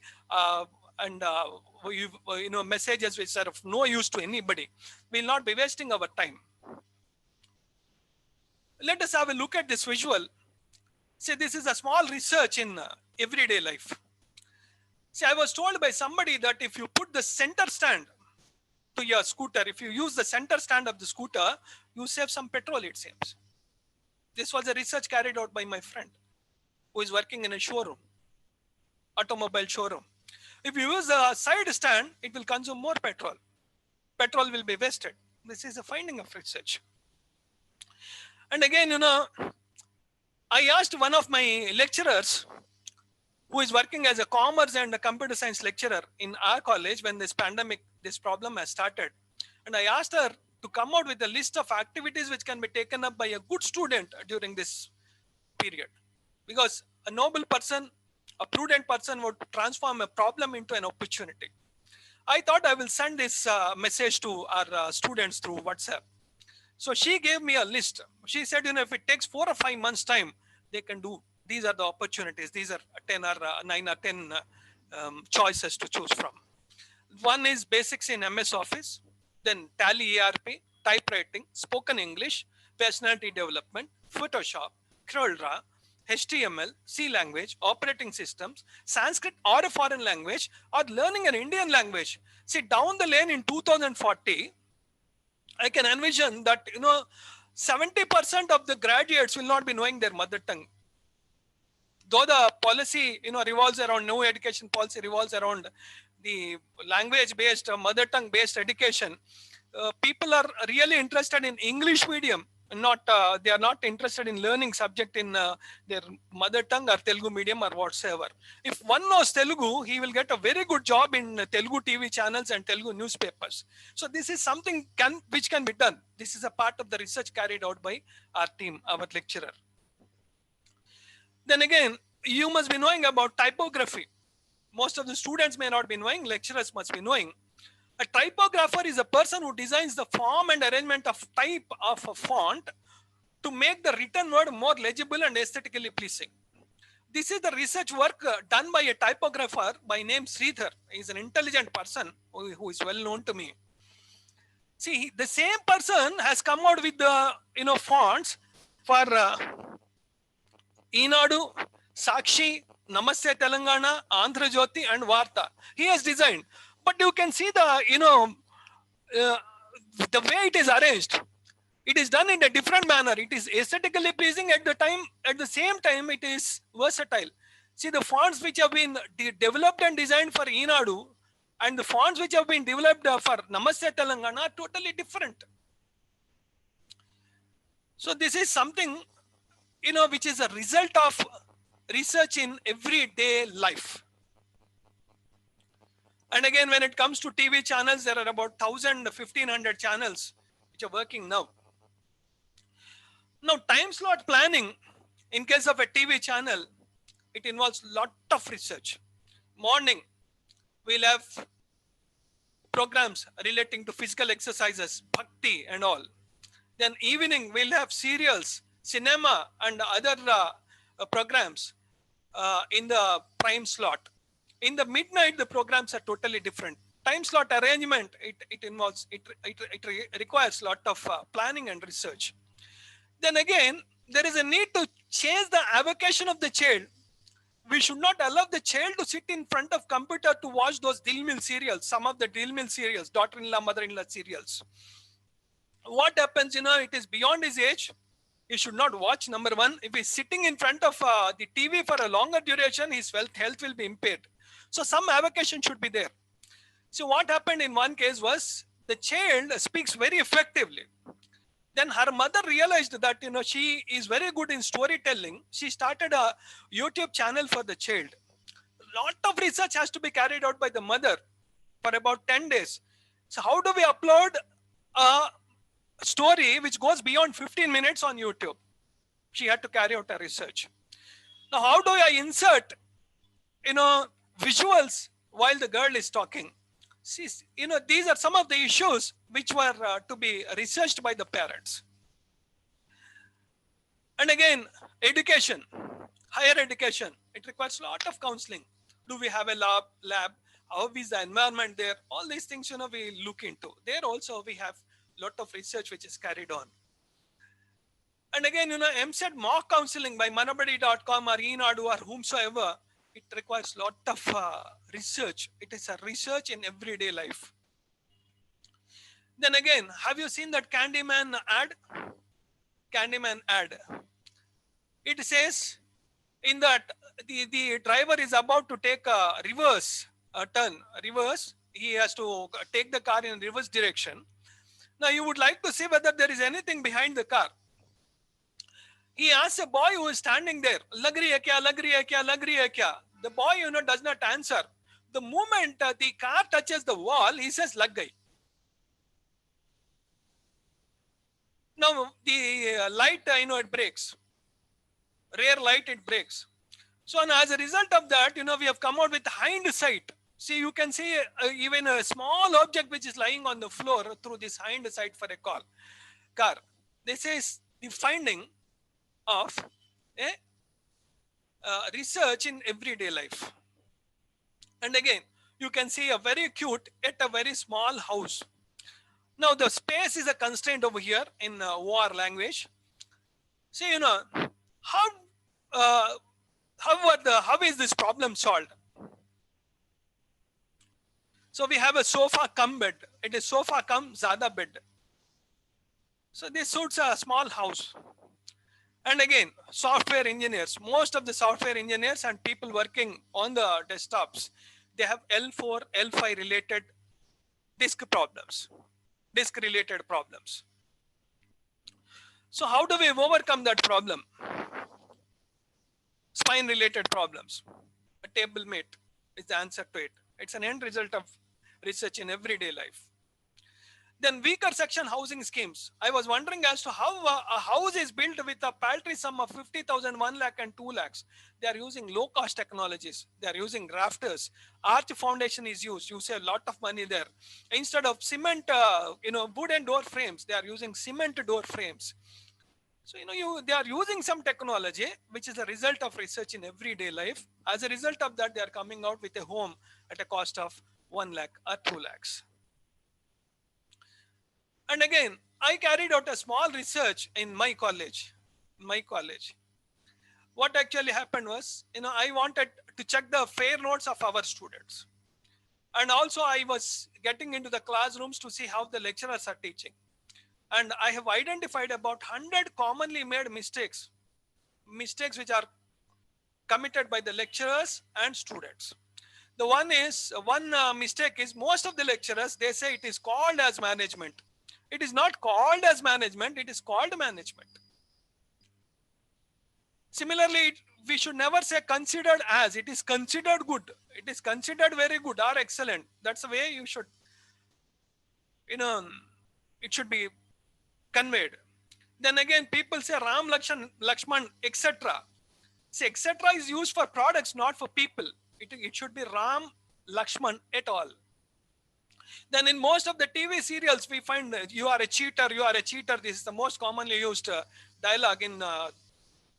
messages which are of no use to anybody. We'll not be wasting our time. Let us have a look at this visual. See, this is a small research in everyday life. See, I was told by somebody that if you put the center stand to your scooter, if you use the center stand of the scooter, you save some petrol, it seems. This was a research carried out by my friend who is working in a showroom, automobile showroom. If you use a side stand, it will consume more petrol. Petrol will be wasted. This is a finding of research. And again, I asked one of my lecturers who is working as a commerce and a computer science lecturer in our college when this pandemic, this problem has started. And I asked her to come out with a list of activities which can be taken up by a good student during this period. Because a noble person, a prudent person would transform a problem into an opportunity. I thought I will send this message to our students through WhatsApp. So she gave me a list. She said, if it takes 4 or 5 months time, they can do, these are the opportunities. These are 10 or 9 or 10 choices to choose from. One is basics in MS Office, then Tally ERP, typewriting, spoken English, personality development, Photoshop, Corel, HTML, C language, operating systems, Sanskrit or a foreign language, or learning an Indian language. See, down the lane in 2040, I can envision that 70% of the graduates will not be knowing their mother tongue. Though the policy revolves around, no education policy revolves around the language-based, mother tongue-based education, people are really interested in English medium. They are not interested in learning subject in their mother tongue or Telugu medium or whatsoever. If one knows Telugu, he will get a very good job in Telugu TV channels and Telugu newspapers. So this is something which can be done. This is a part of the research carried out by our team, our lecturer. Then again, you must be knowing about typography. Most of the students may not be knowing, lecturers must be knowing. A typographer is a person who designs the form and arrangement of type of a font to make the written word more legible and aesthetically pleasing. This is the research work done by a typographer by name Sridhar. He is an intelligent person who is well known to me. See, the same person has come out with the fonts for Eenadu, Sakshi, Namaste Telangana, Andhra Jyoti, and Varta. He has designed. But you can see the way it is arranged. It is done in a different manner. It is aesthetically pleasing at the same time it is versatile. See, the fonts which have been developed and designed for Eenadu and the fonts which have been developed for Namaste Telangana are totally different. So this is something which is a result of research in everyday life. And again, when it comes to TV channels, there are about 1,000, 1,500 channels which are working now. Now, time slot planning, in case of a TV channel, it involves a lot of research. Morning, we'll have programs relating to physical exercises, bhakti and all. Then evening, we'll have serials, cinema and other programs in the prime slot. In the midnight, the programs are totally different. Time slot arrangement, it requires a lot of planning and research. Then again, there is a need to change the avocation of the child. We should not allow the child to sit in front of computer to watch those Dil Mil serials, some of the Dil Mil serials, daughter-in-law, mother-in-law serials. what happens, it is beyond his age. He should not watch, number one. If he's sitting in front of the TV for a longer duration, his health will be impaired. So some avocation should be there. So what happened in one case was the child speaks very effectively. Then her mother realized that, she is very good in storytelling. She started a YouTube channel for the child. Lot of research has to be carried out by the mother for about 10 days. So how do we upload a story which goes beyond 15 minutes on YouTube? She had to carry out a research. Now, how do I insert, visuals while the girl is talking? See, these are some of the issues which were to be researched by the parents. And again, education, higher education, it requires a lot of counseling. Do we have a lab? How is the environment there? All these things, we look into. There also we have a lot of research which is carried on. And again, MSET mock counseling by manabadi.com or eNadu or whomsoever, it requires a lot of research. It is a research in everyday life. Then again, have you seen that Candyman ad? Candyman ad. It says in that the driver is about to take a reverse. He has to take the car in reverse direction. Now you would like to see whether there is anything behind the car. He asks a boy who is standing there, "Lag rahi hai kya? Lag rahi hai kya? Lag rahi hai kya?" The boy, does not answer. The moment the car touches the wall, he says, "Lag gayi." Now the light, it breaks. Rear light, it breaks. So as a result of that, we have come out with hindsight. See, you can see even a small object which is lying on the floor through this hindsight for a car. This is the finding of a research in everyday life. And again, you can see a very cute yet a very small house. Now the space is a constraint over here in OR language. See, how is this problem solved? So we have a sofa cum bed. It is sofa cum zada bed. So this suits a small house. And again, software engineers, most of the software engineers and people working on the desktops, they have L4, L5 related disk related problems. So how do we overcome that problem? Spine related problems. A table mate is the answer to it. It's an end result of research in everyday life. Then weaker section housing schemes. I was wondering as to how a house is built with a paltry sum of 50,000, 1 lakh and 2 lakhs. They are using low cost technologies. They are using rafters. Arch foundation is used. You save a lot of money there. Instead of cement, wooden door frames, they are using cement door frames. So, they are using some technology, which is a result of research in everyday life. As a result of that, they are coming out with a home at a cost of 1 lakh or 2 lakhs. And again, I carried out a small research in my college. What actually happened was, I wanted to check the fair notes of our students. And also I was getting into the classrooms to see how the lecturers are teaching. And I have identified about 100 commonly made mistakes which are committed by the lecturers and students. The one mistake is most of the lecturers, they say it is called as management. It is not called as management, it is called management. Similarly, we should never say considered as, it is considered good. It is considered very good or excellent. That's the way you should, it should be conveyed. Then again, people say Ram, Lakshman, etc. See, etc. is used for products, not for people. It should be Ram, Lakshman et al. Then in most of the TV serials, we find you are a cheater, you are a cheater. This is the most commonly used dialogue in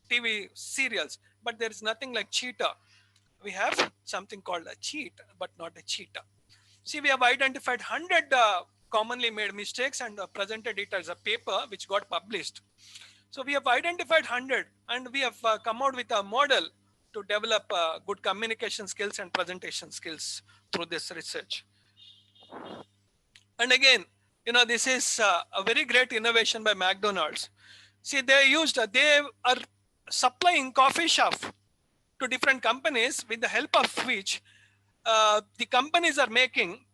TV serials. But there is nothing like cheater. We have something called a cheat, but not a cheater. See, we have identified 100 commonly made mistakes and presented it as a paper which got published. So we have identified 100 and we have come out with a model to develop good communication skills and presentation skills through this research. And again, This is a very great innovation by McDonald's. See, they are supplying coffee shop to different companies, with the help of which the companies are making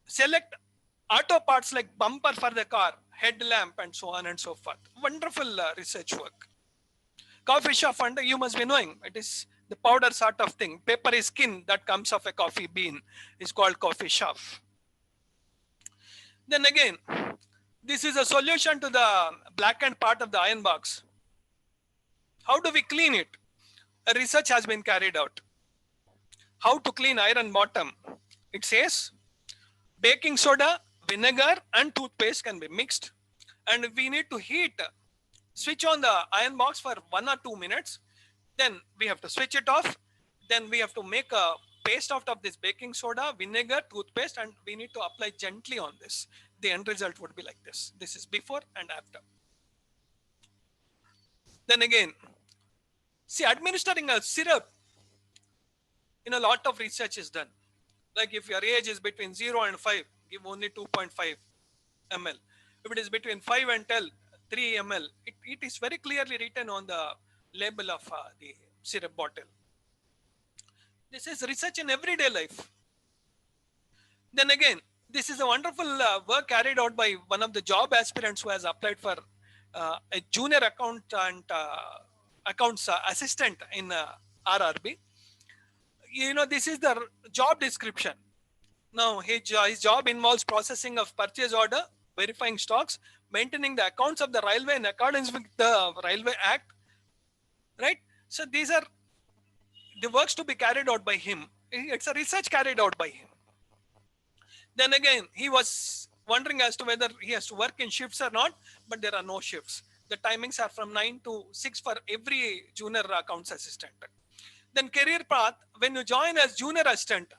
select auto parts like bumper for the car, headlamp, and so on and so forth. Wonderful research work. Coffee shop, and you must be knowing, it is the powder sort of thing. Papery skin that comes off a coffee bean is called coffee shop. Then again, this is a solution to the blackened part of the iron box. How do we clean it? A research has been carried out. How to clean iron bottom? It says baking soda, vinegar, and toothpaste can be mixed, and we need to switch on the iron box for 1 or 2 minutes. Then we have to switch it off. Then we have to make a paste out of this baking soda, vinegar, toothpaste, and we need to apply gently on this. The end result would be like this. This is before and after. Then again, see, administering a syrup, a lot of research is done. Like if your age is between 0 and 5, give only 2.5 ml. If it is between 5 and 3 ml, it is very clearly written on the label of the syrup bottle. This is research in everyday life. Then again, this is a wonderful work carried out by one of the job aspirants who has applied for a junior accounts assistant in RRB. This is the job description. Now, his job involves processing of purchase order, verifying stocks, maintaining the accounts of the railway in accordance with the Railway Act, right? So these are the works to be carried out by him. It's a research carried out by him. Then again, he was wondering as to whether he has to work in shifts or not, but there are no shifts. The timings are from 9 to 6 for every junior accounts assistant. Then career path, when you join as junior assistant,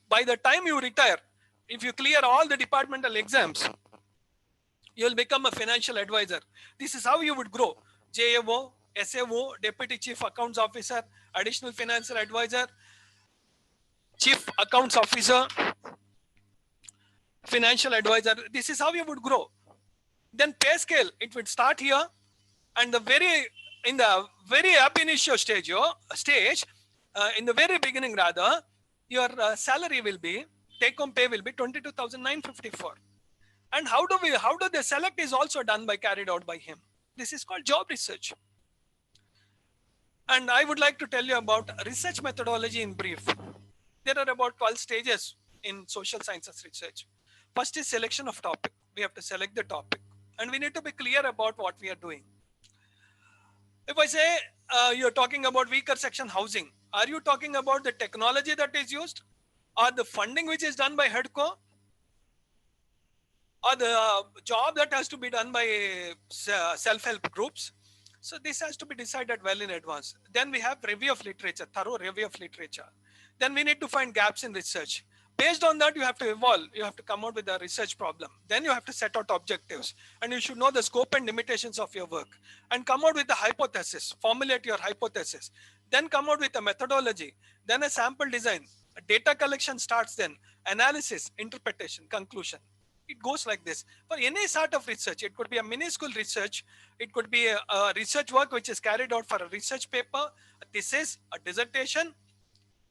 by the time you retire, if you clear all the departmental exams, you'll become a financial advisor. This is how you would grow. JAO, SAO, Deputy Chief Accounts Officer, Additional Financial Advisor, Chief Accounts Officer, Financial Advisor. This is how you would grow. Then pay scale, it would start here, and in the very ab initio stage, in the very beginning rather, your salary will be, take-home pay will be 22,954. And how do they select is also done carried out by him. This is called job research. And I would like to tell you about research methodology in brief. There are about 12 stages in social sciences research. First is selection of topic. We have to select the topic, and we need to be clear about what we are doing. If I say you're talking about weaker section housing, are you talking about the technology that is used, or the funding which is done by HEDCO, or the job that has to be done by self-help groups? So this has to be decided well in advance. Then we have review of literature, thorough review of literature. Then we need to find gaps in research. Based on that, you have to evolve. You have to come out with a research problem. Then you have to set out objectives, and you should know the scope and limitations of your work, and come out with a hypothesis, formulate your hypothesis, then come out with a methodology, then a sample design. A data collection starts, then analysis, interpretation, conclusion. It goes like this. For any sort of research, it could be a minuscule research, it could be a research work which is carried out for a research paper, a thesis, a dissertation,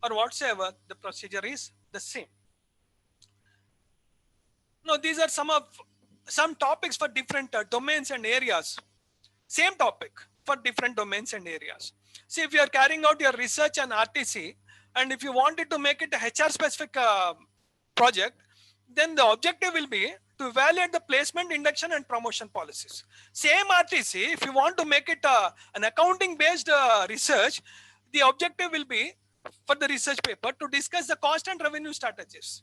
or whatsoever, the procedure is the same. Now, these are some topics for different domains and areas. Same topic for different domains and areas. See, if you are carrying out your research on RTC, and if you wanted to make it a HR specific project, then the objective will be to evaluate the placement, induction, and promotion policies. Same RTC, if you want to make it an accounting based research, the objective will be for the research paper to discuss the cost and revenue strategies.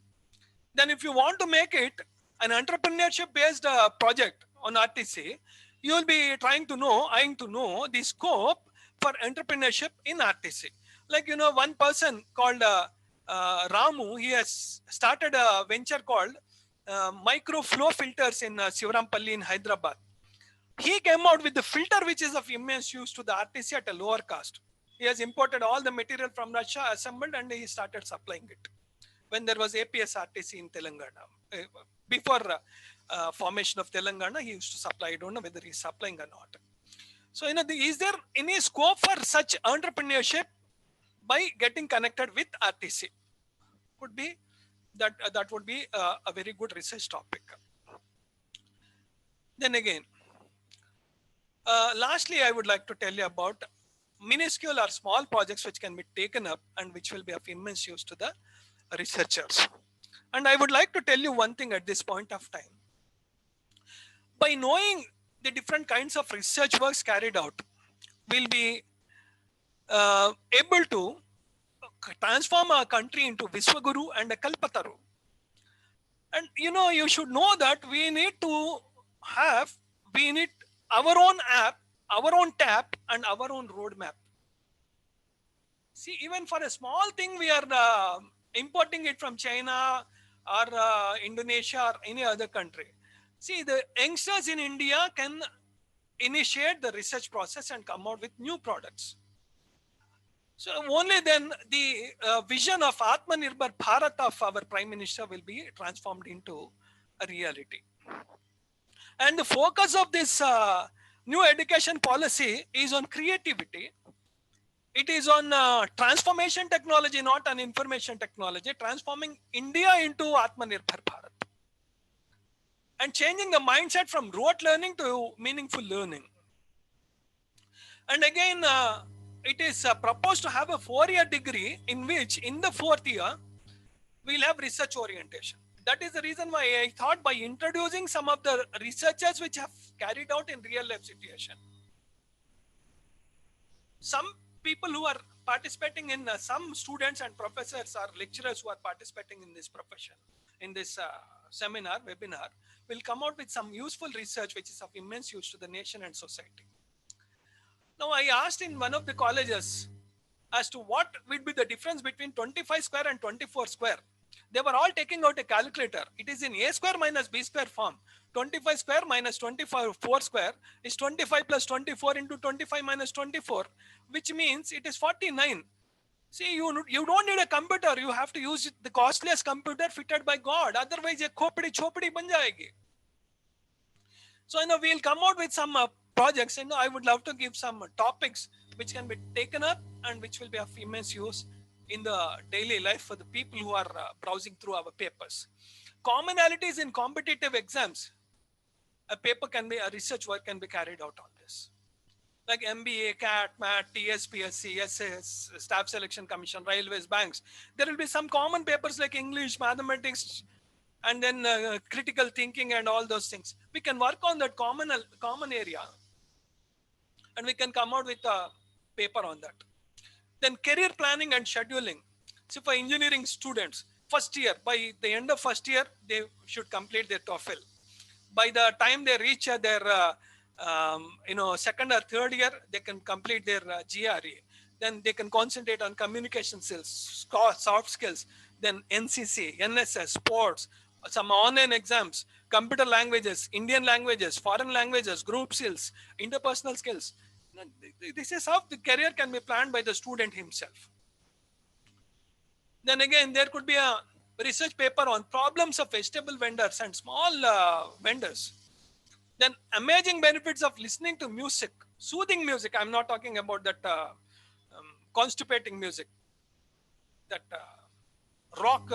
Then if you want to make it an entrepreneurship based project on RTC, you will be eyeing to know the scope for entrepreneurship in RTC. Like, one person called Ramu, he has started a venture called micro flow filters in Sivarampalli in Hyderabad. He came out with the filter which is of immense use to the RTC at a lower cost. He has imported all the material from Russia, assembled, and he started supplying it when there was APS RTC in Telangana, before formation of Telangana, he used to supply. I don't know whether he's supplying or not. So, is there any scope for such entrepreneurship by getting connected with RTC? Could be that would be a very good research topic. Then again, lastly, I would like to tell you about minuscule or small projects which can be taken up and which will be of immense use to the researchers. And I would like to tell you one thing at this point of time. By knowing the different kinds of research works carried out, we'll be able to transform our country into Viswaguru and a Kalpataru. And you should know that we need our own app, our own tap, and our own roadmap. See, even for a small thing, we are importing it from China or Indonesia or any other country. See, the youngsters in India can initiate the research process and come out with new products. So only then the vision of Atmanirbhar Bharat of our Prime Minister will be transformed into a reality. And the focus of this new education policy is on creativity. It is on transformation technology, not on information technology, transforming India into Atmanirbhar Bharat. And changing the mindset from rote learning to meaningful learning. And again, it is proposed to have a 4-year degree in which in the 4th year, we'll have research orientation. That is the reason why I thought by introducing some of the researchers which have carried out in real life situation. Some people who are participating in some students and professors or lecturers who are participating in this profession, in this seminar, webinar, will come out with some useful research which is of immense use to the nation and society. Now, I asked in one of the colleges as to what would be the difference between 25 square and 24 square. They were all taking out a calculator. It is in a square minus b square form. 25 square minus 24 square is 25 plus 24 into 25 minus 24, which means it is 49. See, you don't need a computer. You have to use the costliest computer fitted by God. Otherwise, a khopdi chopdi ban jayegi. So, we'll come out with some projects. I would love to give some topics which can be taken up and which will be of immense use in the daily life for the people who are browsing through our papers. Commonalities in competitive exams. A research work can be carried out on this. Like MBA, CAT, MAT, TSPSC, SS, Staff Selection Commission, Railways, Banks. There will be some common papers like English, mathematics, and then critical thinking and all those things. We can work on that common area and we can come out with a paper on that. Then career planning and scheduling. So for engineering students, first year, by the end of first year, they should complete their TOEFL. By the time they reach their second or third year, they can complete their GRE. Then they can concentrate on communication skills, soft skills, then NCC, NSS, sports, some online exams, computer languages, Indian languages, foreign languages, group skills, interpersonal skills. This is how the career can be planned by the student himself. Then again, there could be a research paper on problems of vegetable vendors and small vendors. Then amazing benefits of listening to music, soothing music. I'm not talking about that constipating music, that rock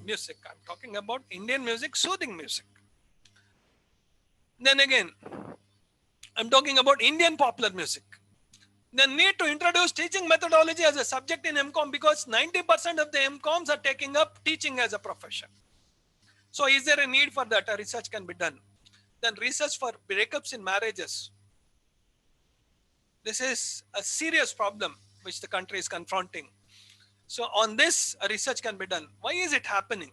music. I'm talking about Indian music, soothing music. Then again, I'm talking about Indian popular music. The need to introduce teaching methodology as a subject in MCOM because 90% of the MCOMs are taking up teaching as a profession. So is there a need for that? A research can be done. Then research for breakups in marriages. This is a serious problem which the country is confronting. So on this, a research can be done. Why is it happening?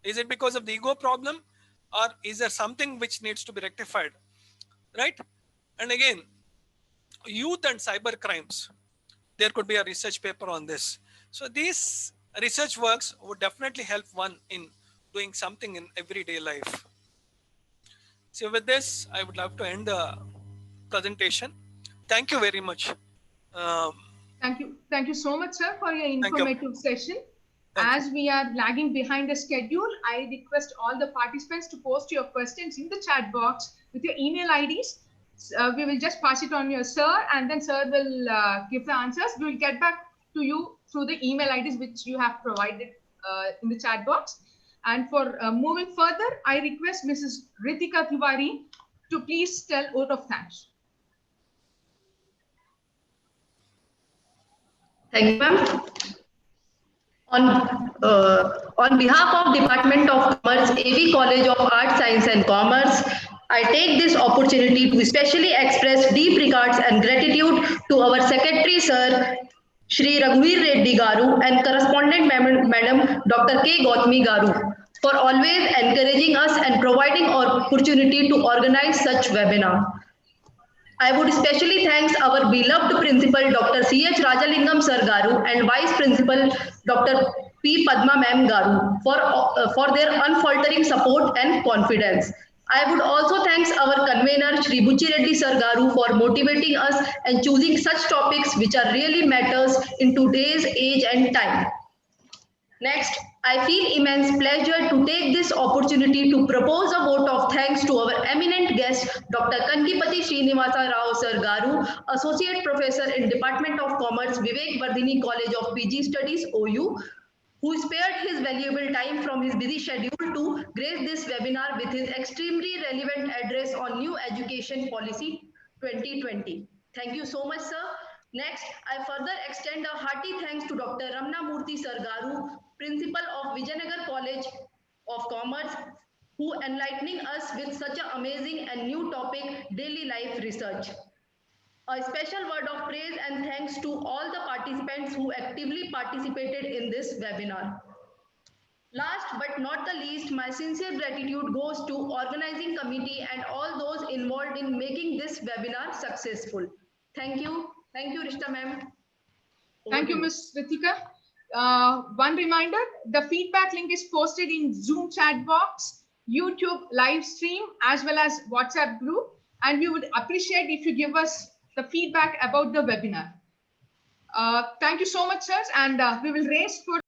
Is it because of the ego problem or is there something which needs to be rectified? Right? And again, youth and cyber crimes. There could be a research paper on this. So these research works would definitely help one in doing something in everyday life. So with this, I would love to end the presentation. Thank you very much. Thank you so much, sir, for your informative session. As we are lagging behind the schedule, I request all the participants to post your questions in the chat box with your email IDs. We will just pass it on your sir, and then sir will give the answers. We will get back to you through the email IDs which you have provided in the chat box. And for moving further, I request Mrs. Ritika Tiwari to please tell vote of thanks. Thank you, ma'am. On behalf of Department of Commerce, AV College of Arts, Science and Commerce, I take this opportunity to especially express deep regards and gratitude to our Secretary Sir, Shri Raghuveer Reddy Garu, and Correspondent Madam Dr. K. Gautami Garu for always encouraging us and providing opportunity to organize such webinar. I would especially thank our beloved Principal Dr. C.H. Rajalingam Sir Garu and Vice Principal Dr. P. Padma Ma'am Garu for their unfaltering support and confidence. I would also thank our convener Shri Buchi Reddy Sir Garu for motivating us and choosing such topics which are really matters in today's age and time. Next, I feel immense pleasure to take this opportunity to propose a vote of thanks to our eminent guest, Dr. Kankipati Srinivasa Rao Sir Garu, Associate Professor in Department of Commerce, Vivek Vardhini College of PG Studies, OU, who spared his valuable time from his busy schedule to grace this webinar with his extremely relevant address on New Education Policy 2020. Thank you so much, sir. Next, I further extend a hearty thanks to Dr. Ramna Murthy Sir Garu, Principal of Vijayanagar College of Commerce, who enlightening us with such an amazing and new topic, daily life research. A special word of praise and thanks to all the participants who actively participated in this webinar. Last but not the least, my sincere gratitude goes to organizing committee and all those involved in making this webinar successful. Thank you. Thank you, Rishta ma'am. Thank you, Ms. Ritika. One reminder, the feedback link is posted in Zoom chat box, YouTube live stream, as well as WhatsApp group. And we would appreciate if you give us the feedback about the webinar. Thank you so much, sirs. And we will raise for